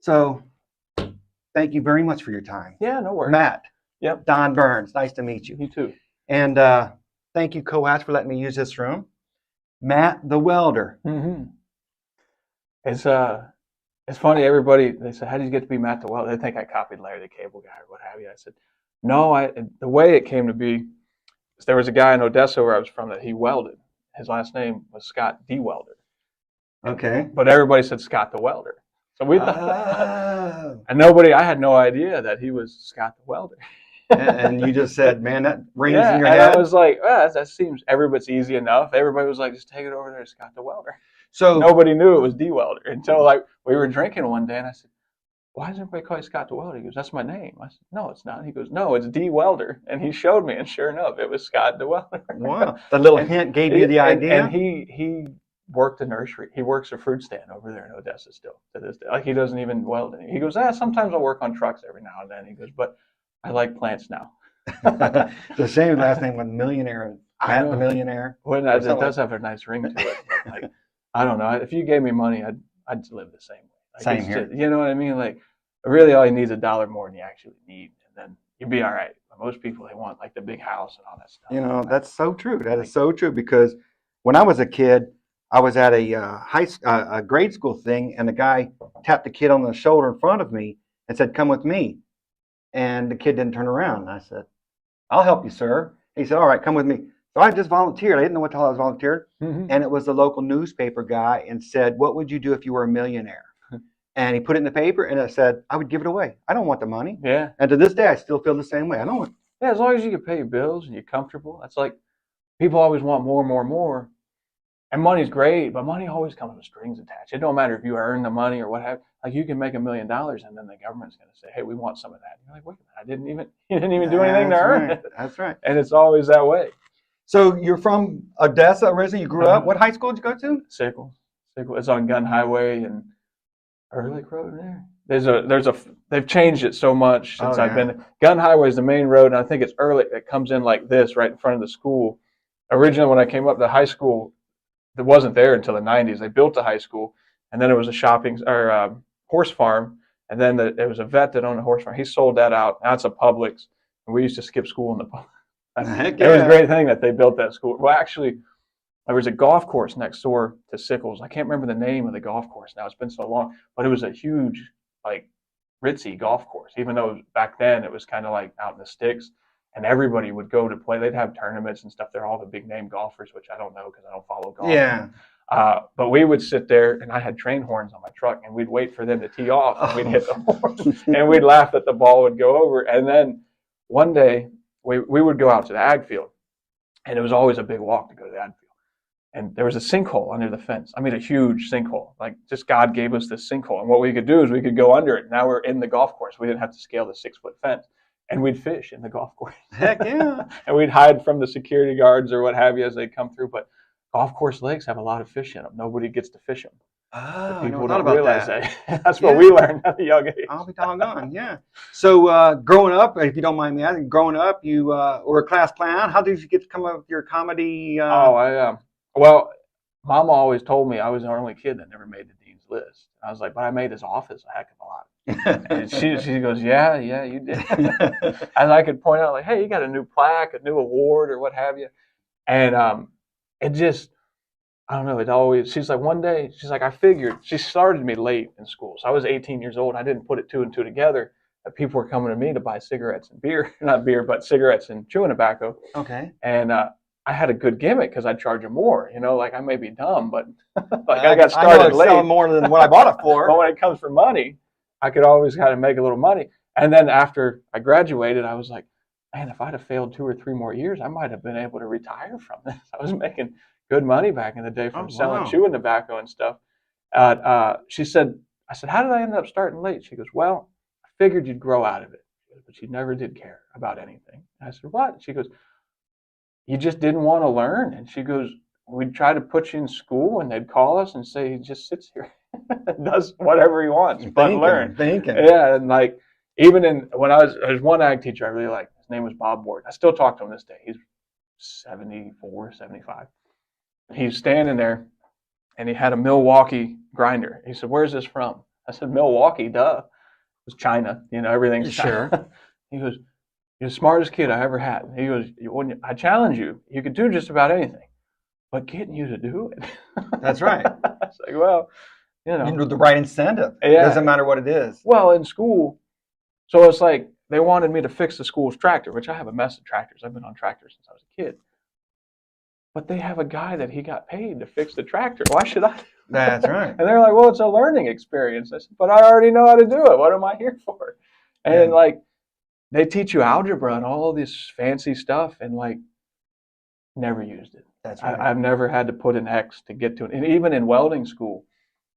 So thank you very much for your time. Yeah, no worries. Matt. Yep. Don Burns. Nice to meet you. You too. And thank you, Coates, for letting me use this room. Matt the Welder. Mm-hmm. It's funny. Everybody, they say, "How did you get to be Matt the Welder?" They think I copied Larry the Cable Guy or what have you. I said, "No, the way it came to be is there was a guy in Odessa where I was from that he welded. His last name was Scott the Welder. Okay. But everybody said Scott the Welder. So we thought, and I had no idea that he was Scott the Welder. And you just said, man, that rings in your and head. I was like, that seems everybody's easy enough. Everybody was like, just take it over there to Scott the Welder. So nobody knew it was D Welder until like we were drinking one day, and I said, why does everybody call you Scott the Welder? He goes, that's my name. I said, no, it's not. He goes, no, it's D Welder. And he showed me, and sure enough, it was Scott the Welder. Wow. The little hint gave you the idea. And he worked a nursery. He works a fruit stand over there in Odessa still to this day. Like he doesn't even weld any. He goes, sometimes I'll work on trucks every now and then. He goes, but I like plants now. It's the same last name with Millionaire. Matt the Millionaire. Well, it does have a nice ring to it. Like, I don't know. If you gave me money, I'd live the same way. Like, same here. Just, you know what I mean? Like, really, all you need is $1 more than you actually need, and then you'd be all right. But most people, they want like the big house and all that stuff. You know, that's so true. That is so true, because when I was a kid, I was at a grade school thing, and the guy tapped the kid on the shoulder in front of me and said, "Come with me." And the kid didn't turn around. And I said, "I'll help you, sir." He said, "All right, come with me." So I just volunteered. I didn't know what the hell I was volunteered. Mm-hmm. And it was the local newspaper guy, and said, "What would you do if you were a millionaire?" And he put it in the paper, and it said, "I would give it away. I don't want the money." Yeah. And to this day, I still feel the same way. I don't want. Yeah, as long as you can pay your bills and you're comfortable. That's like, people always want more and more and more. And money's great, but money always comes with strings attached. It don't matter if you earn the money or what have. Like, you can make $1 million, and then the government's going to say, "Hey, we want some of that." And you're like, "Wait a minute, you didn't even do anything to earn it." That's right. And it's always that way. So you're from Odessa originally. You grew up. What high school did you go to? Sickles. It's on Gun Highway and Ehrlich Road there. They've changed it so much since I've been there. Gun Highway is the main road, and I think it's Ehrlich that comes in like this right in front of the school. Originally, when I came up, the high school, it wasn't there until the 90s. They built the high school, and then it was a horse farm, and then there was a vet that owned a horse farm. He sold that out. Now it's a Publix, and we used to skip school in the Publix. It was a great thing that they built that school. Well, actually, there was a golf course next door to Sickles. I can't remember the name of the golf course now. It's been so long, but it was a huge, like, ritzy golf course. Even though back then it was kind of like out in the sticks, and everybody would go to play. They'd have tournaments and stuff. They're all the big name golfers, which I don't know because I don't follow golf. Yeah. But we would sit there, and I had train horns on my truck, and we'd wait for them to tee off, and we'd hit the horn, and we'd laugh that the ball would go over. And then one day we would go out to the ag field, and it was always a big walk to go to the ag field. And there was a sinkhole under the fence. I mean, a huge sinkhole. Like, just God gave us this sinkhole. And what we could do is we could go under it. Now we're in the golf course. We didn't have to scale the 6-foot fence. And we'd fish in the golf course. Heck yeah. And we'd hide from the security guards or what have you as they come through. But golf course lakes have a lot of fish in them. Nobody gets to fish them. Oh, people don't realize that. That's what we learned at a young age. I'll be doggone, yeah. So growing up, if you don't mind me asking, growing up, you were a class clown. How did you get to come up with your comedy? Well, Mama always told me I was the only kid that never made the dean's list. I was like, but I made his office a heck of a lot. And she goes, yeah, you did. As I could point out, like, hey, you got a new plaque, a new award, or what have you. And it just, I don't know, it always, she's like, one day, she's like, I figured, she started me late in school. So I was 18 years old. I didn't put 2 and 2 together that people were coming to me to buy cigarettes and beer. Not beer, but cigarettes and chewing tobacco. Okay. And I had a good gimmick because I'd charge them more. You know, like, I may be dumb, but like I got started late. Selling more than what I bought it for. But when it comes for money, I could always kind of make a little money. And then after I graduated, I was like, man, if I'd have failed 2 or 3 more years, I might have been able to retire from this. I was making good money back in the day from selling chewing tobacco and stuff. She said, I said, how did I end up starting late? She goes, well, I figured you'd grow out of it, but you never did care about anything. And I said, what? She goes, you just didn't want to learn. And she goes, we'd try to put you in school, and they'd call us and say, he just sits here and does whatever he wants, but learn. Yeah, and like, even when there's one ag teacher I really liked. His name was Bob Ward. I still talk to him this day. He's 74, 75. He's standing there, and he had a Milwaukee grinder. He said, where's this from? I said, Milwaukee, duh. It was China. You know, everything's China. Sure. He goes, you're the smartest kid I ever had. He goes, I challenge you. You could do just about anything, but getting you to do it. That's right. It's like, well, you know. You need the right incentive. Yeah. It doesn't matter what it is. Well, in school, so it's like they wanted me to fix the school's tractor, which I have a mess of tractors. I've been on tractors since I was a kid. But they have a guy that he got paid to fix the tractor. Why should I? That's right. And they're like, well, it's a learning experience. I said, but I already know how to do it. What am I here for? And like, they teach you algebra and all this fancy stuff, and like, never used it. That's right. I've never had to put an X to get to it. And even in welding school,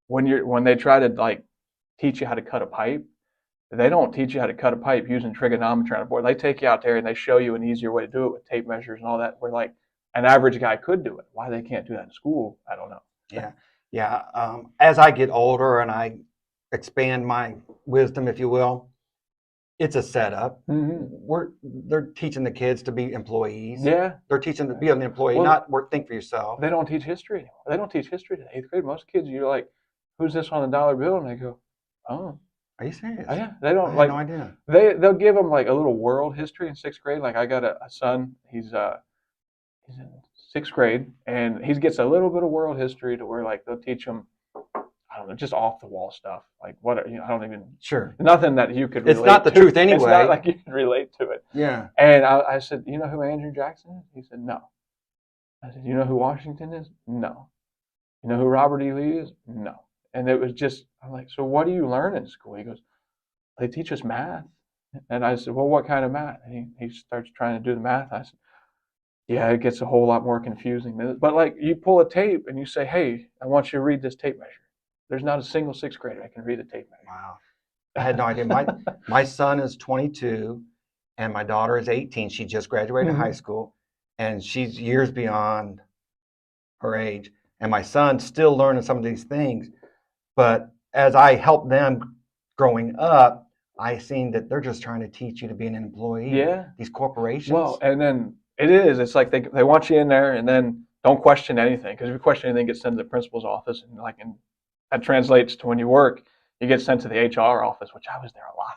when they try to like teach you how to cut a pipe, they don't teach you how to cut a pipe using trigonometry on a board. They take you out there and they show you an easier way to do it with tape measures and all that. Where like an average guy could do it. Why they can't do that in school, I don't know. Yeah. As I get older and I expand my wisdom, if you will, it's a setup. They're teaching the kids to be employees. Yeah. They're teaching to be an employee, not think for yourself. They don't teach history anymore. They don't teach history in 8th grade. Most kids, you're like, who's this on the dollar bill? And they go, oh. Are you serious? Oh, yeah. They don't I had no idea. They'll give them like a little world history in 6th grade. Like I got a son, he's in 6th grade, and he gets a little bit of world history to where like they'll teach him, I don't know, just off the wall stuff. Like what, I don't even. Sure. Nothing that you could relate to. It's not the truth anyway. It's not like you can relate to it. Yeah. And I said, you know who Andrew Jackson is? He said, no. I said, you know who Washington is? No. You know who Robert E. Lee is? No. And it was just, I'm like, so what do you learn in school? He goes, they teach us math. And I said, well, what kind of math? And he starts trying to do the math. I said, yeah, it gets a whole lot more confusing. But like you pull a tape and you say, hey, I want you to read this tape measure. There's not a single 6th grader that can read a tape measure. Wow. I had no idea. My son is 22 and my daughter is 18. She just graduated high school and she's years beyond her age. And my son's still learning some of these things. But as I help them growing up, I seen that they're just trying to teach you to be an employee. Yeah. These corporations. Well, and then it's like they want you in there and then don't question anything. Because if you question anything, it gets sent to the principal's office. And like that translates to when you work, you get sent to the HR office, which I was there a lot.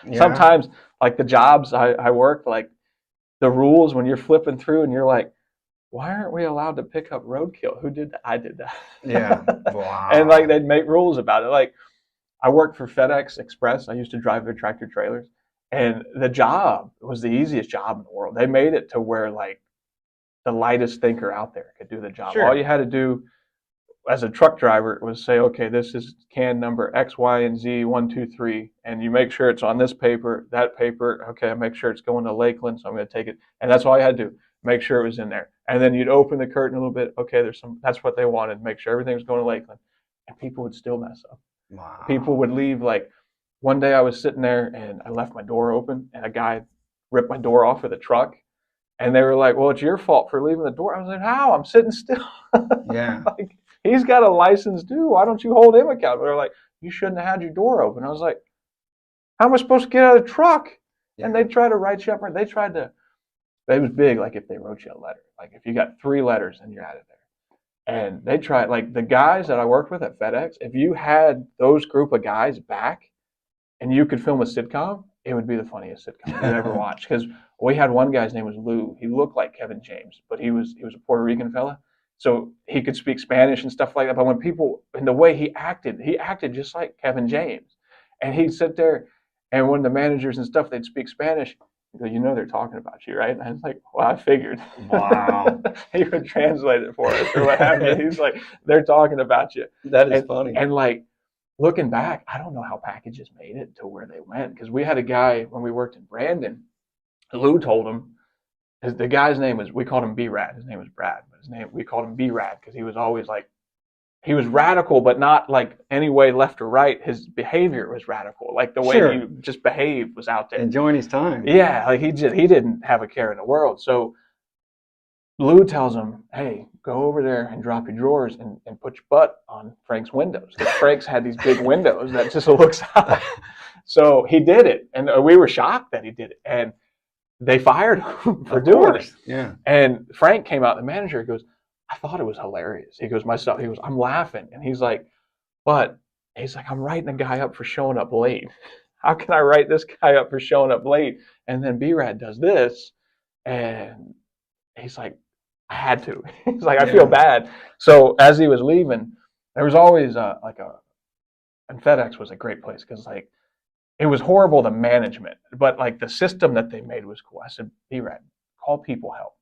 Yeah. Sometimes, like the jobs I worked, like the rules when you're flipping through and you're like, why aren't we allowed to pick up roadkill? Who did that? I did that. Yeah. Wow. And like they'd make rules about it. Like I worked for FedEx Express. I used to drive their tractor trailers. And the job was the easiest job in the world. They made it to where like the lightest thinker out there could do the job. Sure. All you had to do as a truck driver was say, okay, this is can number X, Y, and Z, 1, 2, 3, and you make sure it's on this paper, that paper. Okay, I make sure it's going to Lakeland, so I'm going to take it. And that's all you had to do. Make sure it was in there. And then you'd open the curtain a little bit. Okay, that's what they wanted. Make sure everything was going to Lakeland. And people would still mess up. Wow. People would leave. Like one day I was sitting there and I left my door open and a guy ripped my door off with a truck. And they were like, well, it's your fault for leaving the door. I was like, how? I'm sitting still. Yeah. Like, he's got a license too. Why don't you hold him accountable? They're like, you shouldn't have had your door open. I was like, how am I supposed to get out of the truck? Yeah. And they tried to write you up. They tried to. It was big, like if they wrote you a letter. Like if you got 3 letters and you're out of there. And they tried, like the guys that I worked with at FedEx, if you had those group of guys back and you could film a sitcom, it would be the funniest sitcom you'd ever watch. Because we had one guy's name was Lou. He looked like Kevin James, but he was a Puerto Rican fella. So he could speak Spanish and stuff like that. But when people, in the way he acted just like Kevin James. And he'd sit there, and when the managers and stuff, they'd speak Spanish. He'd go, you know they're talking about you, right? And I was like, well, I figured. Wow. He would translate it for us or what have you. He's like, they're talking about you. That is funny. And like, looking back, I don't know how packages made it to where they went. Because we had a guy, when we worked in Brandon, Lou told him, the guy's name was, we called him B-Rad. His name was Brad. But we called him B-Rad because he was always like, he was radical, but not like any way left or right. His behavior was radical. Like the way he just behaved was out there. Enjoying his time. Yeah, like he didn't have a care in the world. So Lou tells him, hey, go over there and drop your drawers and put your butt on Frank's windows. Because Frank's had these big windows that just looks out. So he did it. And we were shocked that he did it. And they fired him for doing it. Yeah. And Frank came out, the manager goes, I thought it was hilarious. He goes, I'm laughing. And he's like, but He's like, I'm writing a guy up for showing up late. How can I write this guy up for showing up late? And then B-Rad does this. And he's like, I had to. He's like, I feel bad. So as he was leaving, there was always and FedEx was a great place because like it was horrible, the management, but like the system that they made was cool. I said, B-Rad, call people help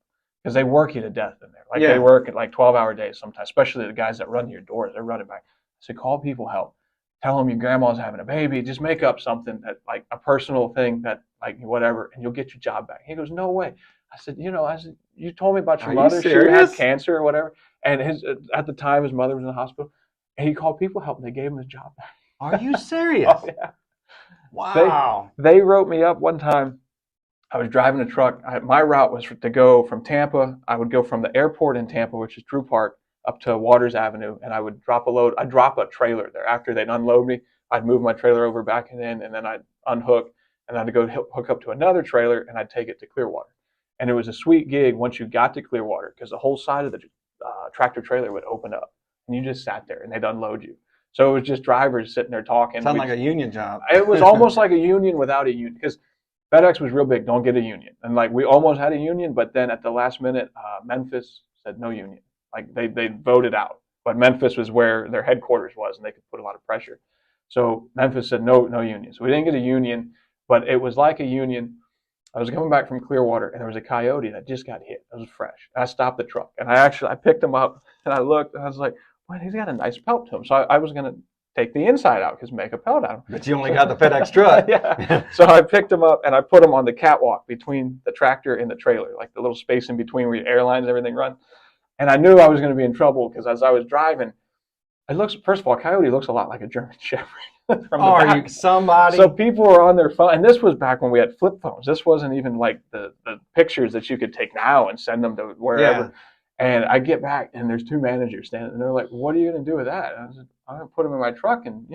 because they work you to death in there. Like they work at like 12-hour days sometimes, especially the guys that run to your doors. They're running back. I said, call people help. Tell them your grandma's having a baby. Just make up something that like a personal thing that like whatever, and you'll get your job back. He goes, no way. I said, you told me about your mother. She had cancer or whatever. And at the time, his mother was in the hospital. And he called people help, and they gave him his job back. Are you serious? Oh, yeah. Wow. They wrote me up one time. I was driving a truck. My route was to go from Tampa. I would go from the airport in Tampa, which is Drew Park, up to Waters Avenue, and I would drop a load. I'd drop a trailer there. After they'd unload me, I'd move my trailer over back and in, and then I'd unhook, and I'd go hook up to another trailer, and I'd take it to Clearwater. And it was a sweet gig once you got to Clearwater because the whole side of the tractor trailer would open up, and you just sat there, and they'd unload you. So it was just drivers sitting there talking. Sound like a union job. It was almost like a union without a union because FedEx was real big. Don't get a union. And like we almost had a union, but then at the last minute, Memphis said no union. Like they voted out. But Memphis was where their headquarters was, and they could put a lot of pressure. So Memphis said no union. So we didn't get a union, but it was like a union. I was coming back from Clearwater, and there was a coyote that just got hit. It was fresh. And I stopped the truck, and I picked him up, and I looked, and I was like, well, he's got a nice pelt to him. So I was going to take the inside out because make a pelt out of him. But you only got the FedEx truck. Yeah. So I picked him up and I put him on the catwalk between the tractor and the trailer, like the little space in between where your airlines and everything run. And I knew I was going to be in trouble because as I was driving, first of all, Coyote looks a lot like a German Shepherd. Are you somebody? So people were on their phone, and this was back when we had flip phones. This wasn't even like the pictures that you could take now and send them to wherever. Yeah. And I get back, and there's two managers standing, and they're like, what are you going to do with that? And I said, I'm going to put them in my truck, and,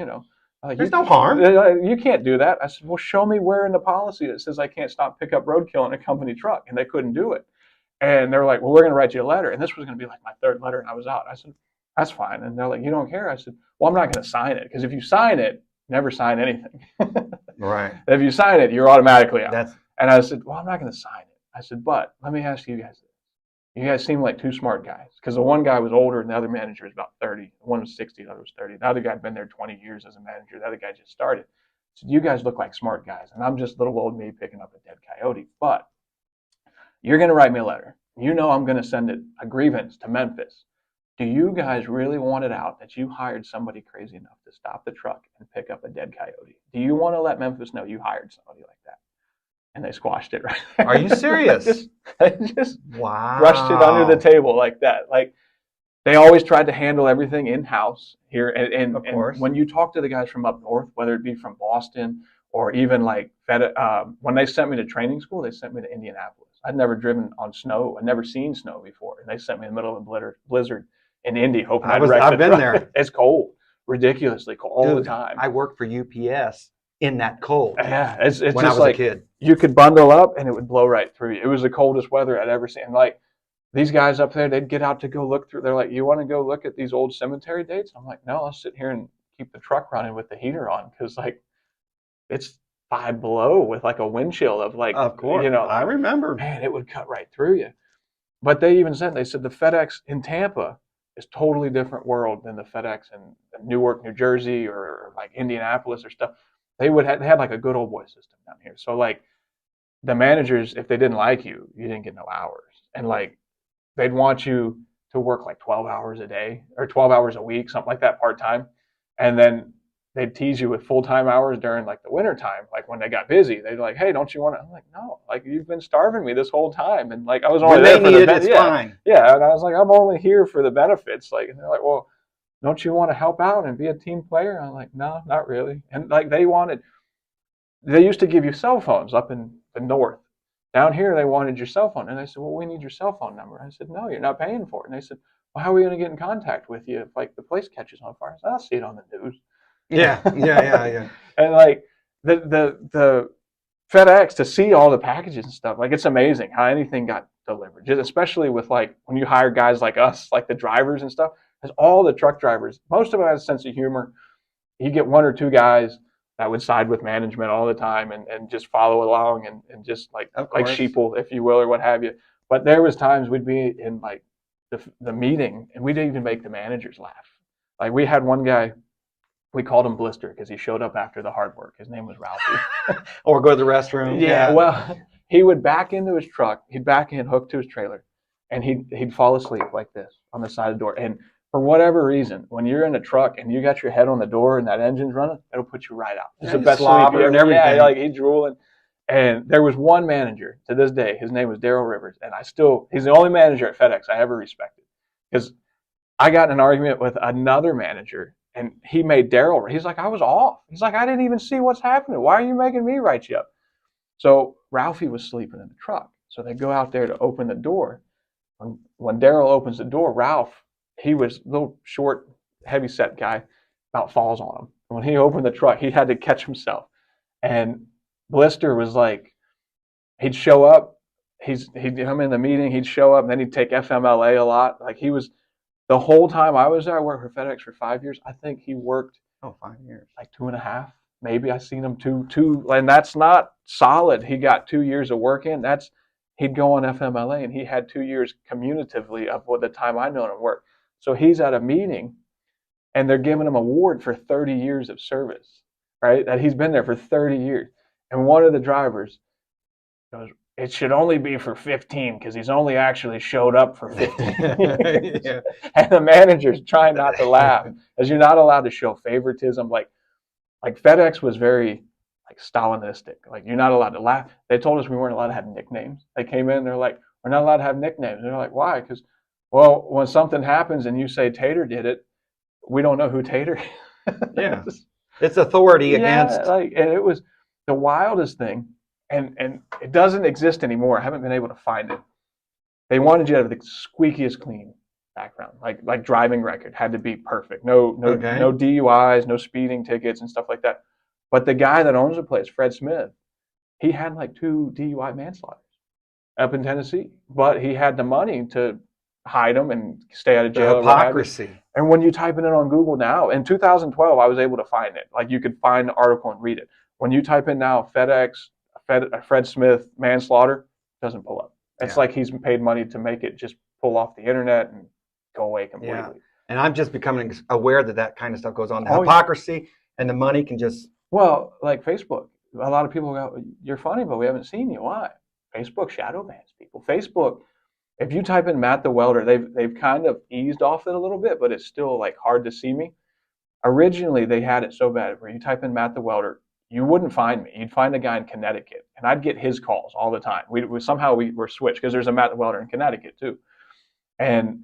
there's no harm. You can't do that. I said, well, show me where in the policy that says I can't stop pickup roadkill in a company truck, and they couldn't do it. And they're like, well, we're going to write you a letter, and this was going to be like my third letter, and I was out. I said, that's fine. And they're like, you don't care? I said, well, I'm not going to sign it, because if you sign it, never sign anything. Right. If you sign it, you're automatically out. And I said, well, I'm not going to sign it. I said, but let me ask you guys this. You guys seem like two smart guys because the one guy was older and the other manager was about 30. One was 60, the other was 30. The other guy had been there 20 years as a manager. The other guy just started. So you guys look like smart guys, and I'm just little old me picking up a dead coyote. But you're going to write me a letter. You know I'm going to send a grievance to Memphis. Do you guys really want it out that you hired somebody crazy enough to stop the truck and pick up a dead coyote? Do you want to let Memphis know you hired somebody like that? And they squashed it right there. Are you serious? they just wow. brushed it under the table like that. Like they always tried to handle everything in-house here. And, of course. And when you talk to the guys from up north, whether it be from Boston or even like when they sent me to training school, they sent me to Indianapolis. I'd never driven on snow. I'd never seen snow before. And they sent me in the middle of a blizzard in Indy hoping I'd wreck I've been there. It's cold, ridiculously cold all the time. I worked for UPS in that cold. Yeah, it's when just I was like a kid. You could bundle up and it would blow right through you. It was the coldest weather I'd ever seen. Like these guys up there, they'd get out to go look through. They're like, "You want to go look at these old cemetery dates?" I'm like, "No, I'll sit here and keep the truck running with the heater on because like it's 5 below with like a wind chill of like, of course, I remember. Man, it would cut right through you. But they said the FedEx in Tampa is totally different world than the FedEx in Newark, New Jersey, or like Indianapolis or stuff. They had like a good old boy system down here. So like the managers, if they didn't like you, you didn't get no hours. And like they'd want you to work like 12 hours a day or 12 hours a week, something like that, part-time. And then they'd tease you with full-time hours during like the winter time. Like when they got busy, they'd like, "Hey, don't you want to?" I'm like, "No, like you've been starving me this whole time." And like I was only there for the benefits. Fine. Yeah. And I was like, "I'm only here for the benefits." Like, and they're like, "Well, don't you want to help out and be a team player?" I'm like, "No, not really." And like they used to give you cell phones up in the north. Down here, they wanted your cell phone. And I said, "Well, we need your cell phone number." I said, "No, you're not paying for it." And they said, "Well, how are we going to get in contact with you if like the place catches on fire?" I said, "I'll see it on the news." Yeah. And like the FedEx, to see all the packages and stuff, like it's amazing how anything got delivered. Just especially with like when you hire guys like us, like the drivers and stuff, because all the truck drivers, most of them have a sense of humor. you get one or two guys that would side with management all the time and just follow along and just like sheeple, if you will, or what have you. But there was times we'd be in like the meeting and we didn't even make the managers laugh. Like we had one guy, we called him Blister because he showed up after the hard work. His name was Ralphie. Or go to the restroom. Yeah, well, he would back into his truck. He'd back in, hook to his trailer, and he'd fall asleep like this on the side of the door. And for whatever reason, when you're in a truck and you got your head on the door and that engine's running, it'll put you right out. It's the best sleep and everything. Yeah, like he's drooling. And there was one manager to this day. His name was Daryl Rivers, and he's the only manager at FedEx I ever respected because I got in an argument with another manager. And he made Daryl, he's like, I was off. He's like, I didn't even see what's happening. Why are you making me write you up? So Ralphie was sleeping in the truck. So they go out there to open the door. When Daryl opens the door, Ralph, he was a little short, heavy-set guy, about falls on him. And when he opened the truck, he had to catch himself. And Blister was like, he'd show up. He'd come in the meeting. He'd show up, and then he'd take FMLA a lot. Like he was. The whole time I was there, I worked for FedEx for 5 years. I think he worked 5 years, like 2.5. Maybe I seen him two, and that's not solid. He got 2 years of work in. He'd go on FMLA, and he had 2 years cumulatively of what the time I known him work. So he's at a meeting, and they're giving him an award for 30 years of service, right? That he's been there for 30 years. And one of the drivers goes, it should only be for 15 because he's only actually showed up for 15 years. Yeah. And the manager's trying not to laugh because you're not allowed to show favoritism. Like FedEx was very like Stalinistic. Like you're not allowed to laugh. They told us we weren't allowed to have nicknames. They came in, they're like, we're not allowed to have nicknames. And they're like, why? Because, well, when something happens and you say Tater did it, we don't know who Tater is. Yeah. It's authority against. And it was the wildest thing. And it doesn't exist anymore. I haven't been able to find it. They wanted you to have the squeakiest clean background, like driving record had to be perfect. No DUIs, no speeding tickets and stuff like that. But the guy that owns the place, Fred Smith, he had like 2 DUI manslaughters up in Tennessee, but he had the money to hide them and stay out of jail. The hypocrisy. And when you type it in on Google now, in 2012, I was able to find it. Like you could find the article and read it. When you type in now FedEx, Fred Smith manslaughter, doesn't pull up. It's like he's paid money to make it just pull off the internet and go away completely. Yeah. And I'm just becoming aware that kind of stuff goes on. The hypocrisy and the money can just... Well, like Facebook. A lot of people go, you're funny, but we haven't seen you. Why? Facebook shadow bans people. Facebook, if you type in Matt The Welder, they've kind of eased off it a little bit, but it's still like hard to see me. Originally, they had it so bad where you type in Matt The Welder, you wouldn't find me. You'd find a guy in Connecticut, and I'd get his calls all the time. We were switched because there's a Matt The Welder in Connecticut too. And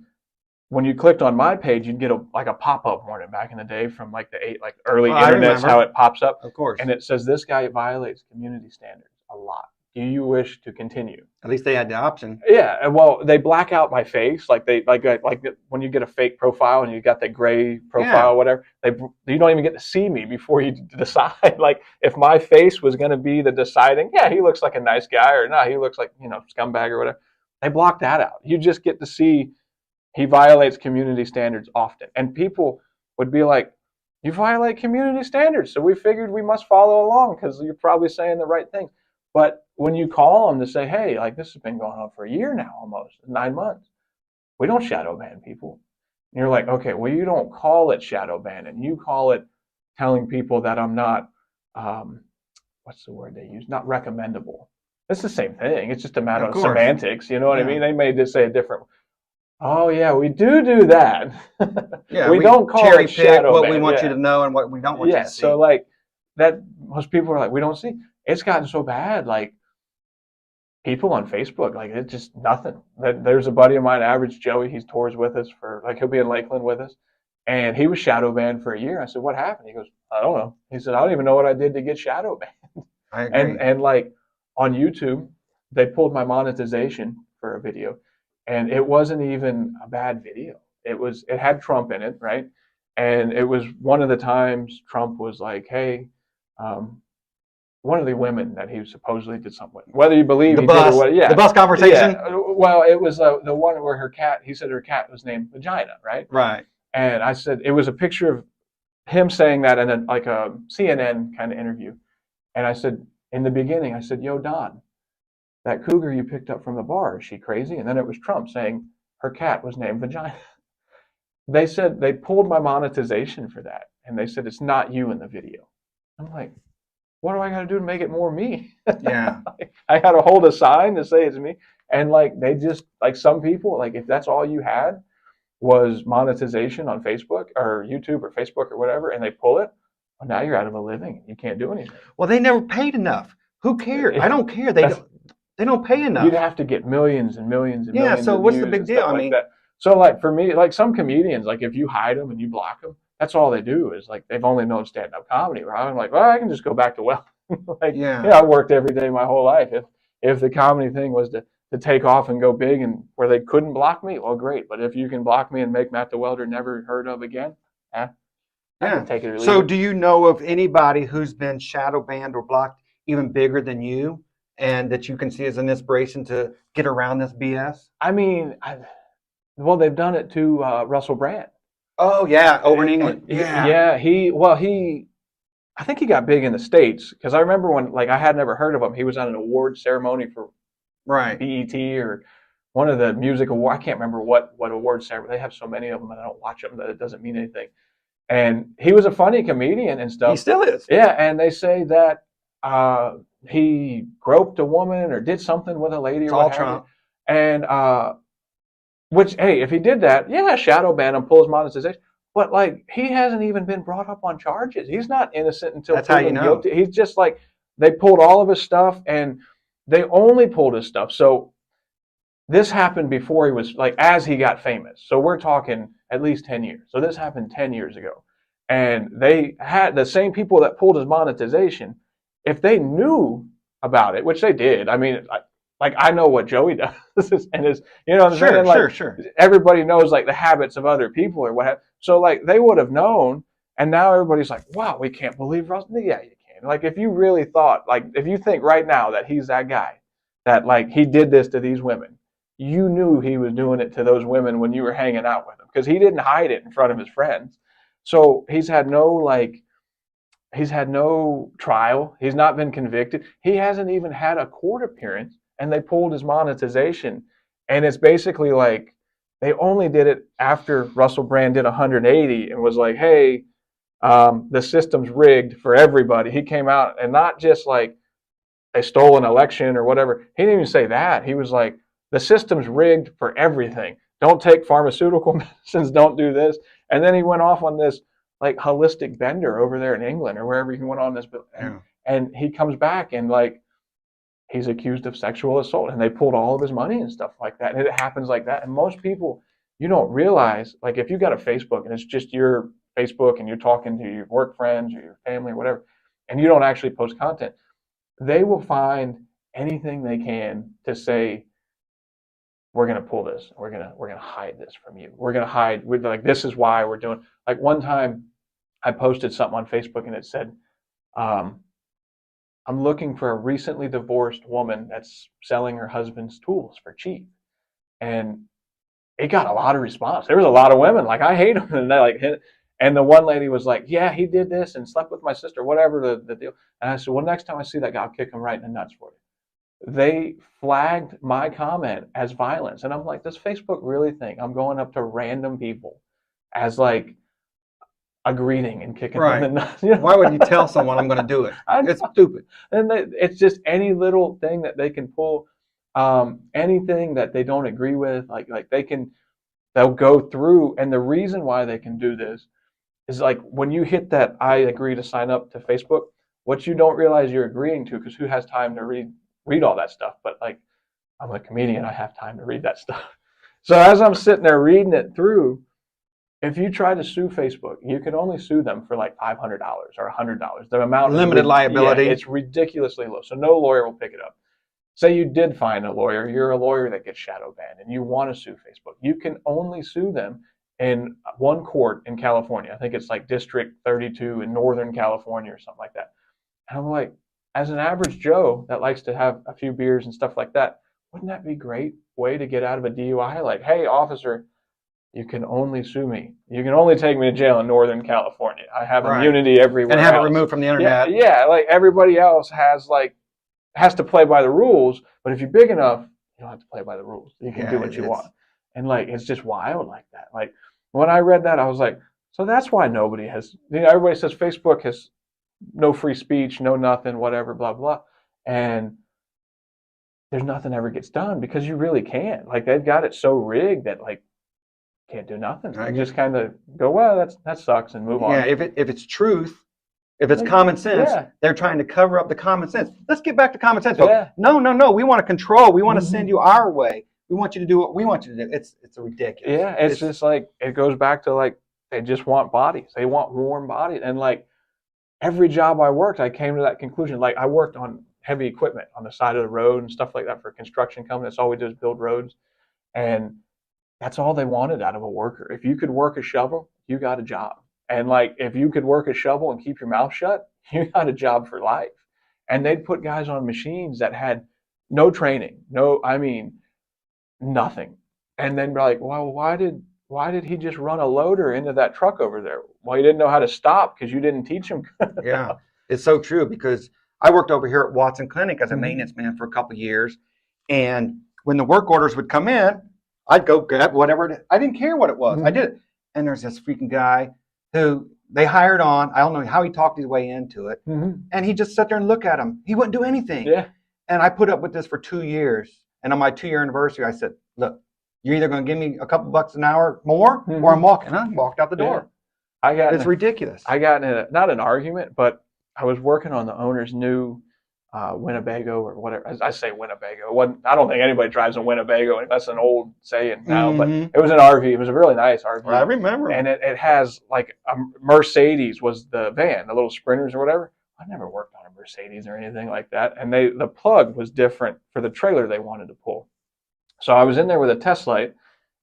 when you clicked on my page, you'd get a pop-up warning back in the day from like the early internet's how it pops up. Of course. And it says this guy violates community standards a lot. Do you wish to continue? At least they had the option. Yeah, well, they black out my face, like when you get a fake profile and you got the gray profile, whatever. You don't even get to see me before you decide. Like if my face was going to be the deciding, yeah, he looks like a nice guy, or no, he looks like scumbag or whatever. They block that out. You just get to see he violates community standards often, and people would be like, "You violate community standards," so we figured we must follow along because you're probably saying the right thing. But when you call them to say, hey, like this has been going on for a year now, almost 9 months, we don't shadow ban people. And you're like, okay, well, you don't call it shadow banning. You call it telling people that I'm not, what's the word they use? Not recommendable. It's the same thing. It's just a matter of semantics. You know what I mean? They may just say a different. Oh yeah, we do that. Yeah, we don't call cherry it shadow what ban. we want you to know and what we don't want you to see. So like that, most people are like, we don't see. It's gotten so bad, like people on Facebook, like it's just nothing. There's a buddy of mine, Average Joey, he tours with us for, like he'll be in Lakeland with us, and he was shadow banned for a year. I said, what happened? He goes, I don't know. He said, I don't even know what I did to get shadow banned. I agree. And like on YouTube, they pulled my monetization for a video, and it wasn't even a bad video. It had Trump in it, right? And it was one of the times Trump was like, hey, one of the women that he supposedly did something with, whether you believe the he bus, did or what, the bus conversation. Yeah. Well, it was the one where he said her cat was named Vagina, right? Right. And I said it was a picture of him saying that in like a CNN kind of interview. And I said, in the beginning, I said, yo, Don, that cougar you picked up from the bar, is she crazy? And then it was Trump saying her cat was named Vagina. They said they pulled my monetization for that. And they said, it's not you in the video. I'm like, what do I got to do to make it more me? Yeah. I got to hold a sign to say it's me. And like, they just, like some people, like if that's all you had was monetization on Facebook or YouTube or Facebook or whatever, and they pull it, well, now you're out of a living. You can't do anything. Well, they never paid enough. Who cares? I don't care. They don't pay enough. You'd have to get millions and millions and millions. So of what's views the big and deal? stuff I like mean, that. So like for me, like some comedians, like if you hide them and you block them, that's all they do is like they've only known stand-up comedy. Right? I'm like, well, I can just go back to welding. Like, yeah. I worked every day my whole life. If the comedy thing was to take off and go big and where they couldn't block me, well, great. But if you can block me and make Matt the Welder never heard of again, I can take it or leave So it. do you know of anybody who's been shadow banned or blocked even bigger than you and that you can see as an inspiration to get around this BS? I mean, well, they've done it to Russell Brand. Oh, yeah, over in England. Yeah. I think he got big in the States because I remember when, like, I had never heard of him. He was on an award ceremony for BET or one of the music awards. I can't remember what award ceremony. They have so many of them and I don't watch them that it doesn't mean anything. And he was a funny comedian and stuff. He still is. Yeah, and they say that he groped a woman or did something with a lady It's or all what Trump. And which, hey, if he did that, yeah, shadow ban him, pull his monetization. But like, he hasn't even been brought up on charges. He's not innocent until That's how you proven know. guilty. He's just like, they pulled all of his stuff, and they only pulled his stuff. So this happened before he was like, as he got famous. So we're talking at least 10 years. So this happened 10 years ago, and they had the same people that pulled his monetization. If they knew about it, which they did, I mean, like I know what Joey does, and is, you know what I'm saying? Like, Sure. everybody knows like the habits of other people or what have. So like they would have known, and now everybody's like, wow, we can't believe Russ. Yeah, you can. Like if you really thought, like if you think right now that he's that guy, that like he did this to these women, you knew he was doing it to those women when you were hanging out with him because he didn't hide it in front of his friends. So he's had no trial. He's not been convicted. He hasn't even had a court appearance. And they pulled his monetization. And it's basically like they only did it after Russell Brand did 180 and was like, hey, the system's rigged for everybody. He came out and not just like they stole an election or whatever. He didn't even say that. He was like, the system's rigged for everything. Don't take pharmaceutical medicines. Don't do this. And then he went off on this like holistic bender over there in England or wherever he went on this. And he comes back and like, he's accused of sexual assault, and they pulled all of his money and stuff like that. And it happens like that. And most people, you don't realize, like if you got a Facebook and it's just your Facebook and you're talking to your work friends or your family or whatever, and you don't actually post content, they will find anything they can to say, we're going to pull this. We're going to hide this from you. We're going to hide. We're like, this is why we're doing. Like one time I posted something on Facebook and it said, I'm looking for a recently divorced woman that's selling her husband's tools for cheap. And it got a lot of response. There was a lot of women like, I hate him. And they like hit it. And the one lady was like, yeah, he did this and slept with my sister, whatever the deal. And I said, well, next time I see that guy, I'll kick him right in the nuts for you. They flagged my comment as violence. And I'm like, does Facebook really think I'm going up to random people as like a greeting and kicking them in the nuts? You know? Why would you tell someone I'm going to do it? It's stupid. And it's just any little thing that they can pull, anything that they don't agree with, like they'll go through. And the reason why they can do this is like when you hit that I agree to sign up to Facebook, what you don't realize you're agreeing to, because who has time to read all that stuff? But like, I'm a comedian, I have time to read that stuff. So as I'm sitting there reading it through, if you try to sue Facebook, you can only sue them for like $500 or $100. The amount limited liability. Yeah, it's ridiculously low. So no lawyer will pick it up. Say you did find a lawyer, you're a lawyer that gets shadow banned and you want to sue Facebook. You can only sue them in one court in California. I think it's like District 32 in Northern California or something like that. And I'm like, as an average Joe that likes to have a few beers and stuff like that, wouldn't that be a great way to get out of a DUI? Like, hey, officer, you can only sue me. You can only take me to jail in Northern California. I have Right. immunity everywhere And have it else. removed from the Yeah, internet. yeah, like everybody else has to play by the rules, but if you're big enough, you don't have to play by the rules. You can do what you want. And like it's just wild like that. Like when I read that, I was like, so that's why nobody has, everybody says Facebook has no free speech, no nothing, whatever, blah blah. And there's nothing ever gets done because you really can't. Like they've got it so rigged that like can't do nothing. You just kind of go, well, that sucks and move on. Yeah, if it's truth, if it's common sense, they're trying to cover up the common sense. Let's get back to common sense. Yeah. No. We want to control. We want to send you our way. We want you to do what we want you to do. It's ridiculous. Yeah, it's just like it goes back to like they just want bodies. They want warm bodies. And like every job I worked, I came to that conclusion. Like I worked on heavy equipment on the side of the road and stuff like that for a construction company. That's all we do is build roads. And that's all they wanted out of a worker. If you could work a shovel, you got a job. And like if you could work a shovel and keep your mouth shut, you got a job for life. And they'd put guys on machines that had no training, nothing. And then be like, well, why did he just run a loader into that truck over there? Well, he didn't know how to stop because you didn't teach him. Yeah, it's so true because I worked over here at Watson Clinic as a maintenance man for a couple of years. And when the work orders would come in, I'd go grab whatever. I didn't care what it was. I did it. And there's this freaking guy who they hired on. I don't know how he talked his way into it. And he just sat there and look at him. He wouldn't do anything. Yeah. And I put up with this for 2 years. And on my 2-year anniversary, I said, look, you're either going to give me a couple bucks an hour more or I'm walking. And I walked out the door. It's ridiculous. I got in not an argument, but I was working on the owner's new Winnebago or whatever. I say Winnebago. I don't think anybody drives a Winnebago. That's an old saying now, but it was an RV. It was a really nice RV. I remember. And it has like a Mercedes was the van, the little Sprinters or whatever. I never worked on a Mercedes or anything like that. And the plug was different for the trailer they wanted to pull. So I was in there with a test light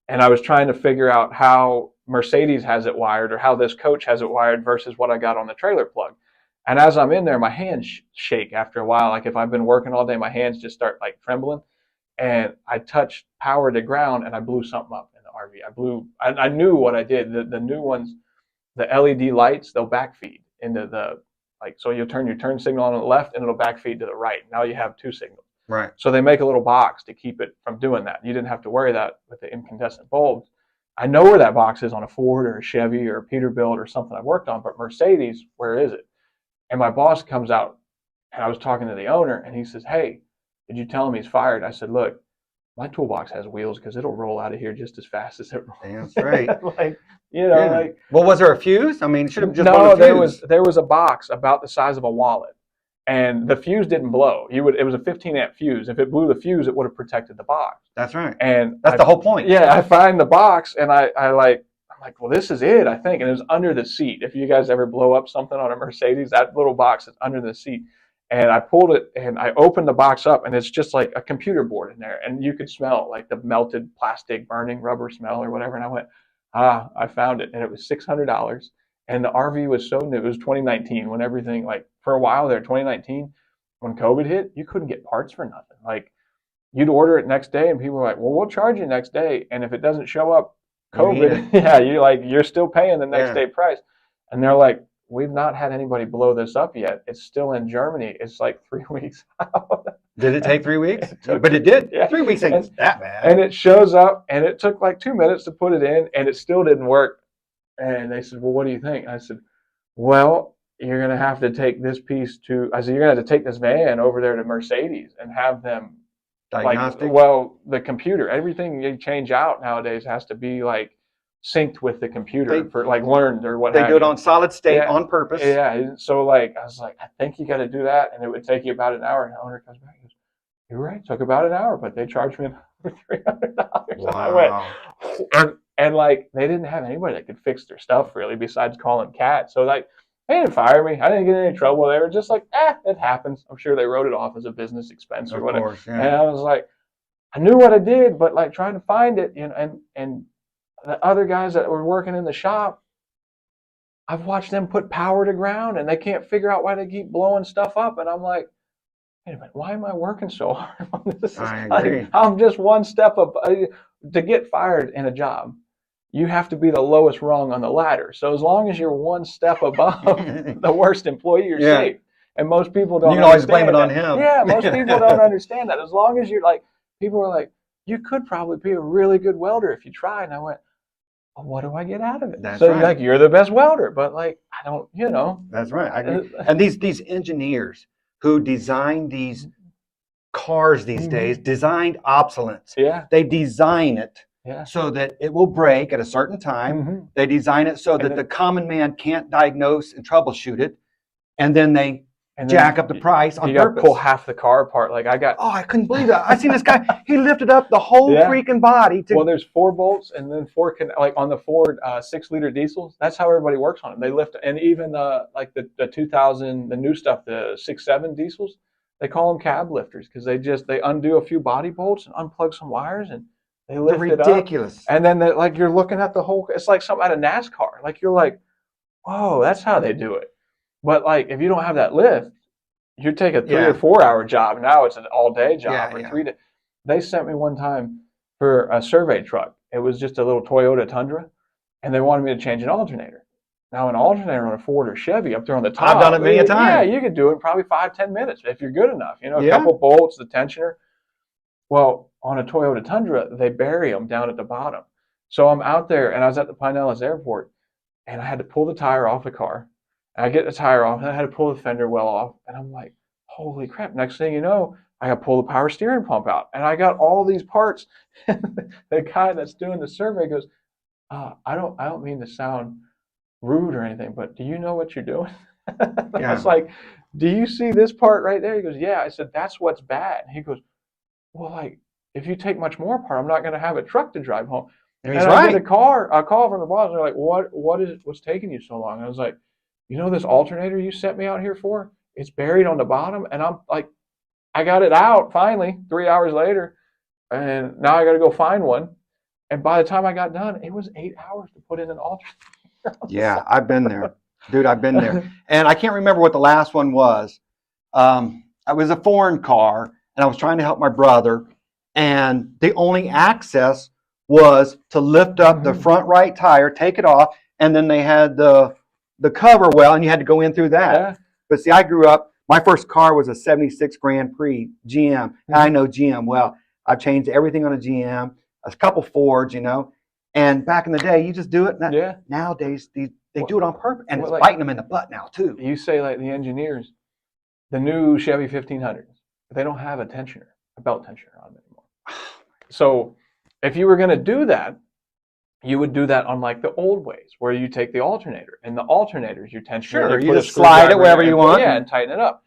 and I was trying to figure out how Mercedes has it wired or how this coach has it wired versus what I got on the trailer plug. And as I'm in there, my hands shake after a while. Like if I've been working all day, my hands just start like trembling. And I touched power to ground and I blew something up in the RV. I knew what I did. The new ones, the LED lights, they'll backfeed into so you'll turn your turn signal on the left and it'll backfeed to the right. Now you have two signals. Right. So they make a little box to keep it from doing that. You didn't have to worry that with the incandescent bulbs. I know where that box is on a Ford or a Chevy or a Peterbilt or something I've worked on, but Mercedes, where is it? And my boss comes out and I was talking to the owner and he says, hey, did you tell him he's fired? I said, look, my toolbox has wheels because it'll roll out of here just as fast as it rolls. That's right. Well, was there a fuse? I mean, should have just blown a fuse. there was a box about the size of a wallet. And the fuse didn't blow. It was a 15 amp fuse. If it blew the fuse, it would have protected the box. That's right. And that's the whole point. Yeah, I find the box and I'm like, well, this is it, I think. And it was under the seat. If you guys ever blow up something on a Mercedes, that little box is under the seat. And I pulled it and I opened the box up and it's just like a computer board in there. And you could smell like the melted plastic burning rubber smell or whatever. And I went, I found it. And it was $600. And the RV was so new. It was 2019 when everything, like for a while there, 2019, when COVID hit, you couldn't get parts for nothing. Like you'd order it next day and people were like, well, we'll charge you next day. And if it doesn't show up, COVID, you're still paying the next day price. And they're like, we've not had anybody blow this up yet. It's still in Germany. It's like 3 weeks out. Did it take 3 weeks? But it did. Yeah. 3 weeks ain't that bad. And it shows up and it took like 2 minutes to put it in and it still didn't work. And they said, well, what do you think? I said, well, you're going to have to take this piece you're going to have to take this van over there to Mercedes and have them diagnostic. The computer, everything you change out nowadays has to be like synced with the computer for like learned or what. They do it on solid state on purpose. Yeah. So like, I was like, I think you got to do that. And it would take you about an hour. And the owner comes back and goes, you're right. It took about an hour, but they charged me $300. Wow. And I went, and like, they didn't have anybody that could fix their stuff really besides calling Cat. So like, they didn't fire me. I didn't get in any trouble. They were just like, it happens. I'm sure they wrote it off as a business expense or whatever. Course, yeah. And I was like, I knew what I did, but like trying to find it, and the other guys that were working in the shop, I've watched them put power to ground and they can't figure out why they keep blowing stuff up. And I'm like, wait a minute, why am I working so hard on this? I agree. I'm just one step up to get fired in a job. you have to be the lowest rung on the ladder. So as long as you're one step above the worst employee, you're safe. And most people don't. You can always blame it on him. Yeah, most people don't understand that. As long as you're like, people are like, you could probably be a really good welder if you try. And I went, well, what do I get out of it? That's so right. Like, you're the best welder, but like, I don't, you know. That's right. I agree. And these engineers who design these cars these days, designed obsolescence. Yeah. They design it so that it will break at a certain time. They design it so that the common man can't diagnose and troubleshoot it. And then they jack up the price on purpose. You got to pull half the car apart. Like I couldn't believe that. I seen this guy. He lifted up the whole freaking body. Well, there's 4 bolts and then 4 like on the Ford 6-liter diesels. That's how everybody works on them. They lift, and even like the 2000, the new stuff, the 6.7 diesels, they call them cab lifters because they undo a few body bolts and unplug some wires and they lift it up. Ridiculous. And then like you're looking at the whole. It's like something out of NASCAR. Like you're like, whoa, that's how they do it. But like, if you don't have that lift, you take a 3 or 4 hour job. Now it's an all day job or 3 days. They sent me one time for a survey truck. It was just a little Toyota Tundra, and they wanted me to change an alternator. Now, an alternator on a Ford or Chevy up there on the top. I've done it many a time. Yeah, you could do it in probably 5-10 minutes if you're good enough. You know, a couple bolts, the tensioner. Well, on a Toyota Tundra, they bury them down at the bottom. So I'm out there, and I was at the Pinellas Airport, and I had to pull the tire off the car. And I get the tire off, and I had to pull the fender well off. And I'm like, holy crap. Next thing you know, I got to pull the power steering pump out. And I got all these parts. The guy that's doing the survey goes, I don't mean to sound rude or anything, but do you know what you're doing? I was like, do you see this part right there? He goes, yeah. I said, that's what's bad. He goes, well, like, if you take much more apart, I'm not going to have a truck to drive home. And I get a call from the boss. And they're like, what's taking you so long? And I was like, you know this alternator you sent me out here for? It's buried on the bottom. And I'm like, I got it out finally 3 hours later. And now I got to go find one. And by the time I got done, it was 8 hours to put in an alternator. Yeah, I've been there. Dude, I've been there. And I can't remember what the last one was. It was a foreign car, and I was trying to help my brother. And the only access was to lift up the front right tire, take it off, and then they had the cover well, and you had to go in through that. Yeah. But see, I grew up, my first car was a 76 Grand Prix GM. And I know GM well. I've changed everything on a GM, a couple Fords, you know. And back in the day, you just do it. Nowadays, they do it on purpose. And it's biting them in the butt now, too. You say, like, the engineers, the new Chevy 1500s, they don't have a tensioner, a belt tensioner on them anymore. So if you were going to do that, you would do that on like the old ways, where you take the alternator, and the alternator is your tensioner. Sure, you just slide it wherever you want. Yeah, and tighten it up.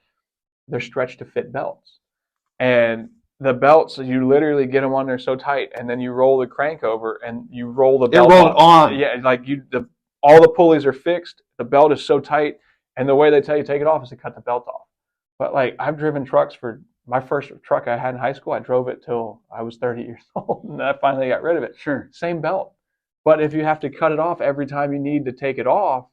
They're stretched to fit belts. And the belts, you literally get them on there so tight, and then you roll the crank over, and you roll the belt on. Yeah, like all the pulleys are fixed. The belt is so tight, and the way they tell you to take it off is to cut the belt off. But like, I've driven trucks for my first truck I had in high school. I drove it till I was 30 years old, and I finally got rid of it. Sure. Same belt. But if you have to cut it off every time you need to take it off,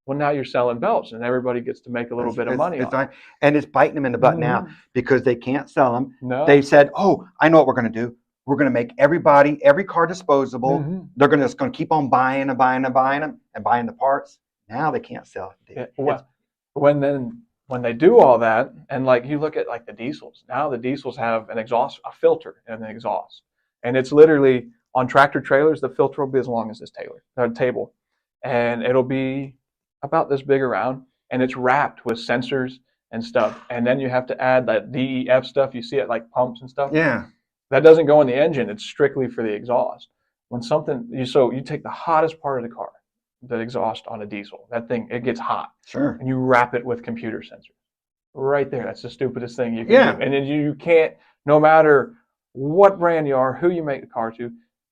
well, now you're selling belts, and everybody gets to make a little bit of money on it. And it's biting them in the butt now because they can't sell them. No. They said, oh, I know what we're going to do. We're going to make every car disposable. They're just going to keep on buying them and buying the parts. Now they can't sell it. When they do all that, and like you look at like the diesels, now the diesels have an exhaust, a filter and an exhaust. And it's literally on tractor trailers, the filter will be as long as this table. And it'll be about this big around, and it's wrapped with sensors and stuff. And then you have to add that DEF stuff. You see it like pumps and stuff. Yeah. That doesn't go in the engine. It's strictly for the exhaust. When you take the hottest part of the car, the exhaust on a diesel, that thing, it gets hot. Sure. And you wrap it with computer sensors. Right there. That's the stupidest thing you can do. And then you can't, no matter what brand you are, who you make the car to,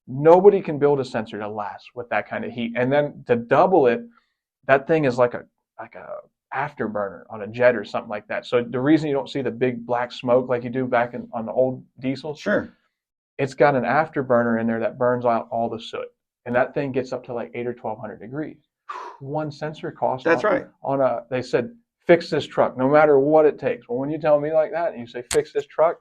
nobody can build a sensor to last with that kind of heat. And then to double it, that thing is like a afterburner on a jet or something like that. So the reason you don't see the big black smoke like you do back on the old diesels, it's got an afterburner in there that burns out all the soot. And that thing gets up to like 800 or 1200 degrees. One sensor costs. That's right. They said, fix this truck, no matter what it takes. Well, when you tell me like that and you say, fix this truck,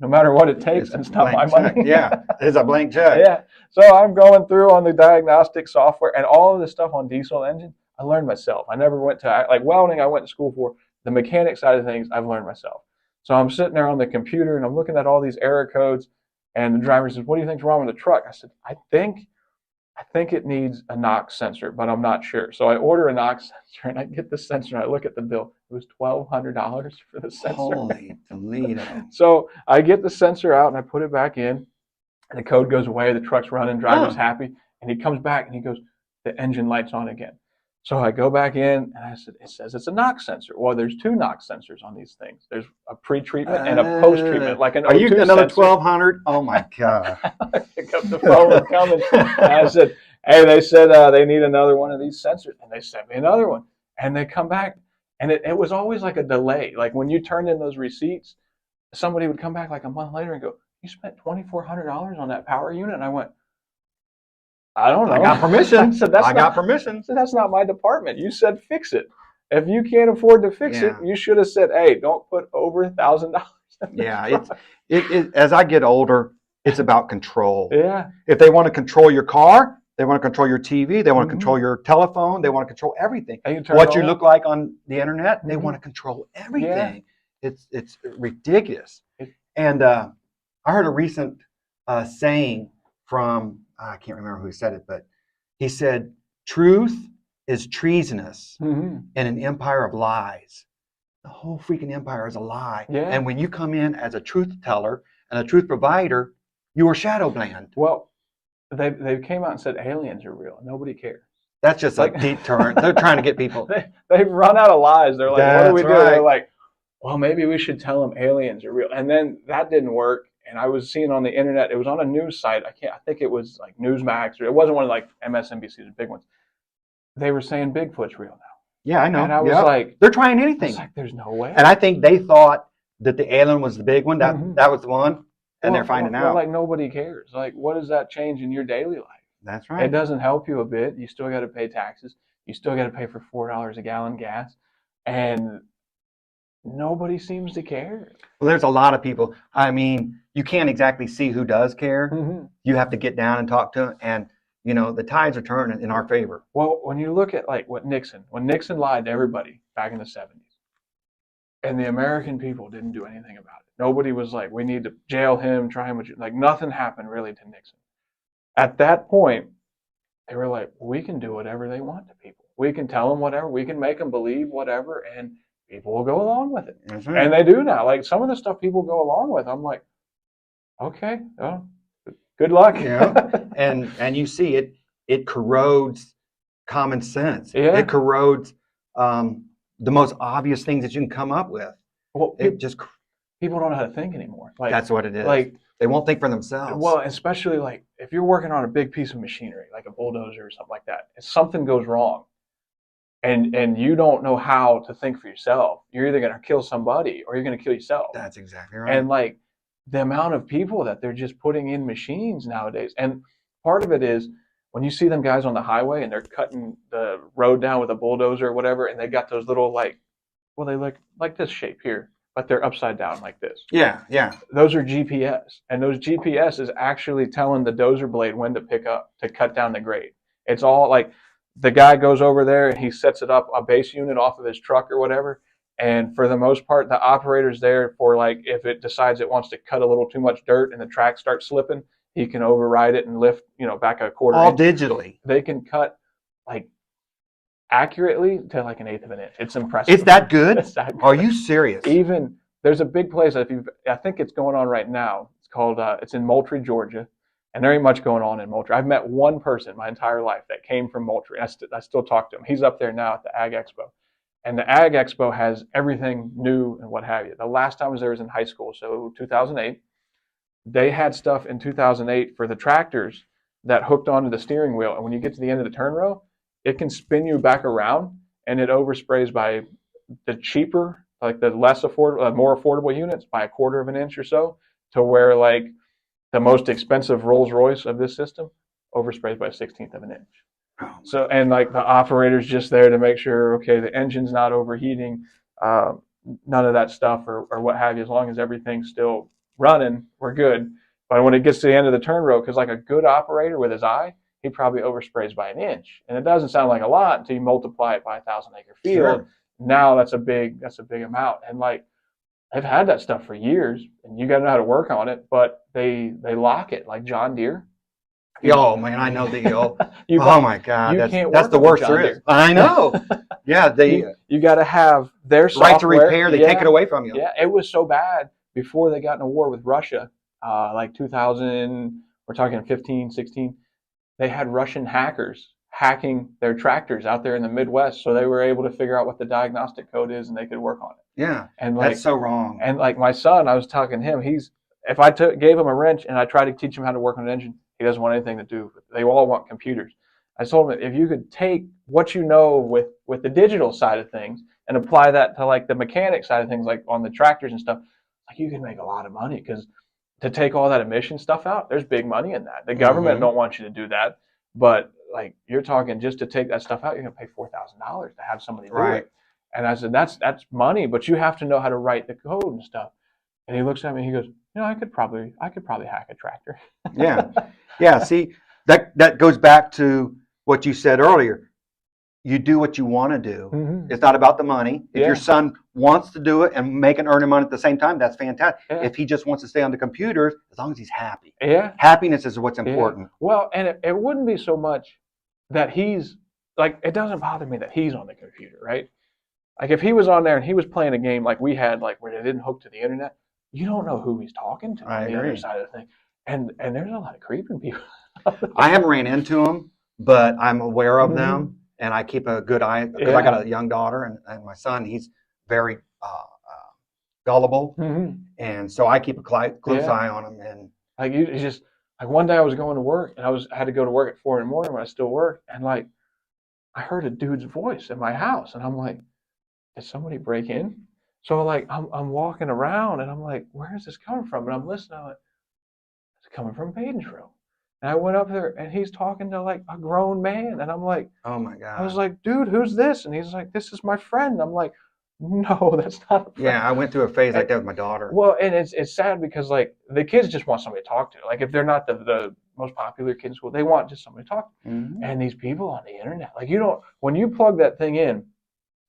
no matter what it takes, It's and it's not my check. money. Yeah, it's a blank check. Yeah. So I'm going through on the diagnostic software and all of this stuff on diesel engine. I learned myself. I never went to, like welding, I went to school for. The mechanic side of things, I've learned myself. So I'm sitting there on the computer and I'm looking at all these error codes, and the driver says, "What do you think's wrong with the truck?" I said, I think it needs a NOx sensor, but I'm not sure. So I order a NOx sensor and I get the sensor and I look at the bill. It was $1,200 for the sensor. Holy Toledo. So I get the sensor out and I put it back in, and the code goes away. The truck's running, driver's happy, and he comes back and he goes, "The engine light's on again." So I go back in and I said, "It says it's a NOx sensor." Well, there's 2 NOx sensors on these things. There's a pre-treatment and a post-treatment, like an Are you O2 another sensor. 1,200? Oh my God. I pick up the phone and coming. And I said, "Hey," they said, "they need another one of these sensors." And they sent me another one. And they come back. And it was always like a delay. Like when you turned in those receipts, somebody would come back like a month later and go, "You spent $2,400 on that power unit?" And I went, "I don't know. I got permission. I said, I got permission. said, "That's not my department. You said fix it. If you can't afford to fix it, you should have said, hey, don't put over $1,000." Yeah, it as I get older, it's about control. Yeah. If they want to control your car, they want to control your TV, they want to control your telephone, they want to control everything. What you look like on the internet, they want to control everything. Yeah. It's ridiculous. And I heard a recent saying from, I can't remember who said it, but he said, "Truth is treasonous in an empire of lies." The whole freaking empire is a lie. Yeah. And when you come in as a truth teller and a truth provider, you are shadow banned. Well, they came out and said aliens are real. Nobody cares. That's just like a deterrent. They're trying to get people. They've run out of lies. They're like, "That's what do we do?" Right. They're like, "Well, maybe we should tell them aliens are real." And then that didn't work. And I was seeing on the internet, it was on a news site. I think it was like Newsmax, or it wasn't one of like MSNBC's big ones. They were saying Bigfoot's real now. Yeah, I know. And I was like, they're trying anything. I was like, there's no way. And I think they thought that the alien was the big one. That was the one. And they're finding out. Like nobody cares. Like, what does that change in your daily life? That's right. It doesn't help you a bit. You still got to pay taxes. You still got to pay for $4 a gallon gas. And nobody seems to care. Well, there's a lot of people. I mean, you can't exactly see who does care. You have to get down and talk to them. And, you know, the tides are turning in our favor. Well, when you look at like when Nixon lied to everybody back in the 70s, and the American people didn't do anything about it. Nobody was like, we need to jail him, try him. Like nothing happened really to Nixon. At that point, they were like, we can do whatever they want to people. We can tell them whatever. We can make them believe whatever, and people will go along with it. Right. And they do now. Like some of the stuff people go along with, I'm like, okay, well, good luck. Yeah. and you see it corrodes common sense. Yeah. It corrodes the most obvious things that you can come up with. Well, people don't know how to think anymore. Like, that's what it is. Like they won't think for themselves. Well, especially like if you're working on a big piece of machinery, like a bulldozer or something like that, if something goes wrong, and you don't know how to think for yourself, you're either going to kill somebody or you're going to kill yourself. That's exactly right. And like the amount of people that they're just putting in machines nowadays, and part of it is when you see them guys on the highway and they're cutting the road down with a bulldozer or whatever, and they got those little they look like this shape here, but they're upside down like this. Yeah, yeah. Those are GPS, and those GPS is actually telling the dozer blade when to pick up to cut down the grade. It's all like the guy goes over there and he sets it up a base unit off of his truck or whatever, and for the most part, the operator's there for like if it decides it wants to cut a little too much dirt and the track starts slipping, he can override it and lift, back a quarter. All digitally. They can cut like accurately to like 1/8 of an inch. It's impressive. It's that good? It's that good. Are you serious? Even there's a big place I think it's going on right now. It's called it's in Moultrie, Georgia, and there ain't much going on in Moultrie. I've met one person my entire life that came from Moultrie. I still talk to him. He's up there now at the Ag Expo, and the Ag Expo has everything new and what have you. The last time I was there was in high school, so 2008. They had stuff in 2008 for the tractors that hooked onto the steering wheel, and when you get to the end of the turn row, it can spin you back around, and it oversprays by the cheaper, like the less affordable, more affordable units by 1/4 of an inch or so, to where like the most expensive Rolls Royce of this system oversprays by 1/16 of an inch. Oh. So, and like the operator's just there to make sure, okay, the engine's not overheating, none of that stuff or what have you, as long as everything's still running, we're good. But when it gets to the end of the turn row, because like a good operator with his eye, he probably oversprays by an inch. And it doesn't sound like a lot until you multiply it by a 1,000-acre field. Sure. Now that's a big amount. And like, I've had that stuff for years, and you got to know how to work on it. But they lock it like John Deere. Oh man, I know the oh my God, can't that's work the with worst John there is. Deere. I know. Yeah, they you got to have their software. right to repair. They take it away from you. Yeah, it was so bad before they got in a war with Russia, like 2000. We're talking 15, 16. They had Russian hackers hacking their tractors out there in the Midwest, so they were able to figure out what the diagnostic code is, and they could work on it. Yeah, and like, that's so wrong. And like my son, I was talking to him. If I gave him a wrench and I tried to teach him how to work on an engine, he doesn't want anything to do. They all want computers. I told him if you could take what you know with the digital side of things and apply that to like the mechanic side of things, like on the tractors and stuff, like you can make a lot of money, because to take all that emission stuff out, there's big money in that. The government don't want you to do that, but like you're talking just to take that stuff out, you're gonna pay $4,000 to have somebody do it. And I said that's money, but you have to know how to write the code and stuff. And he looks at me and he goes, I could probably hack a tractor. Yeah. See, that goes back to what you said earlier. You do what you want to do. Mm-hmm. It's not about the money. If your son wants to do it and make and earn money at the same time, that's fantastic. Yeah. If he just wants to stay on the computers, as long as he's happy. Yeah. Happiness is what's important. Well, and it wouldn't be so much that he's like, it doesn't bother me that he's on the computer, right? Like if he was on there and he was playing a game like we had, like where they didn't hook to the internet, you don't know who he's talking to on the other side of the thing. And there's a lot of creeping people. I haven't ran into them, but I'm aware of them. And I keep a good eye, because I got a young daughter, and my son, he's very gullible. And so I keep a close eye on him. And like you just, like one day I was going to work, and I had to go to work at 4 a.m. when I still work, and like I heard a dude's voice in my house, and I'm like, did somebody break in? So like I'm walking around, and I'm like, where is this coming from? And I'm listening, I'm like, it's coming from Baden's-Row. And I went up there, and he's talking to like a grown man, and I'm like, oh my God. I was like, dude, who's this? And he's like, this is my friend. I'm like, no, that's not a friend. Yeah, I went through a phase like that with my daughter. Well, and it's sad because like the kids just want somebody to talk to. Like if they're not the most popular kid in school, they want just somebody to talk to. And these people on the internet, like when you plug that thing in,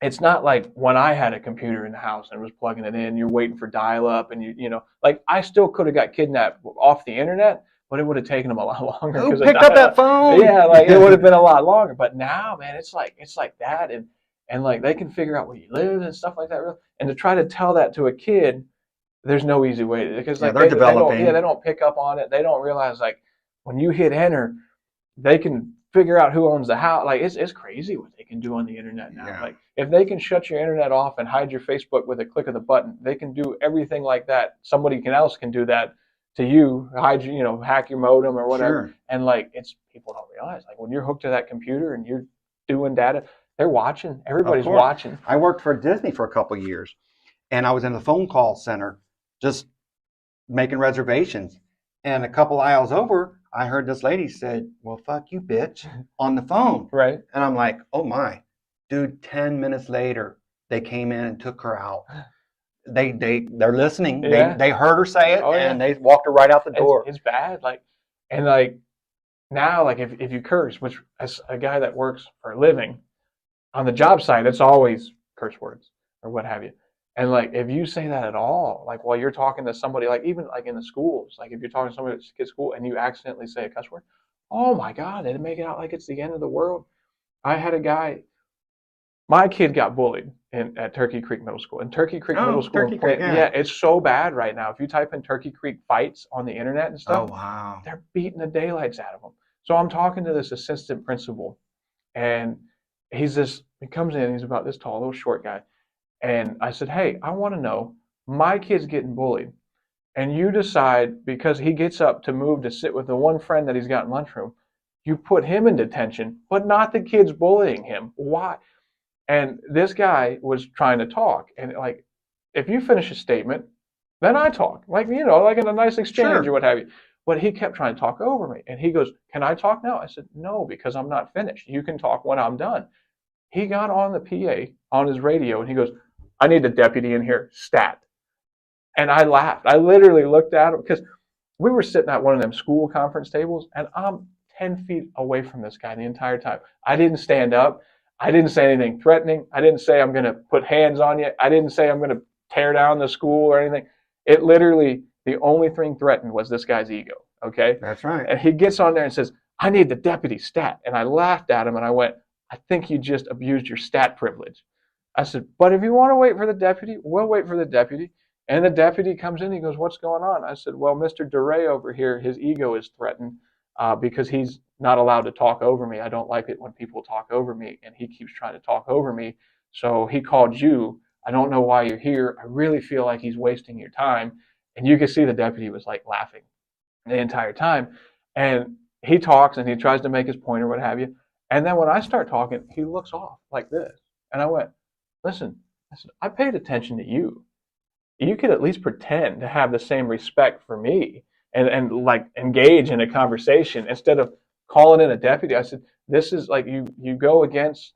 it's not like when I had a computer in the house and was plugging it in, you're waiting for dial up, and you know, like I still could have got kidnapped off the internet, but it would have taken them a lot longer. Who picked up that phone? Yeah, like it would have been a lot longer. But now, man, it's like that, and like they can figure out where you live and stuff like that. And to try to tell that to a kid, there's no easy way to, because like they're developing. They don't pick up on it. They don't realize like when you hit enter, they can figure out who owns the house. Like it's crazy what they can do on the internet now. Yeah. Like if they can shut your internet off and hide your Facebook with a click of the button, they can do everything like that. Somebody else can do that to you, hide you, hack your modem or whatever. Sure. And like people don't realize, like when you're hooked to that computer and you're doing data, they're watching. Everybody's watching. I worked for Disney for a couple of years, and I was in the phone call center just making reservations. And a couple aisles over, I heard this lady said, "Well, fuck you, bitch," on the phone. Right. And I'm like, oh my, dude, 10 minutes later, they came in and took her out. They're listening. Yeah. They heard her say it, and they walked her right out the door. It's bad. Like, and like now, like if you curse, which as a guy that works for a living on the job site, it's always curse words or what have you. And like if you say that at all, like while you're talking to somebody, like even like in the schools, like if you're talking to somebody at kids' school and you accidentally say a cuss word, oh my God, they make it out like it's the end of the world. I had a guy, my kid got bullied at Turkey Creek Middle School. And Turkey Creek Middle School, Turkey Creek, it's so bad right now. If you type in Turkey Creek fights on the internet and stuff, oh wow, they're beating the daylights out of them. So I'm talking to this assistant principal, and he comes in, he's about this tall, little short guy. And I said, hey, I want to know, my kid's getting bullied, and you decide, because he gets up to move to sit with the one friend that he's got in lunchroom, you put him in detention, but not the kids bullying him. Why? And this guy was trying to talk. And like, if you finish a statement, then I talk. Like, like in a nice exchange or what have you. But he kept trying to talk over me. And he goes, can I talk now? I said, no, because I'm not finished. You can talk when I'm done. He got on the PA on his radio, and he goes, I need a deputy in here, stat. And I laughed. I literally looked at him because we were sitting at one of them school conference tables, and I'm 10 feet away from this guy the entire time. I didn't stand up. I didn't say anything threatening. I didn't say I'm going to put hands on you. I didn't say I'm going to tear down the school or anything. It literally, the only thing threatened was this guy's ego. Okay. That's right. And he gets on there and says, I need the deputy stat. And I laughed at him and I went, I think you just abused your stat privilege. I said, but if you want to wait for the deputy, we'll wait for the deputy. And the deputy comes in. He goes, what's going on? I said, well, Mr. DeRay over here, his ego is threatened because he's not allowed to talk over me. I don't like it when people talk over me, and he keeps trying to talk over me. So he called you. I don't know why you're here. I really feel like he's wasting your time. And you can see the deputy was like laughing the entire time. And he talks and he tries to make his point or what have you. And then when I start talking, he looks off like this. And I went, listen, I paid attention to you. You could at least pretend to have the same respect for me and like engage in a conversation instead of calling in a deputy. I said, this is like you go against,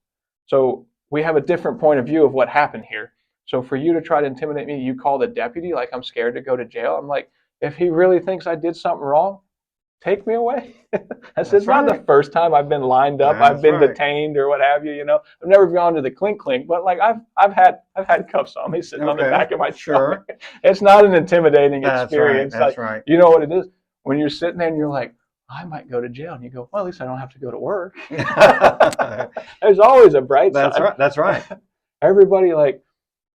so we have a different point of view of what happened here. So for you to try to intimidate me, you call the deputy like I'm scared to go to jail. I'm like, if he really thinks I did something wrong, take me away. I said, it's not the first time I've been lined up. I've been detained or what have you. You know, I've never gone to the clink clink, but like I've had cuffs on me sitting on the back of my truck. It's not an intimidating experience. That's right. You know what it is when you're sitting there and you're like, I might go to jail, and you go, well, at least I don't have to go to work. There's always a bright side. That's right. That's right. Everybody, like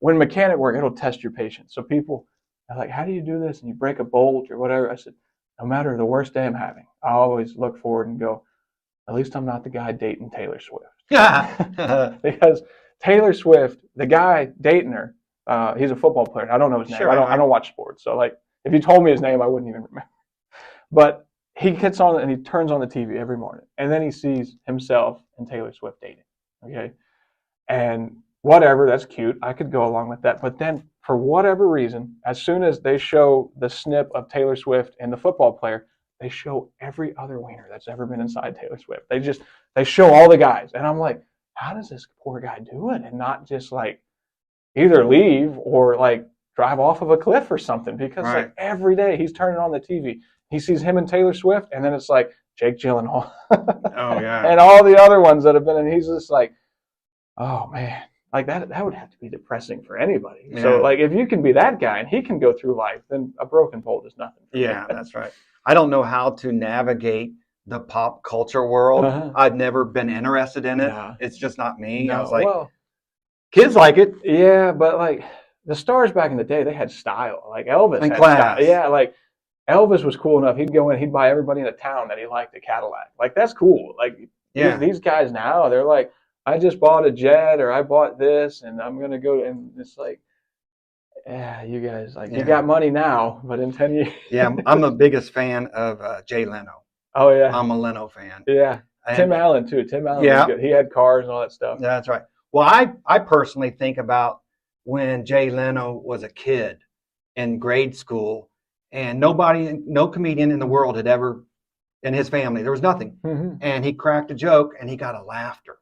when mechanic work, it'll test your patience. So people are like, how do you do this? And you break a bolt or whatever. I said, no matter the worst day I'm having, I always look forward and go, at least I'm not the guy dating Taylor Swift. Because Taylor Swift, the guy dating her, he's a football player. I don't know his name. I don't watch sports. So like, if you told me his name, I wouldn't even remember. But he gets on and he turns on the TV every morning. And then he sees himself and Taylor Swift dating. Okay. And whatever, that's cute. I could go along with that. But then for whatever reason, as soon as they show the snip of Taylor Swift and the football player, they show every other wiener that's ever been inside Taylor Swift. They show all the guys. And I'm like, how does this poor guy do it? And not just like either leave or like drive off of a cliff or something. Because like every day he's turning on the TV. He sees him and Taylor Swift, and then it's like Jake Gyllenhaal. Oh, yeah. And all the other ones that have been, and he's just like, oh, man. Like that would have to be depressing for anybody. Yeah. So like if you can be that guy and he can go through life, then a broken pole is nothing. Yeah, that's right. I don't know how to navigate the pop culture world. I've never been interested in it. Yeah. It's just not me. No, I was like, well, kids like it. Yeah, but like the stars back in the day, they had style. Like Elvis and had class. Style. Yeah, like Elvis was cool enough. He'd go in, he'd buy everybody in the town that he liked a Cadillac. Like that's cool. Like these guys now, they're like, I just bought a jet or I bought this and I'm going to go. And it's like, yeah, you guys, like you got money now, but in 10 years. Yeah, I'm the biggest fan of Jay Leno. Oh, yeah. I'm a Leno fan. Yeah. And Tim Allen, too. Tim Allen was good. He had cars and all that stuff. Yeah, that's right. Well, I personally think about when Jay Leno was a kid in grade school and no comedian in the world had ever, in his family, there was nothing. Mm-hmm. And he cracked a joke and he got a laughter.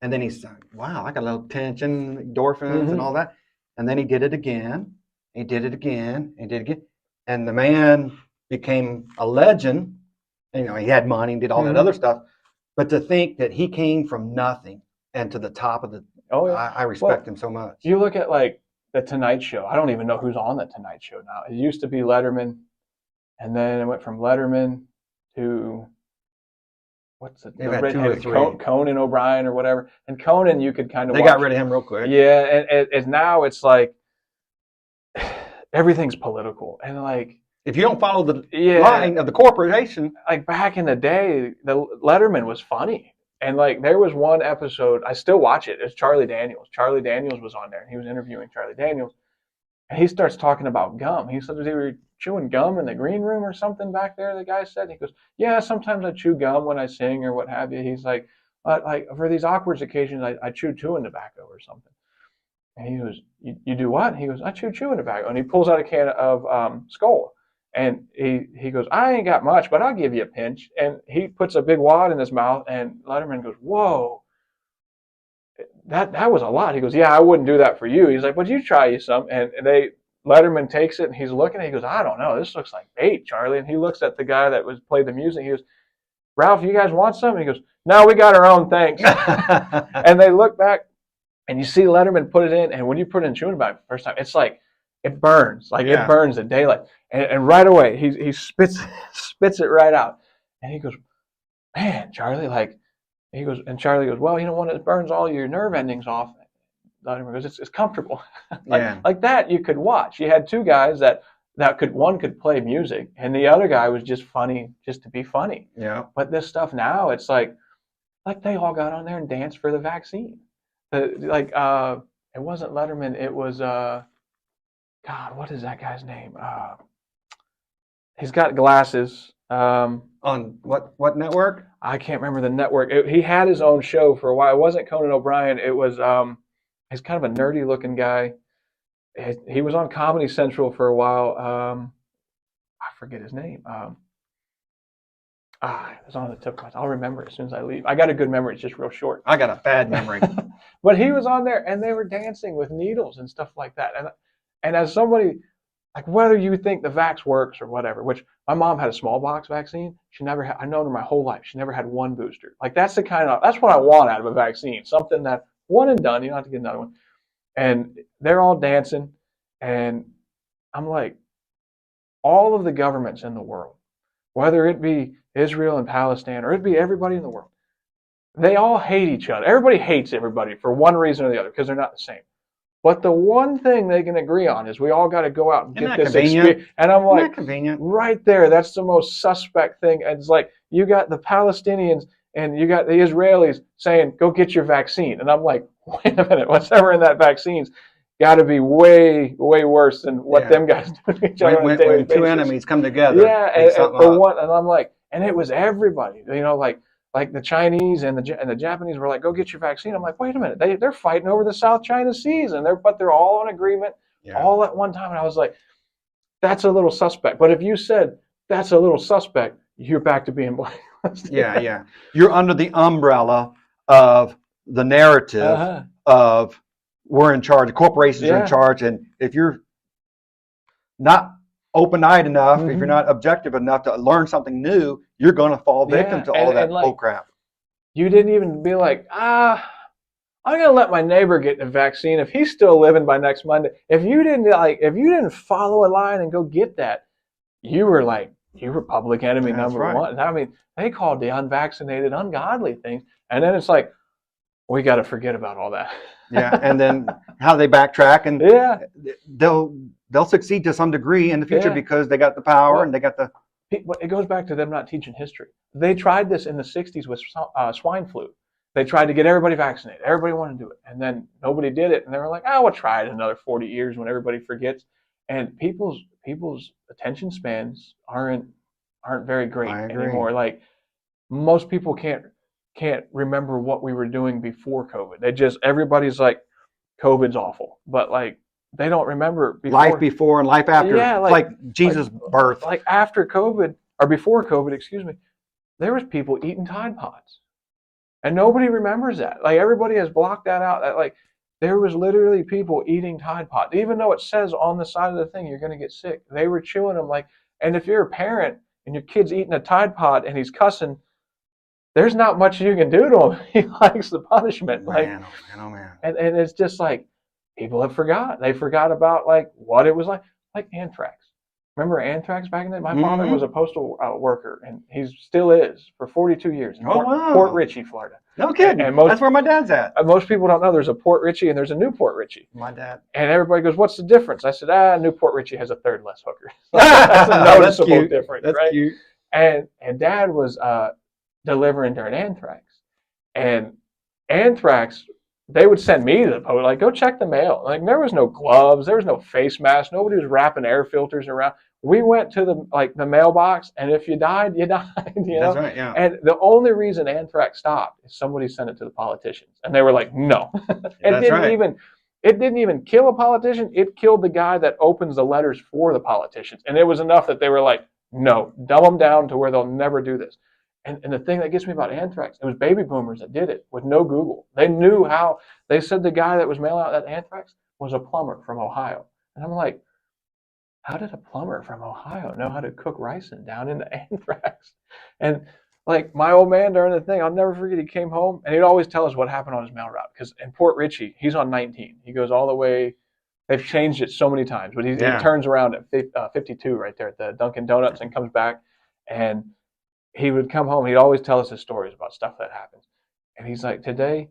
And then he's like, wow, I got a little tension, endorphins and all that. And then he did it again. He did it again. He did it again. And the man became a legend. You know, he had money and did all that other stuff. But to think that he came from nothing and to the top of the, I respect him so much. You look at like the Tonight Show. I don't even know who's on the Tonight Show now. It used to be Letterman. And then it went from Letterman to... what's it? Conan O'Brien or whatever. And Conan, you could kind of got rid of him real quick. Yeah, and now it's like everything's political. And like if you don't follow the line of the corporation. Like back in the day, the Letterman was funny. And like there was one episode, I still watch it. It's Charlie Daniels. Charlie Daniels was on there. And he was interviewing Charlie Daniels. And he starts talking about gum. He said they were chewing gum in the green room or something back there, the guy said. He goes, yeah, sometimes I chew gum when I sing or what have you. He's like, like for these awkward occasions, I chew chewing tobacco or something. And he goes, you do what? He goes, I chew chewing tobacco. And he pulls out a can of Skull. And he goes, I ain't got much, but I'll give you a pinch. And he puts a big wad in his mouth, and Letterman goes, whoa. That was a lot. He goes, yeah, I wouldn't do that for you. He's like, but you try you some. And they Letterman takes it and he's looking. He goes, I don't know. This looks like bait, Charlie. And he looks at the guy that was played the music. He goes, Ralph, you guys want some? And he goes, no, we got our own, thanks. And they look back, and you see Letterman put it in. And when you put it in chewing tobacco the first time, it's like it burns, it burns at daylight. And right away, he spits it right out. And he goes, man, Charlie, and Charlie goes, well, when it burns all your nerve endings off, Letterman goes, it's comfortable. like that you could watch. You had two guys that one could play music, and the other guy was just funny, just to be funny. Yeah. But this stuff now, it's like they all got on there and danced for the vaccine. It wasn't Letterman. It was God. What is that guy's name? He's got glasses. On what network? I can't remember the network. He had his own show for a while. It wasn't Conan O'Brien. It was he's kind of a nerdy looking guy. He was on Comedy Central for a while. I forget his name. It was on the tip of my tongue. I'll remember it as soon as I leave. I got a good memory. It's just real short. I got a bad memory. But he was on there, and they were dancing with needles and stuff like that. And as somebody, like, whether you think the vax works or whatever, which my mom had a smallpox vaccine. She never had. I've known her my whole life. She never had one booster. Like, that's what I want out of a vaccine. Something that one and done. You don't have to get another one. And they're all dancing, and I'm like, all of the governments in the world, whether it be Israel and Palestine or it be everybody in the world, they all hate each other. Everybody hates everybody for one reason or the other because they're not the same. But the one thing they can agree on is we all got to go out and get this experience. And I'm like, right there, that's the most suspect thing. And it's like, you got the Palestinians and you got the Israelis saying, go get your vaccine. And I'm like, wait a minute, whatever in that vaccine's got to be way, way worse than what them guys do to each other on a daily basis. Two enemies come together. Yeah, and for one, and I'm like, and it was everybody, like the Chinese and the Japanese were like, go get your vaccine. I'm like, wait a minute, they're fighting over the South China Seas, and they're all in agreement, all at one time. And I was like, that's a little suspect. But if you said that's a little suspect, you're back to being blacklisted. Yeah. You're under the umbrella of the narrative of we're in charge, corporations are in charge, and if you're not open-eyed enough, if you're not objective enough to learn something new, you're going to fall victim to all that bull crap. You didn't even be like, I'm going to let my neighbor get the vaccine if he's still living by next Monday. If you didn't follow a line and go get that, you were public enemy number one. I mean, they called the unvaccinated ungodly things, and then it's like, we got to forget about all that. And then how they backtrack, and they'll succeed to some degree in the future because they got the power and they got the. It goes back to them not teaching history. They tried this in the '60s with swine flu. They tried to get everybody vaccinated. Everybody wanted to do it, and then nobody did it, and they were like, we'll try it another 40 years when everybody forgets. And people's attention spans aren't very great anymore. Like, most people can't remember what we were doing before COVID. Everybody's like, COVID's awful, but like, they don't remember life before and life after. Yeah, like Jesus' birth. Like after COVID, or before COVID, excuse me, there was people eating Tide Pods, and nobody remembers that. Like, everybody has blocked that out. That, like, there was literally people eating Tide Pods, even though it says on the side of the thing you're going to get sick. They were chewing them. Like, and if you're a parent and your kid's eating a Tide Pod and he's cussing, there's not much you can do to him. He likes the punishment. Man. And it's just like, people have forgot. They forgot about like what it was like anthrax. Remember anthrax back in the day? My father was a postal worker, and he still is for 42 years in Port Richey, Florida. No kidding. And that's where my dad's at. Most people don't know there's a Port Richey and there's a New Port Richey. My dad. And everybody goes, what's the difference? I said, New Port Richey has a third less hookers. That's a noticeable difference, that's right? Cute. And Dad was delivering during anthrax. And anthrax, they would send me to the post, like, go check the mail. Like, there was no gloves, there was no face mask, nobody was wrapping air filters around. We went to the mailbox, and if you died, you died. That's right, yeah. And the only reason anthrax stopped is somebody sent it to the politicians, and they were like, no. It didn't even kill a politician. It killed the guy that opens the letters for the politicians, and it was enough that they were like, no, dumb them down to where they'll never do this. And the thing that gets me about anthrax, it was baby boomers that did it with no Google. They knew how. They said the guy that was mailing out that anthrax was a plumber from Ohio. And I'm like, how did a plumber from Ohio know how to cook ricin down into anthrax? And like my old man during the thing, I'll never forget. He came home and he'd always tell us what happened on his mail route. Because in Port Richey, he's on 19. He goes all the way. They've changed it so many times, but he turns around at 52 right there at the Dunkin' Donuts and comes back. And he would come home. He'd always tell us his stories about stuff that happens. And he's like, today,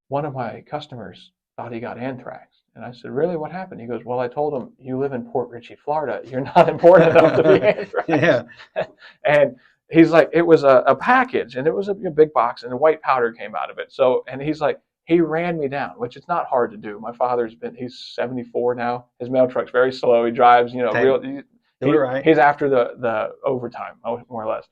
one of my customers thought he got anthrax. And I said, really, what happened? He goes, well, I told him, you live in Port Richey, Florida. You're not important enough to be anthrax. Yeah. And he's like, it was a package, and it was a big box, and the white powder came out of it. So, and he's like, he ran me down, which it's not hard to do. My he's 74 now. His mail truck's very slow. He drives, he's after the overtime, more or less.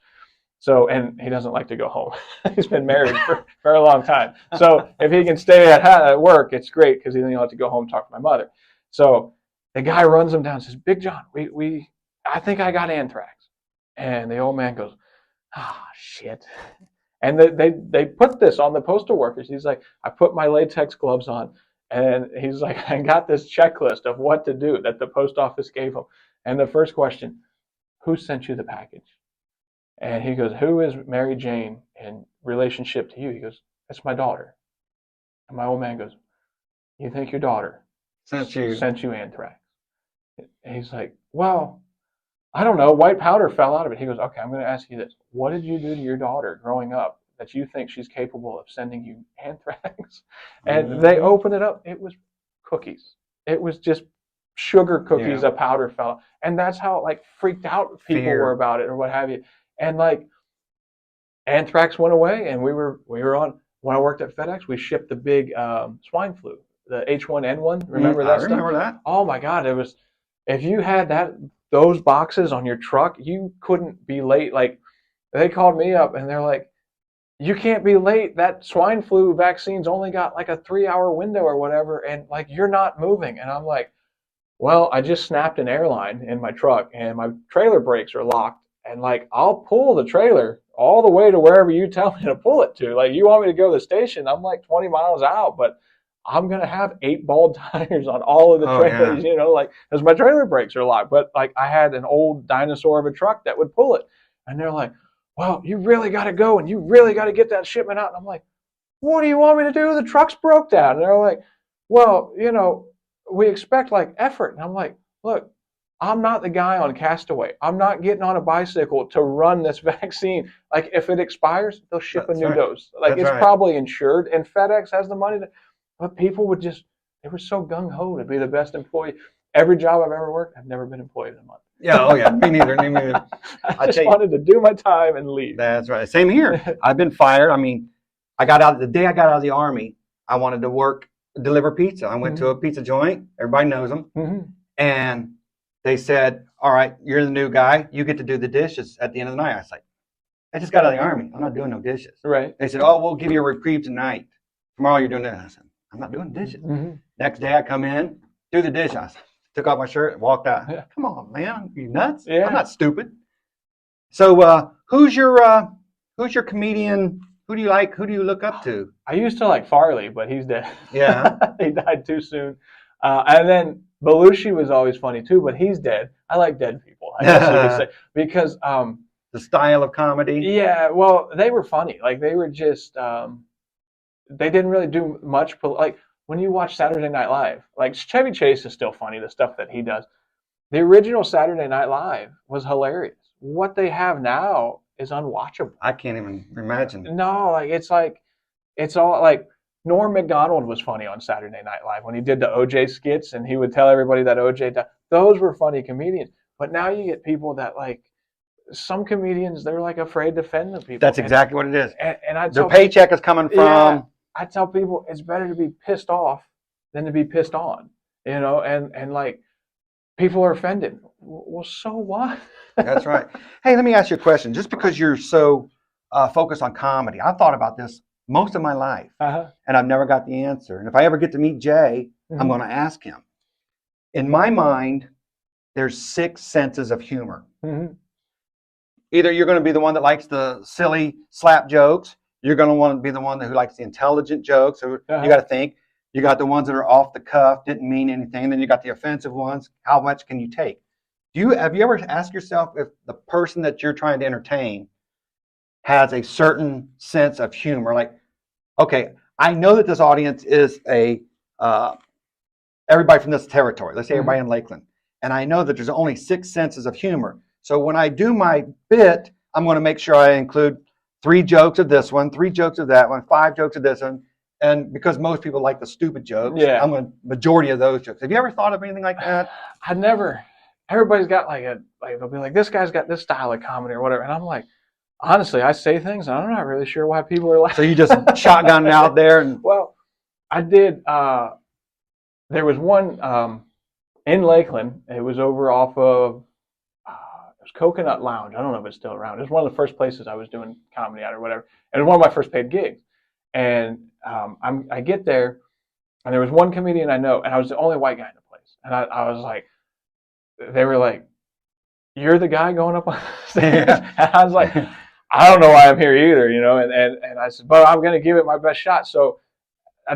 So, and he doesn't like to go home. He's been married for a long time. So if he can stay at work, it's great because he doesn't have to go home and talk to my mother. So the guy runs him down and says, Big John, I think I got anthrax. And the old man goes, shit. And they put this on the postal workers. He's like, I put my latex gloves on. And he's like, I got this checklist of what to do that the post office gave him. And the first question, who sent you the package? And he goes, who is Mary Jane in relationship to you? He goes, that's my daughter. And my old man goes, you think your daughter sent you anthrax? And he's like, well, I don't know. White powder fell out of it. He goes, okay, I'm going to ask you this. What did you do to your daughter growing up that you think she's capable of sending you anthrax? And they opened it up. It was cookies. It was just sugar cookies. A powder fell out. And that's how freaked out people were about it or what have you. And anthrax went away, and we were on. When I worked at FedEx, we shipped the big swine flu, the H1N1. Remember that stuff? I remember that. Oh my God! It was, if you had those boxes on your truck, you couldn't be late. Like, they called me up and they're like, you can't be late. That swine flu vaccine's only got a 3-hour window or whatever, and you're not moving. And I'm like, well, I just snapped an airline in my truck, and my trailer brakes are locked. And I'll pull the trailer all the way to wherever you tell me to pull it to. You want me to go to the station? I'm 20 miles out, but I'm going to have 8 bald tires on all of the trailers, because my trailer brakes are locked. But I had an old dinosaur of a truck that would pull it. And they're like, well, you really got to go and you really got to get that shipment out. And I'm like, what do you want me to do? The truck's broke down. And they're like, well, we expect effort. And I'm like, look, I'm not the guy on Castaway. I'm not getting on a bicycle to run this vaccine. If it expires, they'll ship a new dose. It's probably insured, and FedEx has the money to. But people they were so gung-ho to be the best employee. Every job I've ever worked, I've never been employed in a month. Yeah, oh yeah, me neither. I just wanted to do my time and leave. That's right. Same here. I've been fired. I mean, the day I got out of the Army, I wanted to deliver pizza. I went to a pizza joint. Everybody knows them. And they said, all right, you're the new guy. You get to do the dishes at the end of the night. I was like, I just got out of the Army. I'm not doing no dishes. Right. They said, oh, we'll give you a reprieve tonight. Tomorrow you're doing that. I said, I'm not doing dishes. Next day I come in, do the dishes. I took off my shirt and walked out. Yeah. Come on, man. Are you nuts? Yeah. I'm not stupid. So who's your comedian? Who do you like? Who do you look up to? I used to like Farley, but he's dead. Yeah. He died too soon. And then Belushi was always funny too, but he's dead. I like dead people, I guess you could say, because the style of comedy. Yeah, well, they were funny. They were just they didn't really do much. When you watch Saturday Night Live, Chevy Chase is still funny. The stuff that he does. The original Saturday Night Live was hilarious. What they have now is unwatchable. I can't even imagine. No, it's all Norm Macdonald was funny on Saturday Night Live when he did the OJ skits, and he would tell everybody that OJ died. Those were funny comedians. But now you get people that some comedians, they're afraid to offend the people. That's exactly what it is. And their paycheck is coming from. Yeah, I tell people it's better to be pissed off than to be pissed on. And people are offended. Well, so what? That's right. Hey, let me ask you a question. Just because you're so focused on comedy, I've thought about this most of my life, and I've never got the answer. And if I ever get to meet Jay, I'm going to ask him. In my mind, there's 6 senses of humor. Either you're going to be the one that likes the silly slap jokes, you're going to want to be the one who likes the intelligent jokes. So you got to think. You got the ones that are off the cuff, didn't mean anything. Then you got the offensive ones. How much can you take? Have you ever asked yourself if the person that you're trying to entertain has a certain sense of humor? Like, okay, I know that this audience is everybody from this territory. Let's say everybody in Lakeland, and I know that there's only 6 senses of humor. So when I do my bit, I'm going to make sure I include 3 jokes of this one, 3 jokes of that one, 5 jokes of this one. And because most people like the stupid jokes, I'm going to majority of those jokes. Have you ever thought of anything like that? I never. Everybody's got they'll be like, this guy's got this style of comedy or whatever. And I'm like, honestly, I say things and I'm not really sure why people are like. So you just shotgun it out there? And well, I did. There was one in Lakeland. It was over off of it was Coconut Lounge. I don't know if it's still around. It was one of the first places I was doing comedy at or whatever. And it was one of my first paid gigs. And I get there, and there was one comedian I know, and I was the only white guy in the place. And I was like, they were like, "You're the guy going up on stage?" And I was like, "I don't know why I'm here either," you know. And I said, "But I'm going to give it my best shot." So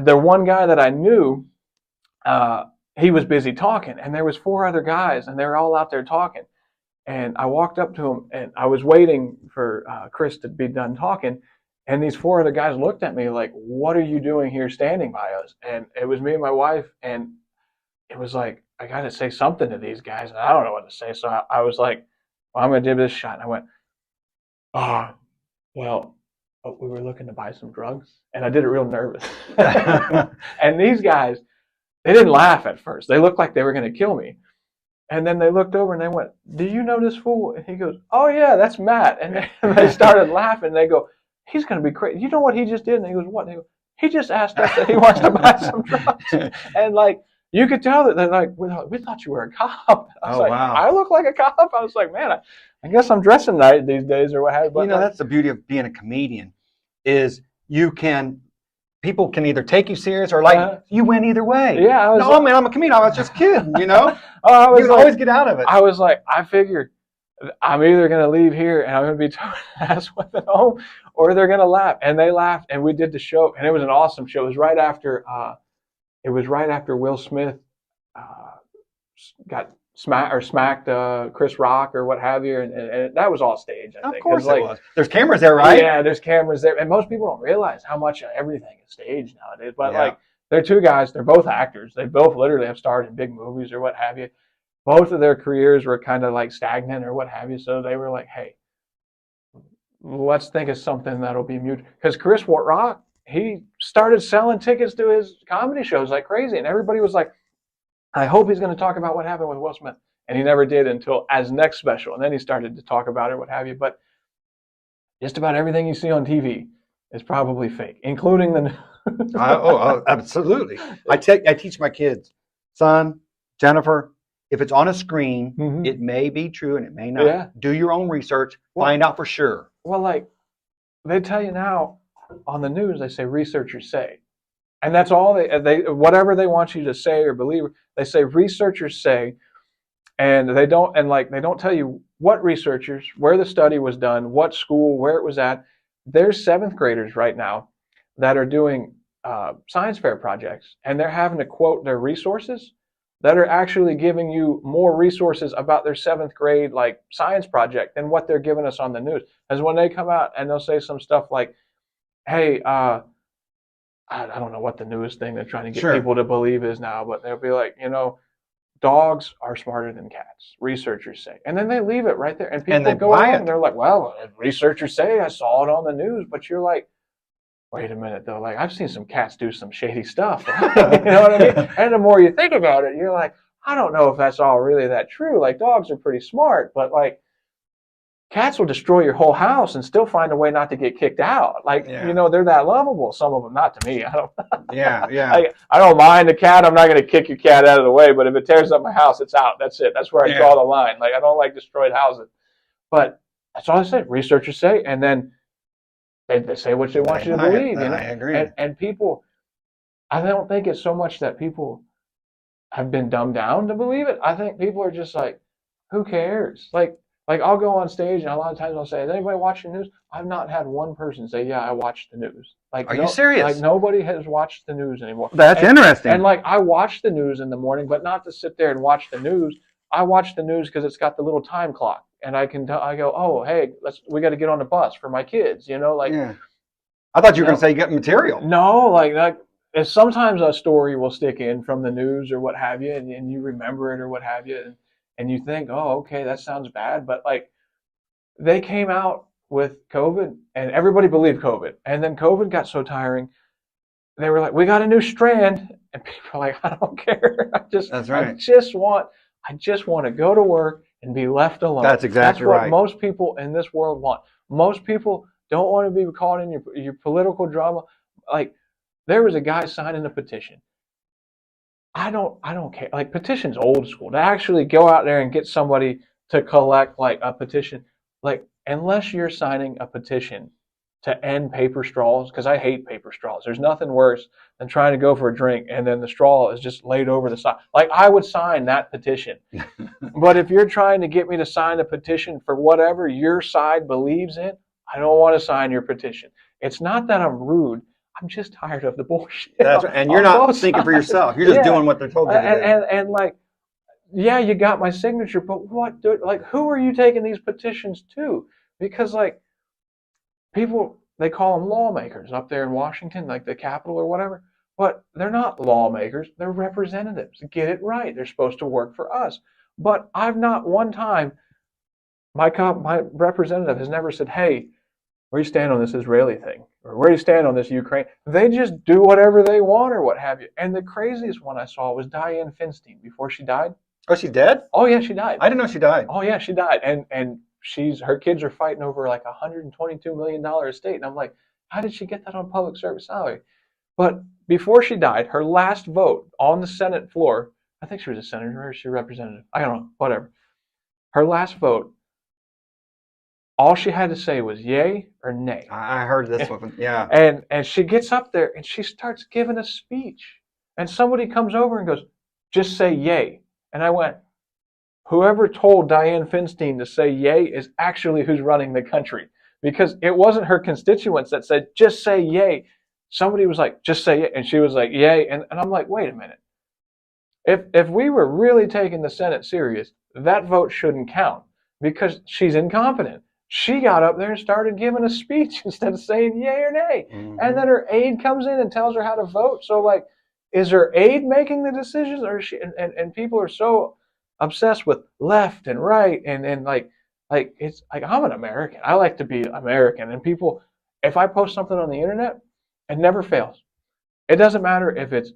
the one guy that I knew, he was busy talking, and there was 4 other guys, and they were all out there talking. And I walked up to him, and I was waiting for Chris to be done talking. And these 4 other guys looked at me like, "What are you doing here standing by us?" And it was me and my wife, and it was like, I got to say something to these guys, and I don't know what to say. So I was like, well, I'm going to do this shot. And I went, we were looking to buy some drugs. And I did it real nervous. And these guys, they didn't laugh at first. They looked like they were going to kill me. And then they looked over and they went, "Do you know this fool?" And he goes, "Oh, yeah, that's Matt." And they started laughing. And they go, "He's going to be crazy. You know what he just did?" And he goes, "What?" And they go, "He just asked us if he wants to buy some drugs." And like, you could tell that they're like, "We thought you were a cop." I was like, wow. I look like a cop? I was like, man, I guess I'm dressing right these days or what have you. But that's the beauty of being a comedian is people can either take you serious or you win either way. Yeah. Man, I'm a comedian. I was just kidding, you know? You can always get out of it. I was like, I figured I'm either going to leave here and I'm going to be turned ass whipping home, or they're going to laugh. And they laughed, and we did the show, and it was an awesome show. It was right after Will Smith got smacked Chris Rock or what have you, and that was all staged. I think. Of course, it was. There's cameras there, right? Yeah, there's cameras there, and most people don't realize how much everything is staged nowadays. But like, they're 2 guys. They're both actors. They both literally have starred in big movies or what have you. Both of their careers were kind of like stagnant or what have you. So they were like, "Hey, let's think of something that'll be mutual." Because Chris Rock, he started selling tickets to his comedy shows like crazy, and everybody was like, "I hope he's going to talk about what happened with Will Smith." And he never did until as next special, and then he started to talk about it, what have you. But just about everything you see on TV is probably fake, including the news. Absolutely. I teach my kids, son, Jennifer, if it's on a screen, it may be true and it may not. Yeah. Do your own research, find out for sure. Well, like, they tell you now on the news, they say researchers say. And that's all they whatever they want you to say or believe, they say researchers say, and they don't tell you what researchers, where the study was done, what school, where it was at. There's 7th graders right now that are doing science fair projects, and they're having to quote their resources that are actually giving you more resources about their 7th grade like science project than what they're giving us on the news. As when they come out and they'll say some stuff like, "Hey, I don't know what the newest thing they're trying to get people to believe is now, but they'll be like, dogs are smarter than cats, researchers say." And then they leave it right there. And people go on and they're like, "Well, researchers say, I saw it on the news." But you're like, wait a minute, though. Like, I've seen some cats do some shady stuff. You know what I mean? And the more you think about it, you're like, I don't know if that's all really that true. Like, dogs are pretty smart, but like, cats will destroy your whole house and still find a way not to get kicked out. Like, they're that lovable. Some of them, not to me. I don't. I don't mind a cat. I'm not going to kick your cat out of the way. But if it tears up my house, it's out. That's it. That's where I draw the line. Like, I don't like destroyed houses. But that's all I said. Researchers say, and then they say what they want you to believe. I agree. And people, I don't think it's so much that people have been dumbed down to believe it. I think people are just like, who cares? Like I'll go on stage and a lot of times I'll say, "Has anybody watched the news?" I've not had one person say, "Yeah, I watched the news." Like, are you serious? Like, nobody has watched the news anymore. That's interesting. And like, I watch the news in the morning, but not to sit there and watch the news. I watch the news because it's got the little time clock, and I go, oh, hey, we got to get on the bus for my kids, like. Yeah. I thought you were going to say you get material. No, like sometimes a story will stick in from the news or what have you, and you remember it or what have you, and you think, oh, okay, that sounds bad, but like they came out with COVID, and everybody believed COVID, and then COVID got so tiring, they were like, we got a new strand, and people are like, I don't care, That's right. I just want to go to work and be left alone. That's exactly right. That's what most people in this world want. Most people don't want to be caught in your political drama. Like, there was a guy signing a petition. I don't care. Like, petition's old school. To actually go out there and get somebody to collect like a petition, like, unless you're signing a petition to end paper straws, because I hate paper straws. There's nothing worse than trying to go for a drink and then the straw is just laid over the side. Like, I would sign that petition. But if you're trying to get me to sign a petition for whatever your side believes in, I don't want to sign your petition. It's not that I'm rude. I'm just tired of the bullshit. That's right. And you're not thinking for yourself. You're just doing what they're told you to do. And like, yeah, you got my signature, but who are you taking these petitions to? Because like, people, they call them lawmakers up there in Washington, like the Capitol or whatever, but they're not lawmakers. They're representatives. Get it right. They're supposed to work for us. But I've not one time, my representative has never said, hey, where do you stand on this Israeli thing? Or where do you stand on this Ukraine? They just do whatever they want or what have you. And the craziest one I saw was Dianne Feinstein before she died. Oh, she's dead? Oh, yeah, she died. I didn't know she died. Oh, yeah, she died. And her kids are fighting over like $122 million estate. And I'm like, how did she get that on public service salary? But before she died, her last vote on the Senate floor, I think she was a senator or she a representative. I don't know, whatever. Her last vote, all she had to say was yay or nay. I heard this one, yeah. And she gets up there and she starts giving a speech. And somebody comes over and goes, just say yay. And I went, whoever told Dianne Feinstein to say yay is actually who's running the country. Because it wasn't her constituents that said, just say yay. Somebody was like, just say yay. And she was like, yay. And I'm like, wait a minute. If we were really taking the Senate serious, that vote shouldn't count because she's incompetent. She got up there and started giving a speech instead of saying yay or nay. Mm-hmm. And then her aide comes in and tells her how to vote. So, like, is her aide making the decisions? Or is she? And people are so obsessed with left and right. And like it's like, I'm an American. I like to be American. And people, if I post something on the internet, it never fails. It doesn't matter if it's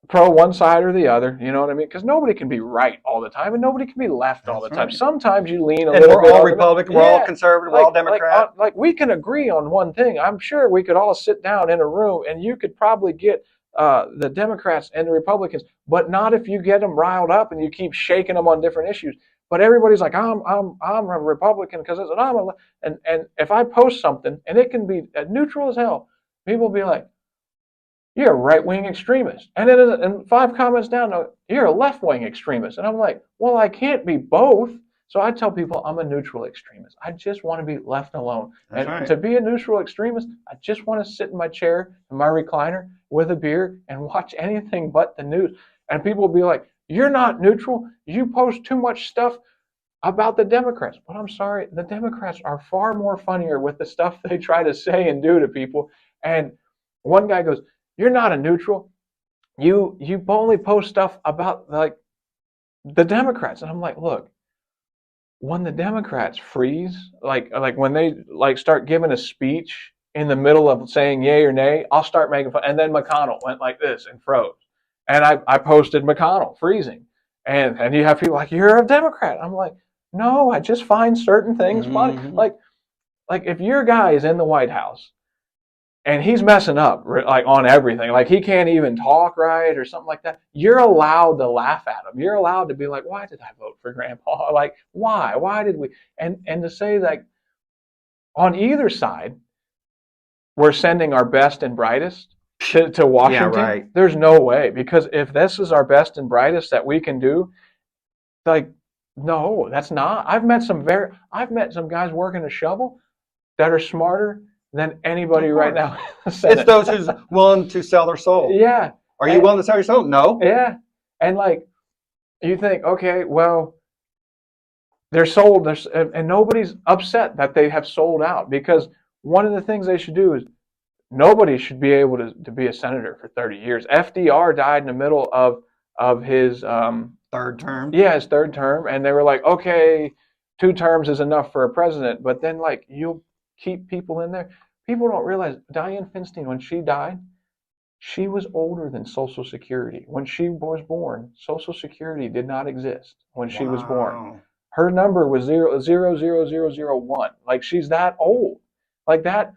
pro one side or the other, you know what I mean? Because nobody can be right all the time, and nobody can be left all the time. Right. Sometimes you lean a little bit. And we're all Republican, we're all conservative, we're all Democrat. Like we can agree on one thing. I'm sure we could all sit down in a room, and you could probably get the Democrats and the Republicans, but not if you get them riled up and you keep shaking them on different issues. But everybody's like, I'm a Republican because it's and if I post something and it can be neutral as hell, people will be like, you're a right-wing extremist. And then in 5 comments down, you're a left-wing extremist. And I'm like, well, I can't be both. So I tell people I'm a neutral extremist. I just want to be left alone. That's and right. To be a neutral extremist, I just want to sit in my chair, in my recliner, with a beer, and watch anything but the news. And people will be like, you're not neutral. You post too much stuff about the Democrats. But I'm sorry, the Democrats are far more funnier with the stuff they try to say and do to people. And one guy goes, you're not a neutral. You only post stuff about like the Democrats. And I'm like, look, when the Democrats freeze, like when they like start giving a speech in the middle of saying yay or nay, I'll start making fun. And then McConnell went like this and froze. And I posted McConnell freezing. And you have people like, you're a Democrat. I'm like, no, I just find certain things funny. Like if your guy is in the White House and he's messing up like on everything, like he can't even talk right or something like that, you're allowed to laugh at him. You're allowed to be like, why did I vote for Grandpa? Like, why did we? And to say that on either side, we're sending our best and brightest to Washington. Yeah, right. There's no way, because if this is our best and brightest that we can do, like, no, that's not. I've met some guys working a shovel that are smarter than anybody right now. It's those who's willing to sell their soul. Yeah. Are you willing to sell your soul? No. Yeah. And like, you think, okay, well, they're sold, and nobody's upset that they have sold out, because one of the things they should do is nobody should be able to be a senator for 30 years. FDR died in the middle of his third term. Yeah, his third term, and they were like, okay, 2 terms is enough for a president, but then like you'll keep people in there. People don't realize Dianne Feinstein, when she died, she was older than Social Security. When she was born, Social Security did not exist when she was born. Wow. Her number was 0000001. Like, she's that old. Like that.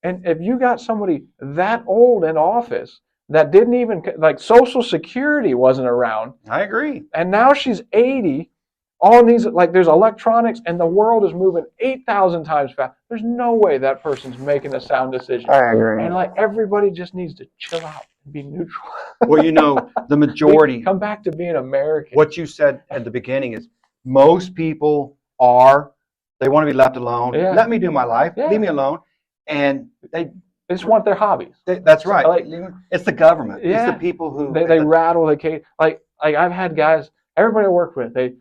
And if you got somebody that old in office that didn't even, like, Social Security wasn't around. I agree. And now she's 80. All these, like, there's electronics, and the world is moving 8,000 times fast. There's no way that person's making a sound decision. I agree. And like, everybody just needs to chill out and be neutral. Well, you know, the majority. Come back to being American. What you said at the beginning is most people they want to be left alone. Yeah. Let me do my life. Yeah. Leave me alone. And they just want their hobbies. That's right. Like, it's the government. Yeah. It's the people who they rattle the cage. Like I've had guys, everybody I work with, they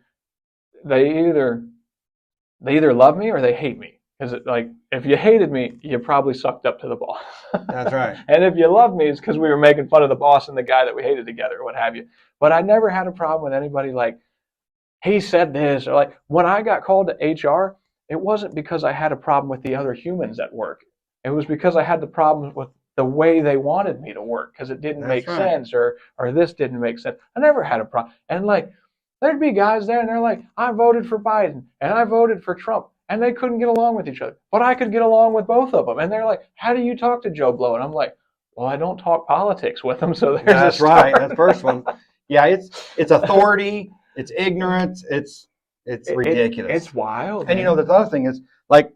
either love me or they hate me. Because like, if you hated me, you probably sucked up to the boss. That's right. And if you love me, it's because we were making fun of the boss and the guy that we hated together, or what have you. But I never had a problem with anybody like, he said this, or like, when I got called to HR, it wasn't because I had a problem with the other humans at work. It was because I had the problems with the way they wanted me to work, because it didn't make sense, or this didn't make sense. I never had a problem. And like, there'd be guys there, and they're like, I voted for Biden, and I voted for Trump. And they couldn't get along with each other. But I could get along with both of them. And they're like, how do you talk to Joe Blow? And I'm like, well, I don't talk politics with him. So there's That's right. That's the first one. Yeah, it's authority. It's ignorance. It's ridiculous. It's wild. And you know, the other thing is, like,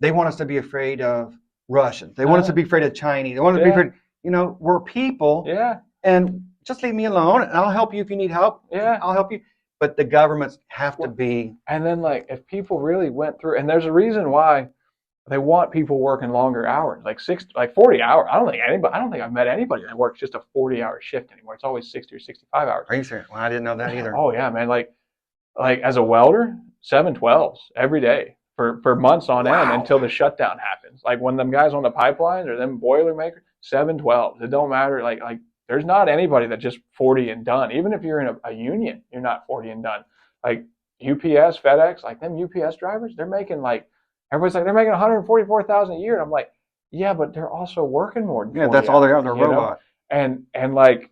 they want us to be afraid of Russians. They want us to be afraid of Chinese. They want us to be afraid. You know, we're people. Yeah. And just leave me alone, and I'll help you if you need help. Yeah. I'll help you. But the governments have to be. And then, like, if people really went through, and there's a reason why they want people working longer hours, like 40 hours. I don't think I've met anybody that works just a 40-hour shift anymore. It's always 60 or 65 hours. Are you serious? Well, I didn't know that either. Oh yeah, man. Like as a welder, 7/12s every day for months on end until the shutdown happens. Like when them guys on the pipelines or them Boilermakers, 7/12s. It don't matter. Like there's not anybody that's just 40 and done. Even if you're in a union, you're not 40 and done. Like UPS, FedEx, like them UPS drivers, they're making like, everybody's like, they're making $144,000 a year. And I'm like, yeah, but they're also working more than 40 that's all they are. They're you know? robots. And like,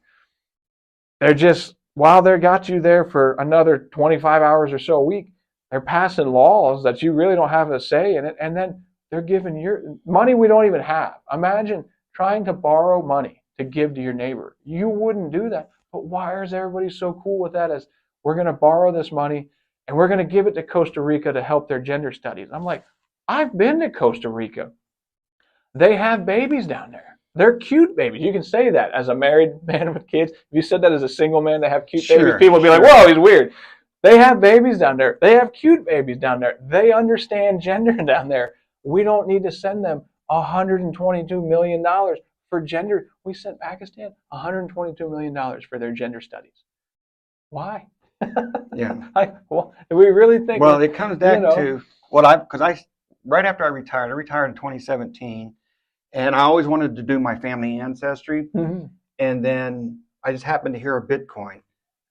they're just, while they got you there for another 25 hours or so a week, they're passing laws that you really don't have a say in it. And then they're giving your money we don't even have. Imagine trying to borrow money to give to your neighbor. You wouldn't do that. But why is everybody so cool with that? As we're going to borrow this money and we're going to give it to Costa Rica to help their gender studies. I'm like, I've been to Costa Rica. They have babies down there. They're cute babies. You can say that as a married man with kids. If you said that as a single man, they have cute babies, people would be like, whoa, he's weird. They have babies down there. They have cute babies down there. They understand gender down there. We don't need to send them $122 million for gender. We sent Pakistan $122 million for their gender studies. Why? Yeah. Well, do we really think? Well, it comes back to right after I retired in 2017, and I always wanted to do my family ancestry. Mm-hmm. And then I just happened to hear of Bitcoin.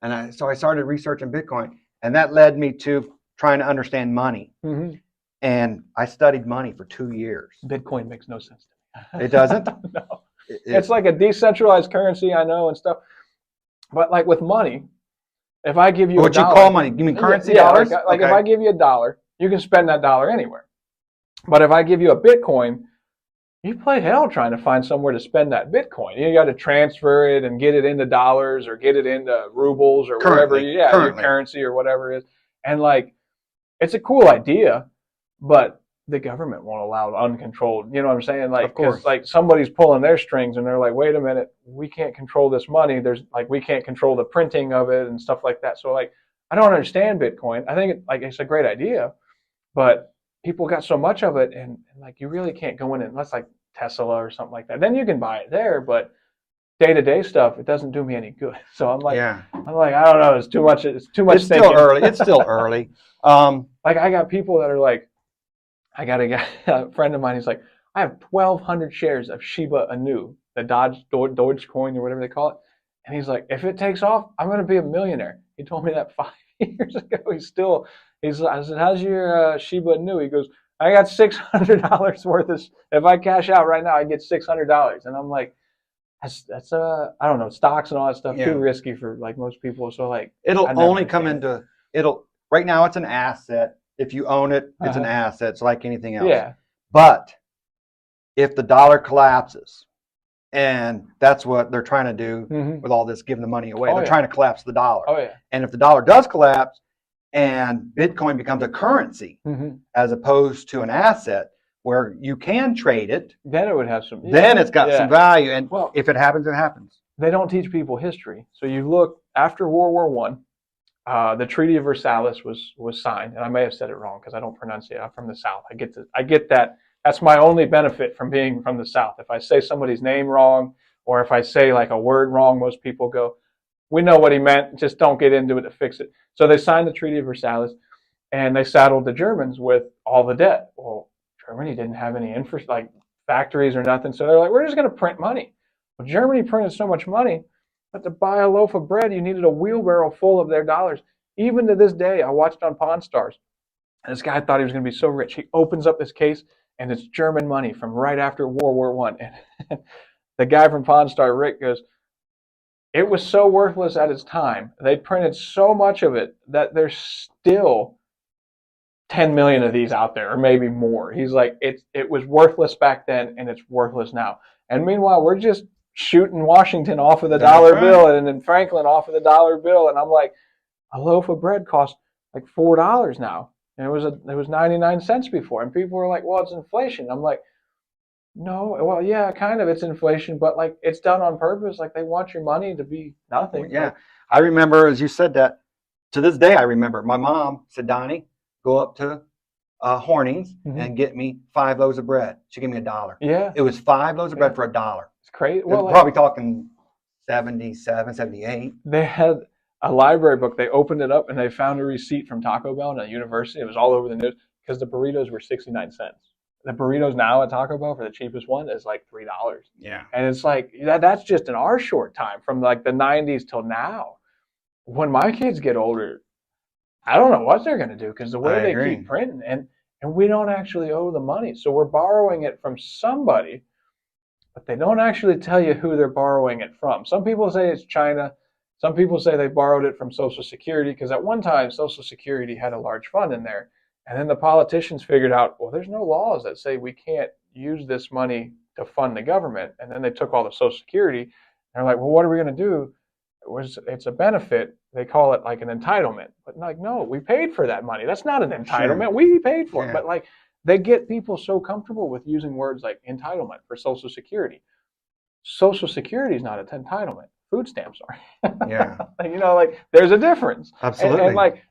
And so I started researching Bitcoin, and that led me to trying to understand money. Mm-hmm. And I studied money for 2 years. Bitcoin makes no sense to me. It doesn't? No. It's like a decentralized currency, I know, and stuff. But like with money, if I give you what you call money? You mean currency dollars? Like if I give you $1, you can spend that dollar anywhere. But if I give you a Bitcoin, you play hell trying to find somewhere to spend that Bitcoin. You got to transfer it and get it into dollars or get it into rubles or whatever. Your currency or whatever it is. And like, it's a cool idea, but the government won't allow uncontrolled. You know what I'm saying? Like, because like somebody's pulling their strings and they're like, wait a minute, we can't control this money. We can't control the printing of it and stuff like that. So like, I don't understand Bitcoin. I think it's a great idea, but people got so much of it, and like you really can't go in unless like Tesla or something like that. Then you can buy it there, but day-to-day stuff, it doesn't do me any good. So I'm like, Yeah. I don't know. It's too much. It's too much It's thinking. still early. It's still early. Like I got people that are like, I got a guy, a friend of mine. He's like, I have 1,200 shares of Shiba Inu, the Dogecoin or whatever they call it. And he's like, if it takes off, I'm going to be a millionaire. He told me that 5 years ago. I said, how's your Shiba Inu? He goes, I got $600 worth of. If I cash out right now, I get $600. And I'm like, that's I don't know, stocks and all that stuff too risky for like most people. So like, it'll only come into it'll. Right now, it's an asset. If you own it, it's an asset. It's like anything else. Yeah. But if the dollar collapses, and that's what they're trying to do with all this giving the money away. They're trying to collapse the dollar. Oh yeah. And if the dollar does collapse and Bitcoin becomes a currency as opposed to an asset where you can trade it, then it would have some. Then it's got some value. And if it happens, it happens. They don't teach people history. So you look after World War I, the Treaty of Versailles was signed, and I may have said it wrong because I don't pronounce it. I'm from the South. I get that. That's my only benefit from being from the South. If I say somebody's name wrong, or if I say like a word wrong, most people go, we know what he meant, just don't get into it to fix it. So they signed the Treaty of Versailles, and they saddled the Germans with all the debt. Well, Germany didn't have any factories or nothing, so they're like, we're just going to print money. Well, Germany printed so much money, but to buy a loaf of bread, you needed a wheelbarrow full of their dollars. Even to this day, I watched on Pawn Stars, and this guy thought he was going to be so rich. He opens up this case, and it's German money from right after World War I. And the guy from Pawn Star, Rick, goes, it was so worthless at its time. They printed so much of it that there's still 10 million of these out there, or maybe more. He's like, it was worthless back then, and it's worthless now. And meanwhile, we're just shooting Washington off of the dollar bill, and then Franklin off of the dollar bill. And I'm like, a loaf of bread costs like $4 now. And it was 99 cents before. And people were like, well, it's inflation. I'm like, no, well, yeah, kind of, it's inflation, but like it's done on purpose. Like they want your money to be nothing. Yeah. I remember, as you said that, to this day, I remember my mom said, Donnie, go up to Hornings and get me 5 loaves of bread. She gave me $1. Yeah. It was 5 loaves of bread for $1. It's crazy. Well, probably talking 77, 78. They had a library book. They opened it up and they found a receipt from Taco Bell in a university. It was all over the news because the burritos were 69 cents. The burritos now at Taco Bell for the cheapest one is like $3. Yeah. And it's like, that's just in our short time from like the 90s till now. When my kids get older, I don't know what they're going to do because the way they keep printing, and we don't actually owe the money. So we're borrowing it from somebody, but they don't actually tell you who they're borrowing it from. Some people say it's China. Some people say they borrowed it from Social Security because at one time Social Security had a large fund in there. And then the politicians figured out, well, there's no laws that say we can't use this money to fund the government. And then they took all the Social Security. And they're like, well, what are we going to do? It's a benefit. They call it like an entitlement. But like, no, we paid for that money. That's not an entitlement. Sure. We paid for it. But like, they get people so comfortable with using words like entitlement for Social Security. Social Security is not an entitlement. Food stamps are. Yeah. Like there's a difference. Absolutely. And like,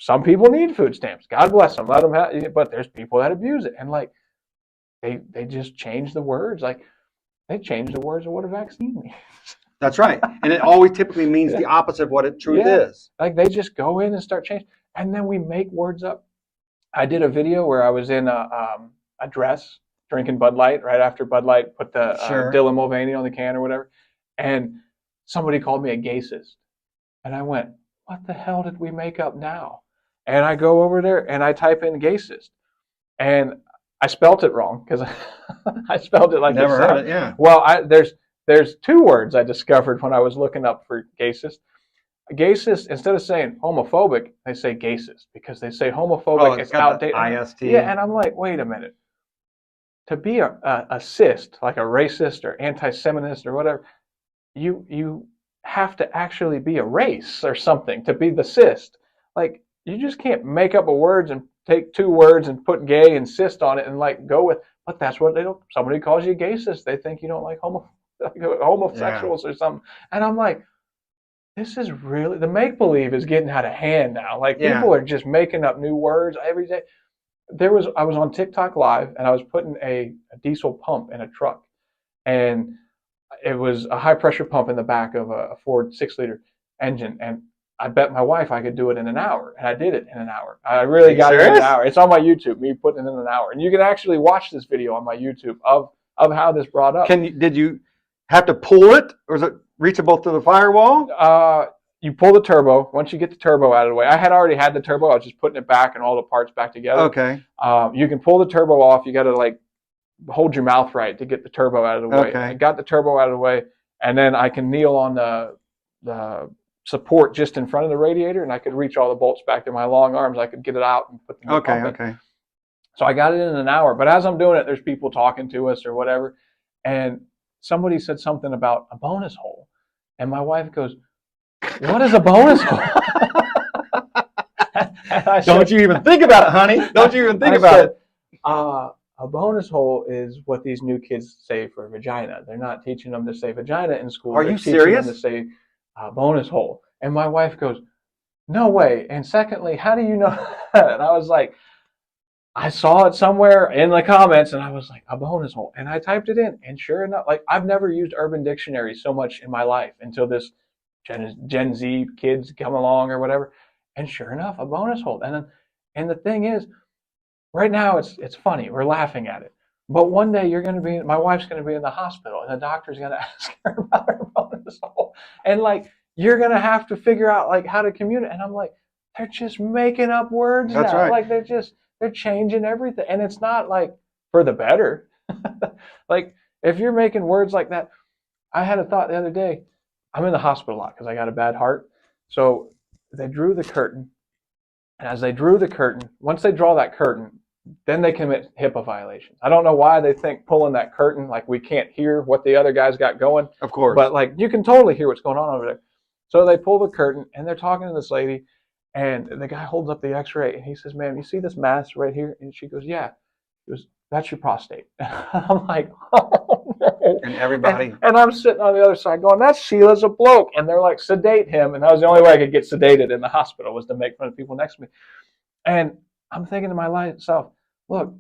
some people need food stamps. God bless them. Let them have. But there's people that abuse it, and like they just change the words. Like they change the words of what a vaccine means. That's right, and it always typically means the opposite of what it truth is. Like they just go in and start changing, and then we make words up. I did a video where I was in a dress drinking Bud Light right after Bud Light put the Dylan Mulvaney on the can or whatever, and somebody called me a gayist, and I went, "What the hell did we make up now?" And I go over there and I type in gayist, and I spelt it wrong because I spelled it like never heard it. Yeah. Well, there's 2 words I discovered when I was looking up for gayist. Gayist, instead of saying homophobic, they say gayist because they say homophobic is outdated. IST. Yeah, and I'm like, wait a minute. To be a cyst, like a racist or anti-Semitist or whatever, you have to actually be a race or something to be the cyst. Like, you just can't make up a words and take 2 words and put gay and cyst on it and like go with. But that's what they don't. Somebody calls you a gayist, they think you don't like homosexuals or something. And I'm like, this is really, the make believe is getting out of hand now. Like people are just making up new words every day. I was on TikTok Live and I was putting a diesel pump in a truck, and it was a high pressure pump in the back of a Ford 6-liter engine, and I bet my wife I could do it in an hour, and I did it in an hour. I really got it in an hour. It's on my YouTube, me putting it in an hour, and you can actually watch this video on my YouTube of how this brought up. Did you have to pull it, or is it reachable through the firewall? You pull the turbo. Once you get the turbo out of the way, I had already had the turbo. I was just putting it back and all the parts back together. Okay. You can pull the turbo off. You got to like hold your mouth right to get the turbo out of the way. Okay. I got the turbo out of the way, and then I can kneel on the support just in front of the radiator, and I could reach all the bolts back to my long arms. I could get it out and put them in the pump in. So I got it in an hour. But as I'm doing it, there's people talking to us or whatever, and somebody said something about a bonus hole, and my wife goes, "What is a bonus hole?" Don't you even think about it, honey. Don't you even think about it. A bonus hole is what these new kids say for vagina. They're not teaching them to say vagina in school. Are you serious? They're teaching them to say bonus hole. And my wife goes, "No way. And secondly, how do you know that?" And I was like, I saw it somewhere in the comments, and I was like, a bonus hole. And I typed it in, and sure enough, like I've never used Urban Dictionary so much in my life until this Gen Z kids come along or whatever. And sure enough, a bonus hole. And the thing is, right now it's funny. We're laughing at it. But one day my wife's going to be in the hospital, and the doctor's going to ask her about her bonus hole. And like, you're going to have to figure out like how to communicate. And I'm like, they're just making up words now. Right. Like they're changing everything. And it's not like for the better. Like if you're making words like that, I had a thought the other day. I'm in the hospital a lot because I got a bad heart. So they drew the curtain. And as they drew the curtain, once they draw that curtain, then they commit HIPAA violations. I don't know why they think pulling that curtain, like we can't hear what the other guys got going. Of course. But like you can totally hear what's going on over there. So they pull the curtain, and they're talking to this lady, and the guy holds up the x-ray, and he says, "Ma'am, you see this mass right here?" And she goes, "Yeah." He goes, "That's your prostate." I'm like, "Oh, no." And everybody. And I'm sitting on the other side going, "That's Sheila's a bloke." And they're like, "Sedate him." And that was the only way I could get sedated in the hospital, was to make fun of people next to me. And I'm thinking to myself, look,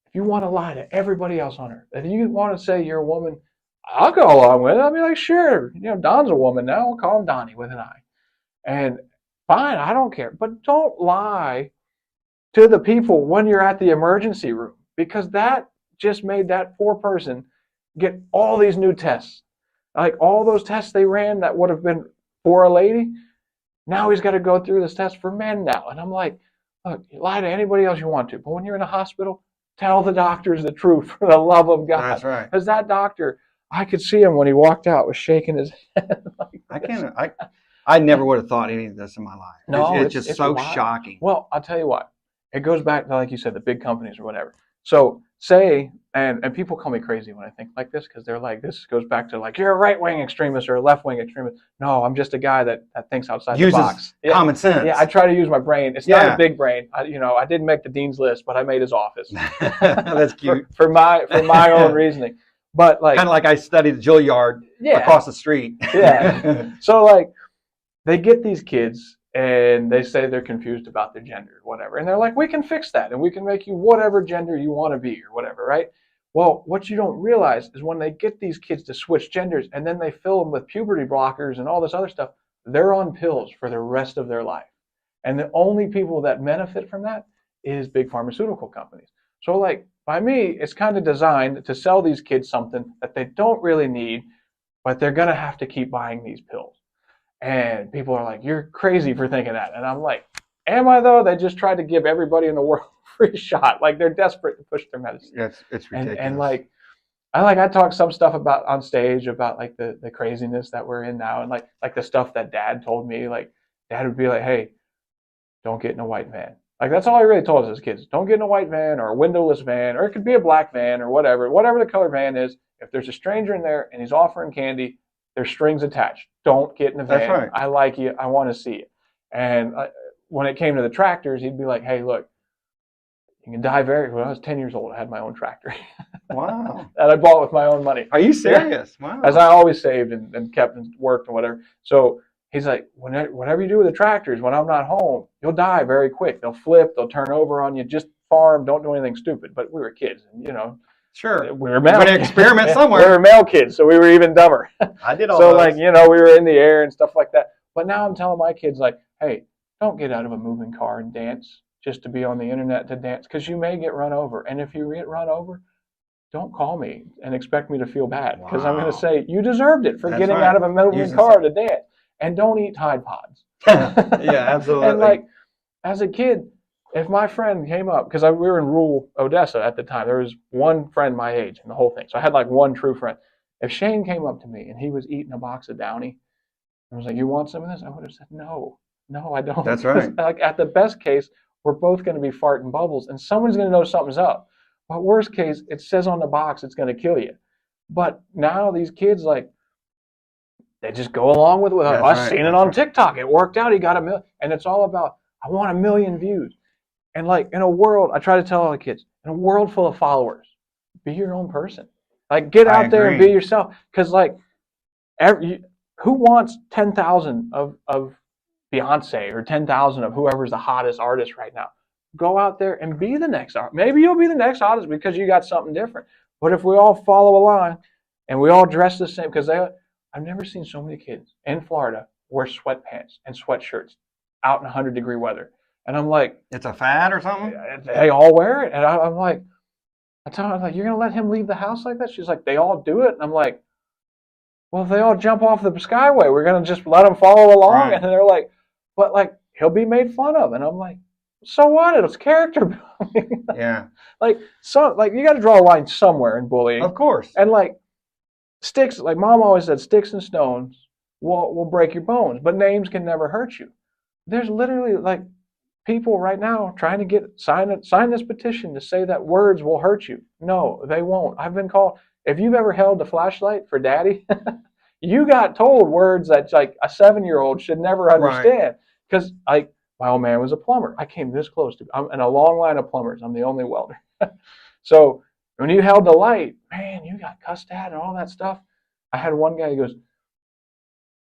if you want to lie to everybody else on earth, if you want to say you're a woman, I'll go along with it. I'll be like, sure, Don's a woman now. I'll call him Donnie with an I. And fine, I don't care. But don't lie to the people when you're at the emergency room, because that just made that poor person get all these new tests. Like all those tests they ran that would have been for a lady, now he's got to go through this test for men now. And I'm like, look, you lie to anybody else you want to, but when you're in a hospital, tell the doctors the truth for the love of God. That's right. Because that doctor, I could see him when he walked out, was shaking his head. I never would have thought any of this in my life. No, it's just so wild. Shocking. Well, I'll tell you what. It goes back to, like you said, the big companies or whatever. So say, and people call me crazy when I think like this, because they're like, this goes back to like, you're a right-wing extremist or a left-wing extremist. No, I'm just a guy that thinks outside the box. Common sense. Yeah, I try to use my brain. It's not a big brain. I didn't make the dean's list, but I made his office. That's cute. for my own reasoning. But like, kind of like I studied the Juilliard across the street. Yeah. So like, they get these kids and they say they're confused about their gender or whatever. And they're like, we can fix that, and we can make you whatever gender you want to be or whatever, right? Well, what you don't realize is when they get these kids to switch genders and then they fill them with puberty blockers and all this other stuff, they're on pills for the rest of their life. And the only people that benefit from that is big pharmaceutical companies. So like, by me, it's kind of designed to sell these kids something that they don't really need, but they're going to have to keep buying these pills. And people are like, you're crazy for thinking that. And I'm like, am I though? They just tried to give everybody in the world a free shot. Like they're desperate to push their medicine. Yes, it's ridiculous. And like, I talk some stuff about on stage about like the craziness that we're in now, and like the stuff that Dad told me. Like Dad would be like, hey, don't get in a white van. Like that's all he really told us as kids. Don't get in a white van or a windowless van, or it could be a black van or whatever the color van is. If there's a stranger in there and he's offering candy, there's strings attached. Don't get in the van. That's right. I like you. I want to see it. And when it came to the tractors, he'd be like, hey, look, you can die when I was 10 years old, I had my own tractor. Wow. That I bought with my own money. Are you serious? Yeah. Wow. As I always saved and kept and worked and whatever. So he's like, whatever you do with the tractors, when I'm not home, you'll die very quick. They'll flip. They'll turn over on you. Just farm. Don't do anything stupid. But we were kids, and Sure. We were male. We're going to experiment somewhere. We were male kids, so we were even dumber. I did all so those. like, we were in the air and stuff like that. But now I'm telling my kids, like, hey, don't get out of a moving car and dance just to be on the internet to dance, because you may get run over. And if you get run over, don't call me and expect me to feel bad, because I'm going to say you deserved it for getting out of a moving car to dance. And don't eat Tide Pods. Yeah, absolutely. And like, as a kid, if my friend came up, because we were in rural Odessa at the time, there was one friend my age in the whole thing. So I had like one true friend. If Shane came up to me and he was eating a box of Downy, and was like, "You want some of this?" I would have said, "No, I don't." That's right. Like, at the best case, we're both going to be farting bubbles, and someone's going to know something's up. But worst case, it says on the box it's going to kill you. But now these kids, like, they just go along with it. I've seen it on TikTok. It worked out. He got 1 million. And it's all about, I want 1 million views. And like, in a world, I try to tell all the kids, in a world full of followers, be your own person. Like, get out there and be yourself. Because like, who wants 10,000 of Beyonce or 10,000 of whoever's the hottest artist right now? Go out there and be the next artist. Maybe you'll be the next artist because you got something different. But if we all follow a line and we all dress the same, because I've never seen so many kids in Florida wear sweatpants and sweatshirts out in 100-degree weather. And I'm like, it's a fad or something? They all wear it. And I'm like, I tell her, I'm like, you're going to let him leave the house like that? She's like, they all do it. And I'm like, well, if they all jump off the skyway, we're going to just let them follow along. Right. And they're like, but like, he'll be made fun of. And I'm like, so what? It's character building. Yeah. Like, you got to draw a line somewhere in bullying. Of course. And like, sticks, like Mom always said, sticks and stones will break your bones, but names can never hurt you. There's literally like people right now trying to sign this petition to say that words will hurt you. No, they won't. I've been called, if you've ever held a flashlight for daddy, you got told words that like a 7-year-old should never understand. Because like, my old man was a plumber. I came this close to, I'm in a long line of plumbers. I'm the only welder. So when you held the light, man, you got cussed at and all that stuff. I had one guy, he goes,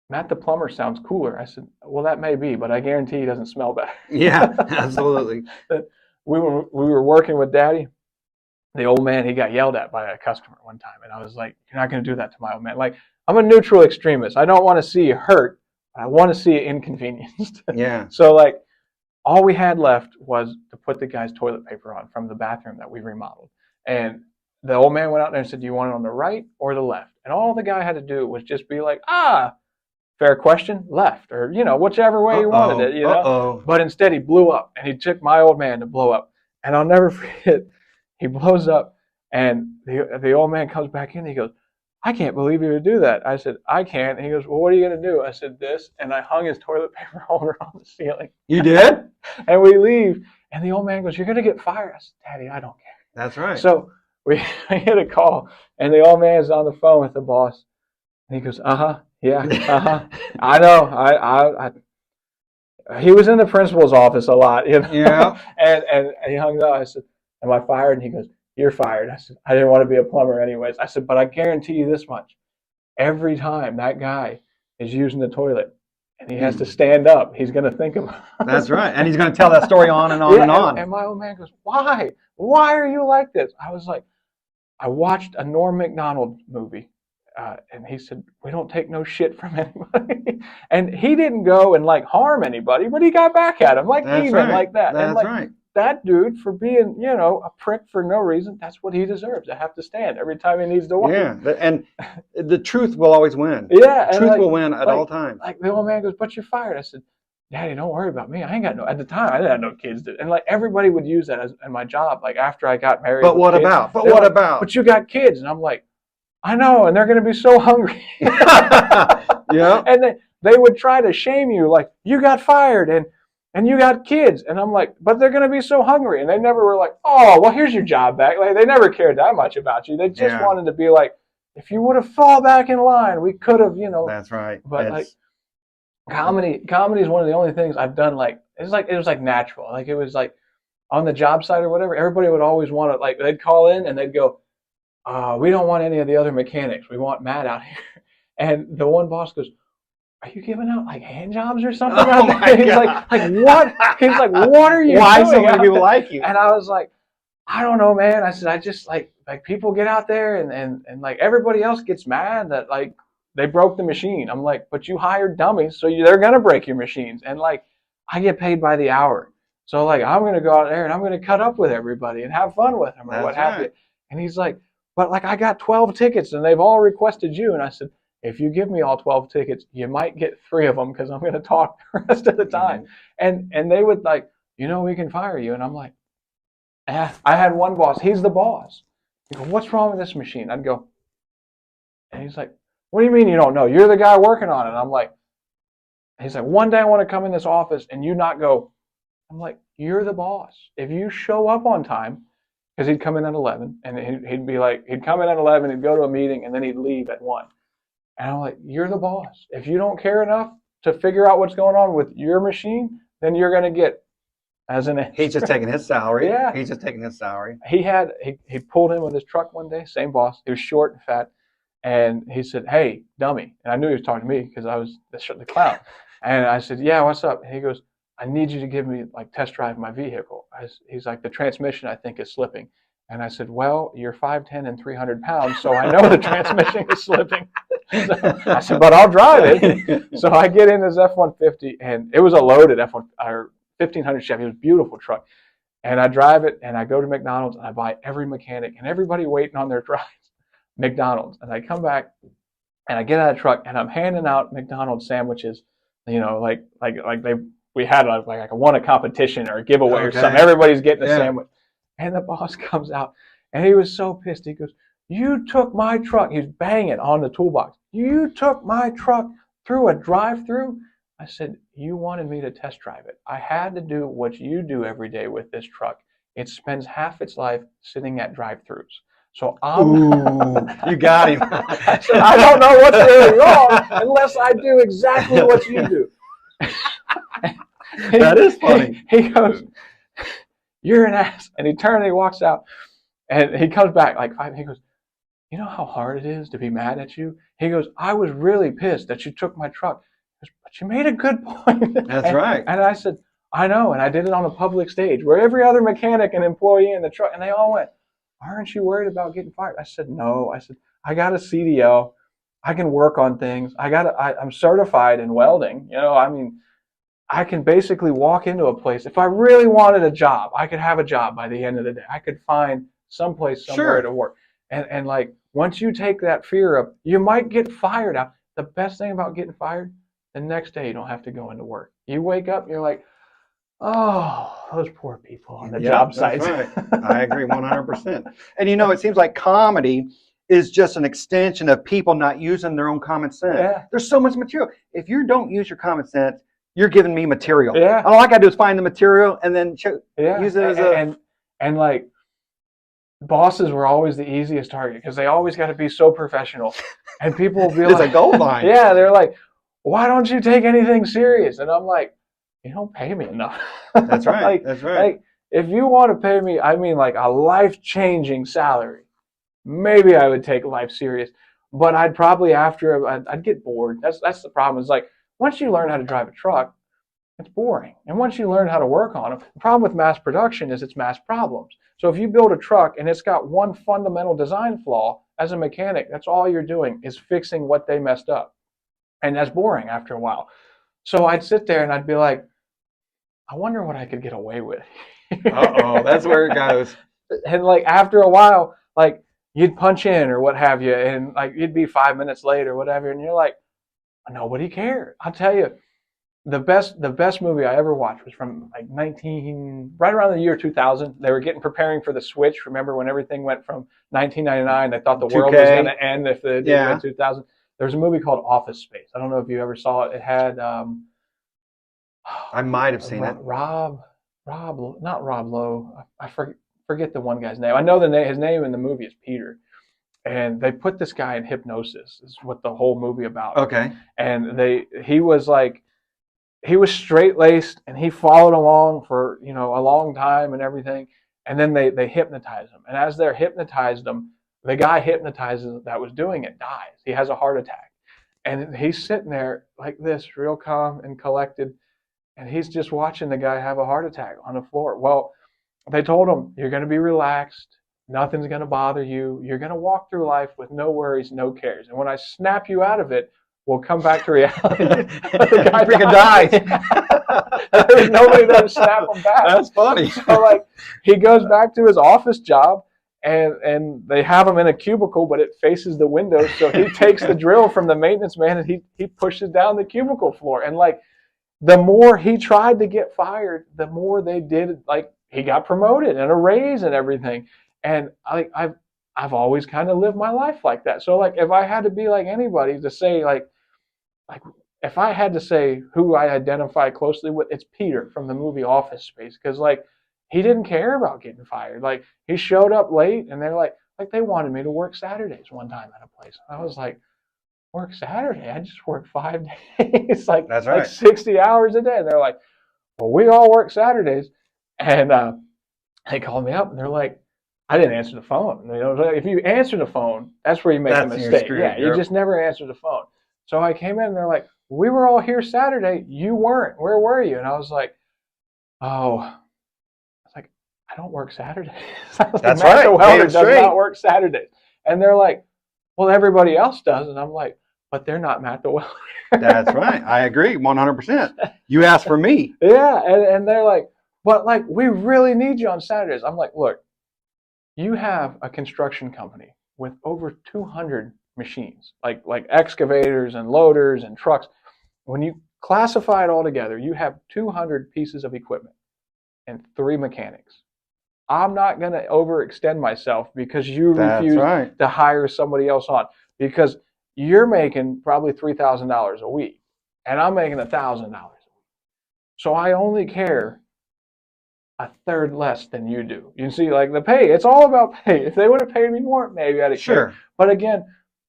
Matt the plumber sounds cooler. I said, well, that may be, but I guarantee he doesn't smell better. Yeah, absolutely. We were working with Daddy. The old man, he got yelled at by a customer one time. And I was like, you're not going to do that to my old man. Like, I'm a neutral extremist. I don't want to see you hurt. I want to see you inconvenienced. Yeah. So like, all we had left was to put the guy's toilet paper on from the bathroom that we remodeled. And the old man went out there and said, do you want it on the right or the left? And all the guy had to do was just be like, fair question, left, or, whichever way he wanted it, But instead he blew up, and he took my old man to blow up. And I'll never forget, he blows up, and the old man comes back in, and he goes, I can't believe you would do that. I said, I can't. And he goes, well, what are you going to do? I said, this. And I hung his toilet paper holder on the ceiling. You did? And we leave. And the old man goes, you're going to get fired. I said, Daddy, I don't care. That's right. So we get a call, and the old man's on the phone with the boss. And he goes, yeah, I know. He was in the principal's office a lot, Yeah. and he hung up. I said, am I fired? And he goes, you're fired. I said, I didn't want to be a plumber anyways. I said, but I guarantee you this much. Every time that guy is using the toilet and he has to stand up, he's going to think about it. That's right. And he's going to tell that story on and on and on. And my old man goes, why? Why are you like this? I was like, I watched a Norm Macdonald movie. And he said, we don't take no shit from anybody. And he didn't go and like harm anybody, but he got back at him like demon, like that. That's and like, right. That dude, for being, a prick for no reason, that's what he deserves. To have to stand every time he needs to walk. Yeah, and the truth will always win. Yeah. Truth will win at all times. Like the old man goes, but you're fired. I said, Daddy, don't worry about me. I ain't got at the time, I didn't have no kids. And like everybody would use that in my job. Like after I got married. But what about? But you got kids. And I'm like, I know, and they're going to be so hungry. Yeah. And they would try to shame you, like, you got fired and you got kids. And I'm like, but they're going to be so hungry. And they never were like, oh, well, here's your job back. Like, they never cared that much about you. They just wanted to be like, if you would have fall back in line, we could have, That's right. But like, comedy is one of the only things I've done, like, it was like natural. Like, it was like on the job site or whatever, everybody would always want to, like, they'd call in and they'd go, we don't want any of the other mechanics. We want Matt out here. And the one boss goes, are you giving out like hand jobs or something? He's like, what? He's like, what are you doing? Why so many people like you? And I was like, I don't know, man. I said, I just like people get out there and like everybody else gets mad that like they broke the machine. I'm like, but you hired dummies, so they're gonna break your machines. And like, I get paid by the hour, so like I'm gonna go out there and I'm gonna cut up with everybody and have fun with them or what have you. And he's like, but like I got 12 tickets and they've all requested you. And I said, if you give me all 12 tickets, you might get 3 of them because I'm gonna talk the rest of the time. And they would like, we can fire you. And I'm like. I had one boss. He's the boss. He goes, what's wrong with this machine? I'd go, and he's like, what do you mean you don't know? You're the guy working on it. And I'm like, he's like, one day I want to come in this office and you not go. I'm like, you're the boss. If you show up on time, because he'd come in at 11, and he'd be like, he'd come in at 11, he'd go to a meeting, and then he'd leave at 1. And I'm like, you're the boss. If you don't care enough to figure out what's going on with your machine, then you're going to get. He's just taking his salary. Yeah. He's just taking his salary. He pulled in with his truck one day, same boss. He was short and fat. And he said, hey, dummy. And I knew he was talking to me because I was the clown. And I said, yeah, what's up? And he goes, I need you to give me like test drive my vehicle. He's like, the transmission I think is slipping. And I said, well, you're 5'10" and 300 pounds, so I know the transmission is slipping. So I said, but I'll drive it. So I get in his F-150, and it was a loaded F-1 or 1500 Chevy. It was a beautiful truck. And I drive it, and I go to McDonald's, and I buy every mechanic and everybody waiting on their drives McDonald's. And I come back, and I get out of the truck, and I'm handing out McDonald's sandwiches, we had like won a competition or a giveaway or something. Everybody's getting a sandwich. And the boss comes out, and he was so pissed. He goes, you took my truck. He's banging on the toolbox. You took my truck through a drive-through? I said, you wanted me to test drive it. I had to do what you do every day with this truck. It spends half its life sitting at drive-throughs. So you got him. I said, I don't know what's really wrong unless I do exactly what you do. That is funny. He goes, you're an ass. And he turns and he walks out. And he comes back like 5. He goes, you know how hard it is to be mad at you? He goes, I was really pissed that you took my truck. He goes, but you made a good point. That's right. And I said, I know. And I did it on a public stage where every other mechanic and employee in the truck, and they all went, aren't you worried about getting fired? I said, no. I said, I got a CDL. I can work on things. I'm certified in welding. I can basically walk into a place. If I really wanted a job, I could have a job by the end of the day. I could find someplace somewhere to work. And like, once you take that fear up, you might get fired out. The best thing about getting fired, the next day you don't have to go into work. You wake up, you're like, oh, those poor people on the job sites. Right. I agree 100%. And it seems like comedy is just an extension of people not using their own common sense. Yeah. There's so much material. If you don't use your common sense, you're giving me material. Yeah. All I got to do is find the material and then use it as and like, bosses were always the easiest target because they always got to be so professional. And people will be it's a gold mine. Yeah, they're like, why don't you take anything serious? And I'm like, you don't pay me enough. That's right. That's right. Like, if you want to pay me, I mean like a life-changing salary, maybe I would take life serious. But I'd probably I'd get bored. That's the problem. It's like, once you learn how to drive a truck, it's boring. And once you learn how to work on them, the problem with mass production is it's mass problems. So if you build a truck and it's got one fundamental design flaw, as a mechanic, that's all you're doing is fixing what they messed up. And that's boring after a while. So I'd sit there and I'd be like, I wonder what I could get away with. Uh-oh, that's where it goes. And like after a while, like you'd punch in or what have you, and like you'd be 5 minutes late or whatever, and you're like, nobody cared. I'll tell you, the best movie I ever watched was from like right around the year 2000. They were preparing for the switch. Remember when everything went from 1999? They thought the world was going to end if it went 2000. There was a movie called Office Space. I don't know if you ever saw it. It had I might have seen it. Not Rob Lowe. I forget the one guy's name. I know his name in the movie is Peter. And they put this guy in hypnosis. Is what the whole movie about. Okay. And he was straight-laced and he followed along for a long time and everything. And then they hypnotized him. And as they're hypnotized him, the guy hypnotizes that was doing it dies. He has a heart attack. And he's sitting there like this, real calm and collected. And he's just watching the guy have a heart attack on the floor. Well, they told him, you're going to be relaxed. Nothing's going to bother you. You're going to walk through life with no worries, no cares. And when I snap you out of it, we'll come back to reality. The guy freaking dies. There's nobody there to snap him back. That's funny. So like he goes back to his office job, and they have him in a cubicle, but it faces the window. So he takes the drill from the maintenance man and he pushes down the cubicle floor. And like the more he tried to get fired, the more they did. Like he got promoted and a raise and everything. And I've always kind of lived my life like that. So like if I had to be like anybody to say like if I had to say who I identify closely with, it's Peter from the movie Office Space, because like he didn't care about getting fired. Like he showed up late, and they're like they wanted me to work Saturdays one time at a place. I was like, work Saturday? I just work 5 days, like that's right, like 60 hours a day. And they're like, well, we all work Saturdays, and they called me up, and they're like, I didn't answer the phone. You know, if you answer the phone, that's where you make a mistake. Yeah, you just never answer the phone. So I came in, and they're like, we were all here Saturday. You weren't. Where were you? And I was like, oh, I was like, I don't work Saturdays. That's Matt right. The Welder does not work Saturdays. And they're like, well, everybody else does. And I'm like, but they're not Matt The Welder. That's right. I agree 100%. You asked for me. Yeah. And they're like, but like, we really need you on Saturdays. I'm like, look, you have a construction company with over 200 machines, like excavators and loaders and trucks. When you classify it all together, you have 200 pieces of equipment and 3 mechanics. I'm not going to overextend myself because you refuse to hire somebody else on, because you're making probably $3,000 a week and I'm making $1,000 a week. So I only care a third less than you do. You see, like the pay, it's all about pay. If they would have paid me more, maybe I'd have cared. But again,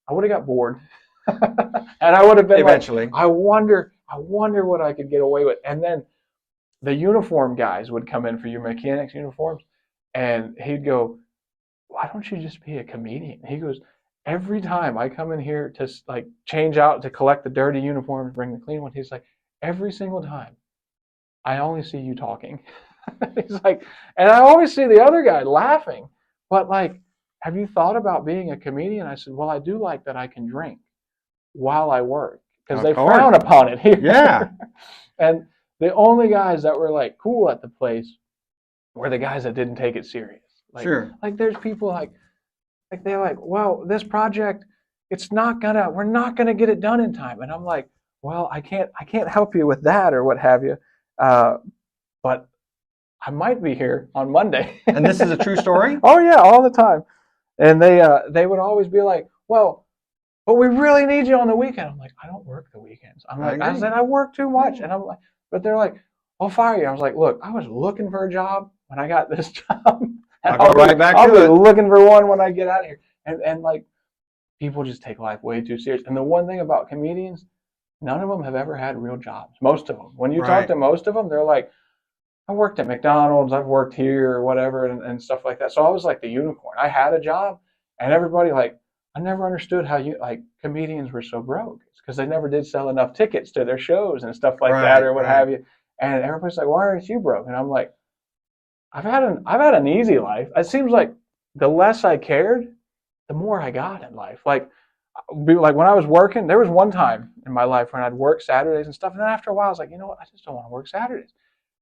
I would have got bored. And I would have been eventually like, I wonder what I could get away with. And then the uniform guys would come in for your mechanics uniforms, and he'd go, why don't you just be a comedian? He goes, every time I come in here to like change out to collect the dirty uniforms, bring the clean one, he's like, every single time I only see you talking. He's like, and I always see the other guy laughing, but like, have you thought about being a comedian? I said, well, I do like that I can drink while I work, because they frown upon it here. Yeah. And the only guys that were like cool at the place were the guys that didn't take it serious. Like, like there's people like they're like, well, this project, we're not gonna get it done in time. And I'm like, well, I can't help you with that or what have you. But I might be here on Monday. And this is a true story? Oh yeah, all the time. And they would always be like, well, but we really need you on the weekend. I'm like, I don't work the weekends. I said, I work too much. And I'm like, but they're like, I'll fire you. I was like, look, I was looking for a job when I got this job. I'll go right back to it. I'll be looking for one when I get out of here. And like, people just take life way too serious. And the one thing about comedians, none of them have ever had real jobs. Most of them. When you talk to most of them, they're like, I worked at McDonald's, I've worked here or whatever, and stuff like that. So I was like the unicorn. I had a job, and everybody like, I never understood how comedians were so broke. It's because they never did sell enough tickets to their shows and stuff like that or what have you. And everybody's like, why aren't you broke? And I'm like, I've had an easy life. It seems like the less I cared, the more I got in life. Like when I was working, there was one time in my life when I'd work Saturdays and stuff, and then after a while I was like, you know what, I just don't want to work Saturdays.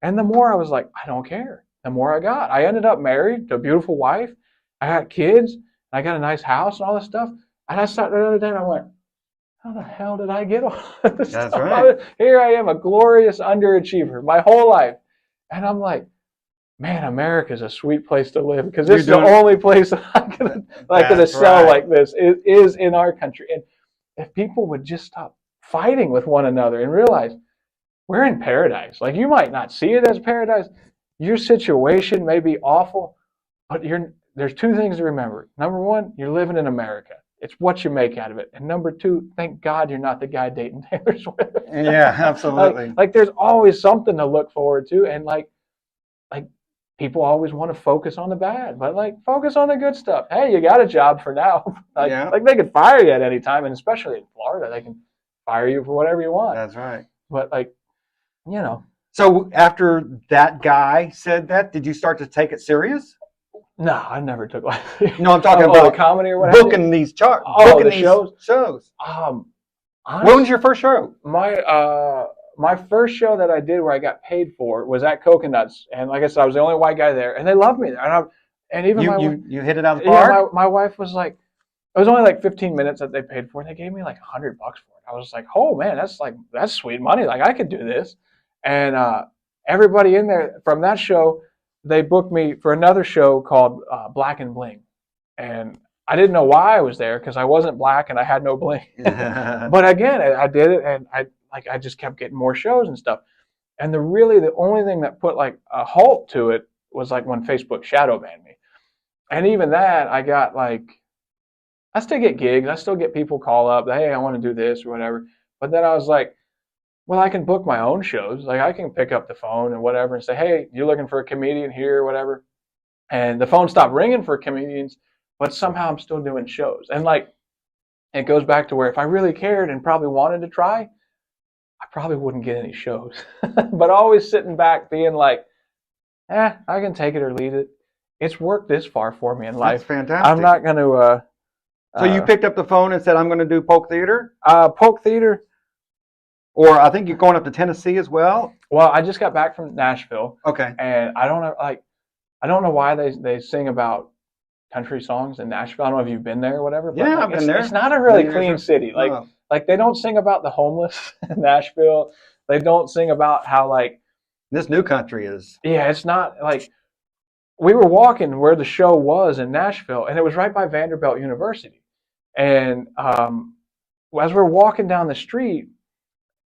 And the more I was like, I don't care, the more I got. I ended up married to a beautiful wife. I had kids. I got a nice house and all this stuff. And I sat there the other day and I went, how the hell did I get all this stuff? That's right. Here I am, a glorious underachiever my whole life. And I'm like, man, America's a sweet place to live, because this is the only place that I could sell like this is in our country. And if people would just stop fighting with one another and realize we're in paradise. Like, you might not see it as paradise. Your situation may be awful, but there's 2 things to remember. Number 1, you're living in America. It's what you make out of it. And number 2, thank God you're not the guy dating Taylor Swift. Yeah, absolutely. Like there's always something to look forward to. And like people always want to focus on the bad, but like focus on the good stuff. Hey, you got a job for now. Like they could fire you at any time, and especially in Florida, they can fire you for whatever you want. That's right. But like, So after that guy said that, did you start to take it serious? No, I never took like. No, I'm talking the about comedy or what have you. booking these charts, Oh, booking the these shows. shows. Honestly, When was your first show? my first show that I did where I got paid for was at Coconuts, and like I said, I was the only white guy there, and they loved me there. And even You hit it out of the yeah, park. my wife was like, it was only like 15 minutes that they paid for. They gave me like $100 for it. I was like, oh man, that's sweet money. Like I could do this. And everybody in there from that show, they booked me for another show called Black and Bling, and I didn't know why I was there because I wasn't black and I had no bling. But again, I did it, and I just kept getting more shows and stuff. And the only thing that put like a halt to it was like when Facebook shadow banned me. And even that, I got like, I still get gigs. I still get people call up, hey, I want to do this or whatever. But then I was like, well, I can book my own shows. Like I can pick up the phone and whatever and say, hey, you're looking for a comedian here or whatever. And the phone stopped ringing for comedians, but somehow I'm still doing shows. And like, it goes back to where if I really cared and probably wanted to try, I probably wouldn't get any shows. But always sitting back being like, I can take it or leave it. It's worked this far for me in life. That's fantastic. I'm not going to. So you picked up the phone and said, I'm going to do Polk Theater? Polk Theater. Or I think you're going up to Tennessee as well? Well, I just got back from Nashville. Okay. And I don't know why they sing about country songs in Nashville. I don't know if you've been there or whatever. But yeah, I've been there. It's not a really clean city. Like they don't sing about the homeless in Nashville. They don't sing about how like this new country is. Yeah, it's not like we were walking where the show was in Nashville, and it was right by Vanderbilt University. And as we're walking down the street,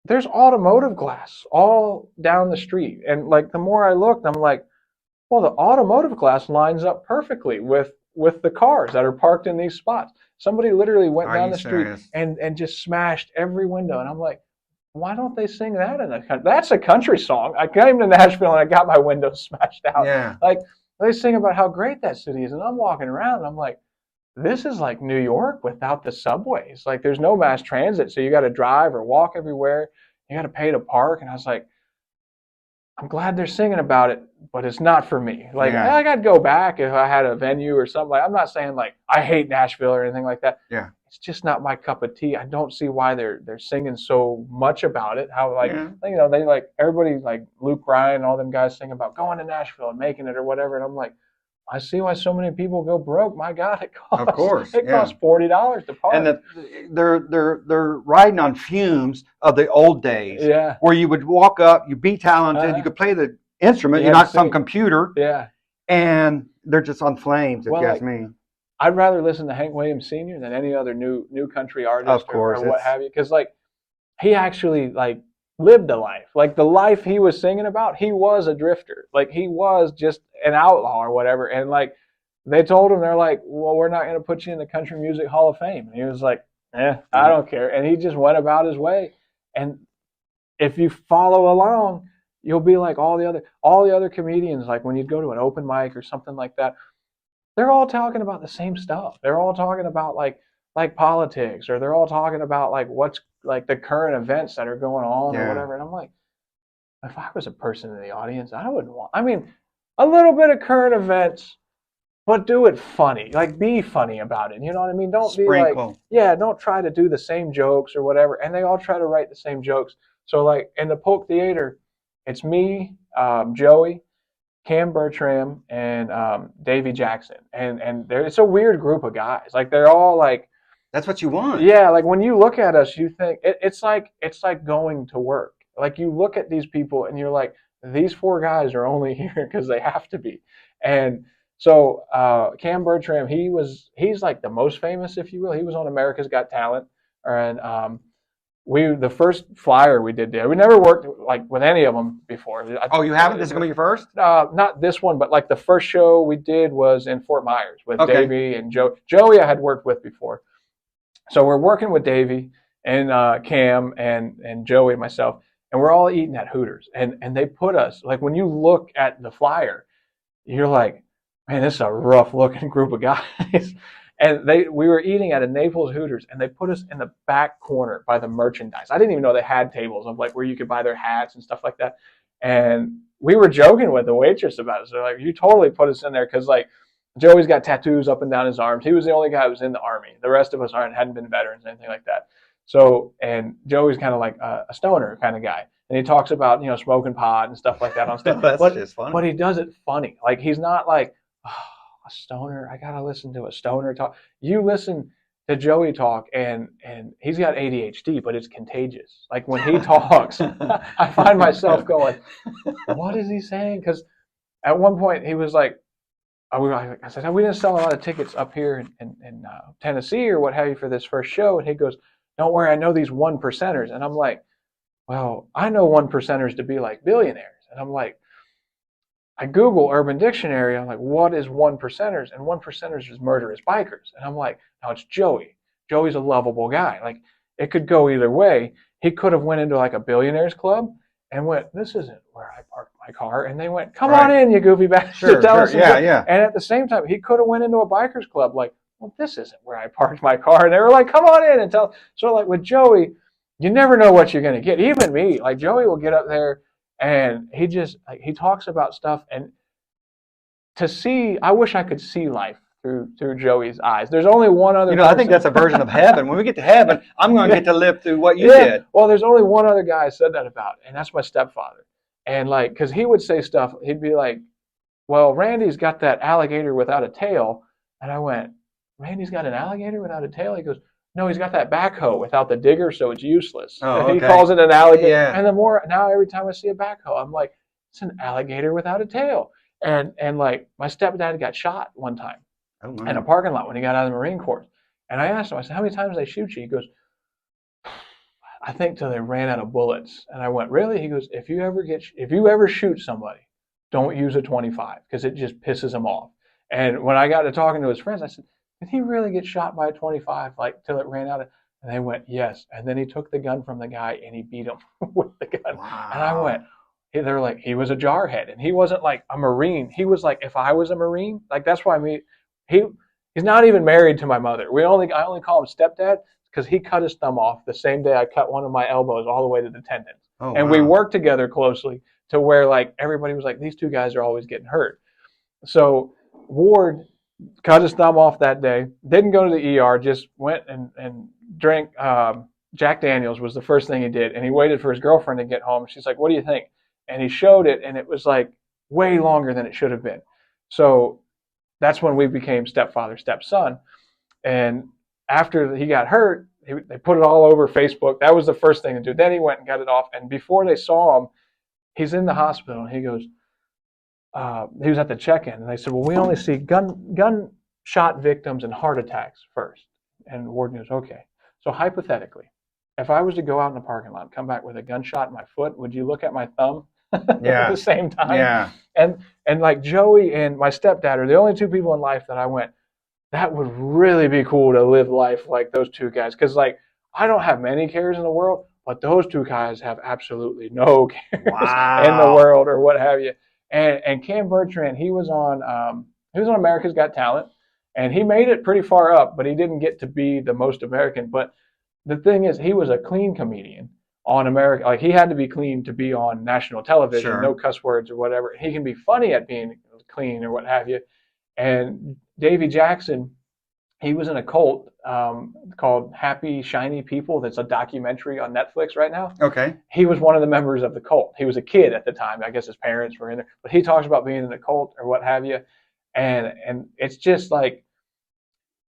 there's automotive glass all down the street. And like the more I looked, I'm like, well, the automotive glass lines up perfectly with the cars that are parked in these spots. Somebody literally went down the street and just smashed every window. And I'm like, why don't they sing that in a country? That's a country song. I came to Nashville and I got my windows smashed out. Yeah. Like they sing about how great that city is. And I'm walking around and I'm like, this is like New York without the subways. Like there's no mass transit. So you got to drive or walk everywhere. You got to pay to park. And I was like, I'm glad they're singing about it, but it's not for me. Like I'd go back if I had a venue or something. Like I'm not saying like I hate Nashville or anything like that. Yeah. It's just not my cup of tea. I don't see why they're singing so much about it. How like you know, they like everybody like Luke Bryan and all them guys sing about going to Nashville and making it or whatever. And I'm like, I see why so many people go broke. My God, it costs. Of course, it costs $40 to park. And they're riding on fumes of the old days. Yeah. Where you would walk up, you be talented, you could play the instrument, you're not some computer. Yeah. And they're just on flames, if you ask me. I'd rather listen to Hank Williams Sr. than any other new country artist of course, or what have you. Because like he actually like lived a life. Like the life he was singing about, he was a drifter. Like he was just an outlaw or whatever. And like they told him, they're like, well, we're not going to put you in the Country Music Hall of Fame. And he was like, I don't care. And he just went about his way. And if you follow along, you'll be like all the other comedians. Like when you go to an open mic or something like that, they're all talking about the same stuff. They're all talking about like politics, or they're all talking about like what's like the current events that are going on or whatever. And I'm like, if I was a person in the audience, I wouldn't want, I mean, a little bit of current events, but do it funny. Like be funny about it. You know what I mean? Don't be like, don't try to do the same jokes or whatever. And they all try to write the same jokes. So like in the Polk Theater, it's me, Joey, Cam Bertram, and Davey Jackson. And it's a weird group of guys. Like they're all like, that's what you want. Yeah, like when you look at us, you think it's like going to work. Like you look at these people and you're like, these four guys are only here because they have to be. And so Cam Bertram, he's like the most famous, if you will. He was on America's Got Talent, and the first flyer we did there. We never worked like with any of them before. Oh, you haven't? This is gonna be your first? Not this one, but like the first show we did was in Fort Myers with Davey and Joe. Joey I had worked with before. So we're working with Davey and Cam and Joey and myself, and we're all eating at Hooters. And they put us, like when you look at the flyer, you're like, man, this is a rough looking group of guys. And we were eating at a Naples Hooters, and they put us in the back corner by the merchandise. I didn't even know they had tables of like where you could buy their hats and stuff like that. And we were joking with the waitress about it. So they're like, you totally put us in there because like Joey's got tattoos up and down his arms. He was the only guy who was in the Army. The rest of us hadn't been veterans, anything like that. So, and Joey's kind of like a stoner kind of guy. And he talks about, smoking pot and stuff like that on stage. That's just funny. But he does it funny. Like, he's not like, oh, a stoner. I got to listen to a stoner talk. You listen to Joey talk, and he's got ADHD, but it's contagious. Like, when he talks, I find myself going, what is he saying? Because at one point he was like, I said, we didn't sell a lot of tickets up here in Tennessee or what have you for this first show. And he goes, don't worry, I know these 1%ers. And I'm like, well, I know 1%ers to be like billionaires. And I'm like, I Google Urban Dictionary. I'm like, what is 1%ers? And 1%ers is murderous bikers. And I'm like, no, it's Joey. Joey's a lovable guy. Like, it could go either way. He could have went into like a billionaires club and went, this isn't where I parked my car. And they went, come on in, you goofy bastard. Sure. Yeah. And at the same time, he could have went into a bikers club like, well, this isn't where I parked my car. And they were like, come on in and tell. So like with Joey, you never know what you're going to get. Even me, like Joey will get up there and he just, like, he talks about stuff. And I wish I could see life through Joey's eyes. There's only one other I think that's a version of heaven. When we get to heaven, I'm going to get to live through what you did. Well, there's only one other guy I said that about, and that's my stepfather. And like, because he would say stuff, he'd be like, well, Randy's got that alligator without a tail. And I went, Randy's got an alligator without a tail? He goes, no, he's got that backhoe without the digger, so it's useless. Oh, He calls it an alligator. Yeah. And now every time I see a backhoe, I'm like, it's an alligator without a tail. And like, my stepdad got shot one time in a parking lot when he got out of the Marine Corps. And I asked him, I said, how many times did they shoot you? He goes, I think till they ran out of bullets. And I went, really? He goes, if you ever shoot somebody, don't use a 25 because it just pisses them off. And when I got to talking to his friends, I said, did he really get shot by a 25 like till it ran out of? And they went, yes. And then he took the gun from the guy and he beat him with the gun. Wow. And I went, they're like, he was a jarhead, and he wasn't like a Marine. He was like, if I was a Marine, like that's why he's not even married to my mother. I only call him stepdad because he cut his thumb off the same day I cut one of my elbows all the way to the tendons. Oh, and wow. We worked together closely to where like everybody was like, these two guys are always getting hurt. So Ward cut his thumb off that day, didn't go to the ER, just went and drank Jack Daniels was the first thing he did. And he waited for his girlfriend to get home. She's like, what do you think? And he showed it, and it was like way longer than it should have been. So that's when we became stepfather, stepson. And after he got hurt, they put it all over Facebook. That was the first thing to do. Then he went and got it off. And before they saw him, he's in the hospital, and he goes, he was at the check-in, and they said, well, we only see gunshot victims and heart attacks first. And Ward goes, okay. So hypothetically, if I was to go out in the parking lot and come back with a gunshot in my foot, would you look at my thumb at the same time? Yeah. And like Joey and my stepdad are the only two people in life that I went, that would really be cool to live life like those two guys. Because like, I don't have many cares in the world, but those two guys have absolutely no cares in the world or what have you. And Cam Bertrand, he was on America's Got Talent, and he made it pretty far up, but he didn't get to be the most American. But the thing is, he was a clean comedian on America. Like, he had to be clean to be on national television, Sure. No cuss words or whatever. He can be funny at being clean or what have you. And Davey Jackson, he was in a cult called Happy Shiny People. That's a documentary on Netflix right now. Okay. He was one of the members of the cult. He was a kid at the time. I guess his parents were in there. But he talks about being in the cult or what have you. And it's just like,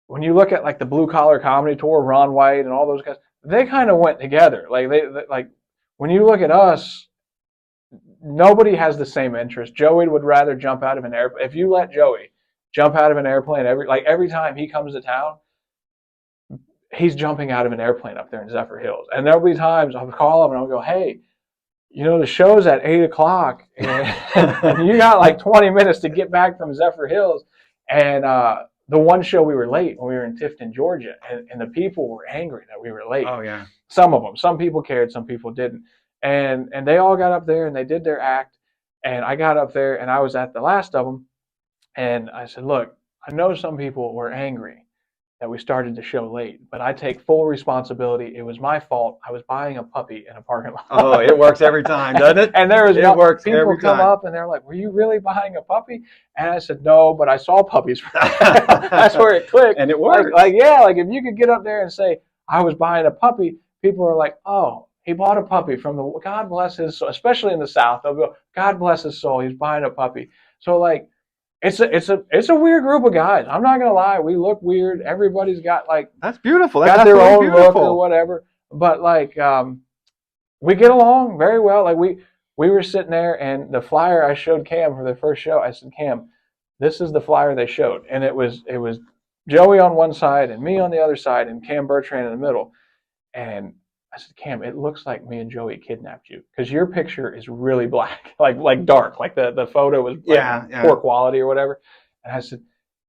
when you look at like the Blue Collar Comedy Tour, Ron White and all those guys, they kind of went together. Like they like when you look at us, nobody has the same interest. Joey would rather jump out of an airplane. If you let Joey jump out of an airplane every time he comes to town, he's jumping out of an airplane up there in Zephyr Hills. And there'll be times I'll call him and I'll go, hey, the show's at 8:00 and you got like 20 minutes to get back from Zephyr Hills. And the one show we were late when we were in Tifton, Georgia, and the people were angry that we were late. Oh, yeah. Some of them. Some people cared, some people didn't. And they all got up there and they did their act. And I got up there and I was at the last of them. And I said, look, I know some people were angry. that we started the show late, but I take full responsibility. It was my fault. I was buying a puppy in a parking lot. Oh, it works every time, doesn't it? And there was people every come time. up and they're like, "Were you really buying a puppy?" And I said, "No, but I saw puppies." That's where it clicked. And it worked. Like if you could get up there and say, "I was buying a puppy," people are like, "Oh, he bought a puppy from the God bless his soul," especially in the South. They'll go, "God bless his soul. He's buying a puppy." So like, it's a weird group of guys. I'm not gonna lie. We look weird. Everybody's got like that's beautiful. That's got their own beautiful. look or whatever. But like, we get along very well. Like we were sitting there, and the flyer I showed Cam for the first show. I said, "Cam, this is the flyer they showed," and it was Joey on one side and me on the other side, and Cam Bertrand in the middle. And I said, "Cam, it looks like me and Joey kidnapped you because your picture is really black, like dark, like the photo was like poor quality or whatever." And I said,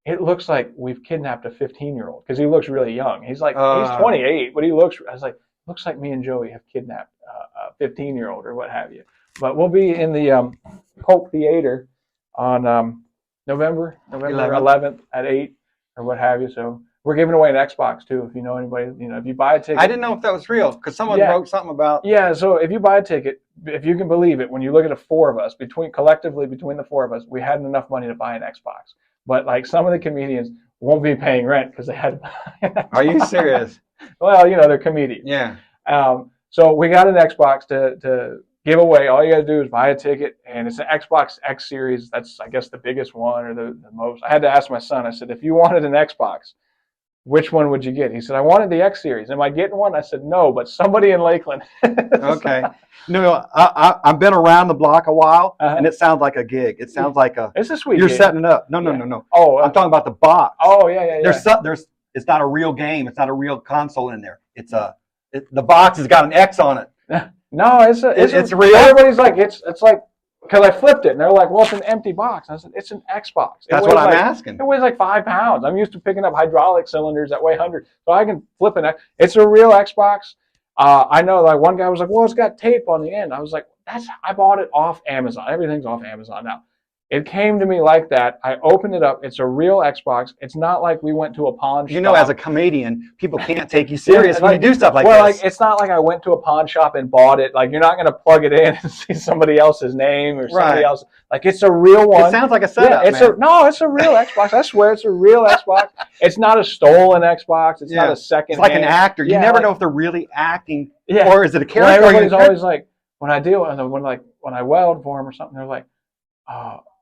"It looks like we've kidnapped a 15-year-old because he looks really young. He's like he's 28, but he looks." I was like, "Looks like me and Joey have kidnapped a 15-year-old or what have you." But we'll be in the Polk Theater on November 11th at 8 or what have you. So. We're giving away an Xbox too. If you know anybody, if you buy a ticket. I didn't know if that was real because someone wrote something about. Yeah, so if you buy a ticket, if you can believe it, when you look at the four of us, collectively between the four of us, we had enough money to buy an Xbox. But like some of the comedians won't be paying rent because they had to buy an Xbox. Are you serious? Well, they're comedians. Yeah. So we got an Xbox to give away. All you got to do is buy a ticket, and it's an Xbox X Series. That's, I guess, the biggest one or the most. I had to ask my son. I said, if you wanted an Xbox, which one would you get? He said, I wanted the X Series. Am I getting one? I said, no, but somebody in Lakeland. Okay. I've been around the block a while, and it sounds like a gig. It sounds like it's a sweet you're gig. setting it up. No. Oh, I'm talking about the box. Oh, yeah. It's not a real game. It's not a real console in there. The box has got an X on it. No, it's real. Everybody's like, it's like, because I flipped it, and they're like, well, it's an empty box. And I said, it's an Xbox. That's what I'm asking. It weighs like 5 pounds. I'm used to picking up hydraulic cylinders that weigh 100, so I can flip an X. It's a real Xbox. I know, like, one guy was like, well, it's got tape on the end. I was like, I bought it off Amazon. Everything's off Amazon now. It came to me like that. I opened it up. It's a real Xbox. It's not like we went to a pawn shop. As a comedian, people can't take you serious when you do stuff like this. Well, like, it's not like I went to a pawn shop and bought it. Like, you're not going to plug it in and see somebody else's name or somebody else. Like, it's a real one. It sounds like a setup, it's a real Xbox. I swear it's a real Xbox. It's not a stolen Xbox. It's not a second. It's like an actor. You never know if they're really acting or is it a character. Well, everybody's always like, when I weld for them or something, they're like,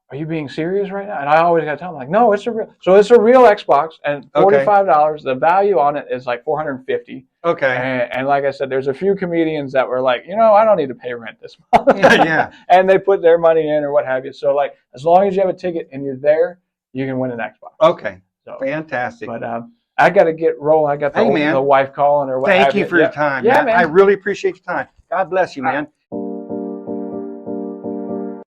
are you being serious right now? And I always got to tell them, like, no, it's a real. So it's a real Xbox, and $45. The value on it is like $450. Okay. And like I said, there's a few comedians that were like, I don't need to pay rent this month. Yeah. And they put their money in or what have you. So like, as long as you have a ticket and you're there, you can win an Xbox. Okay. So fantastic. But I got to get rolling. I got the wife calling or what. Thank you for your time. Yeah, man. man. I really appreciate your time. God bless you, man.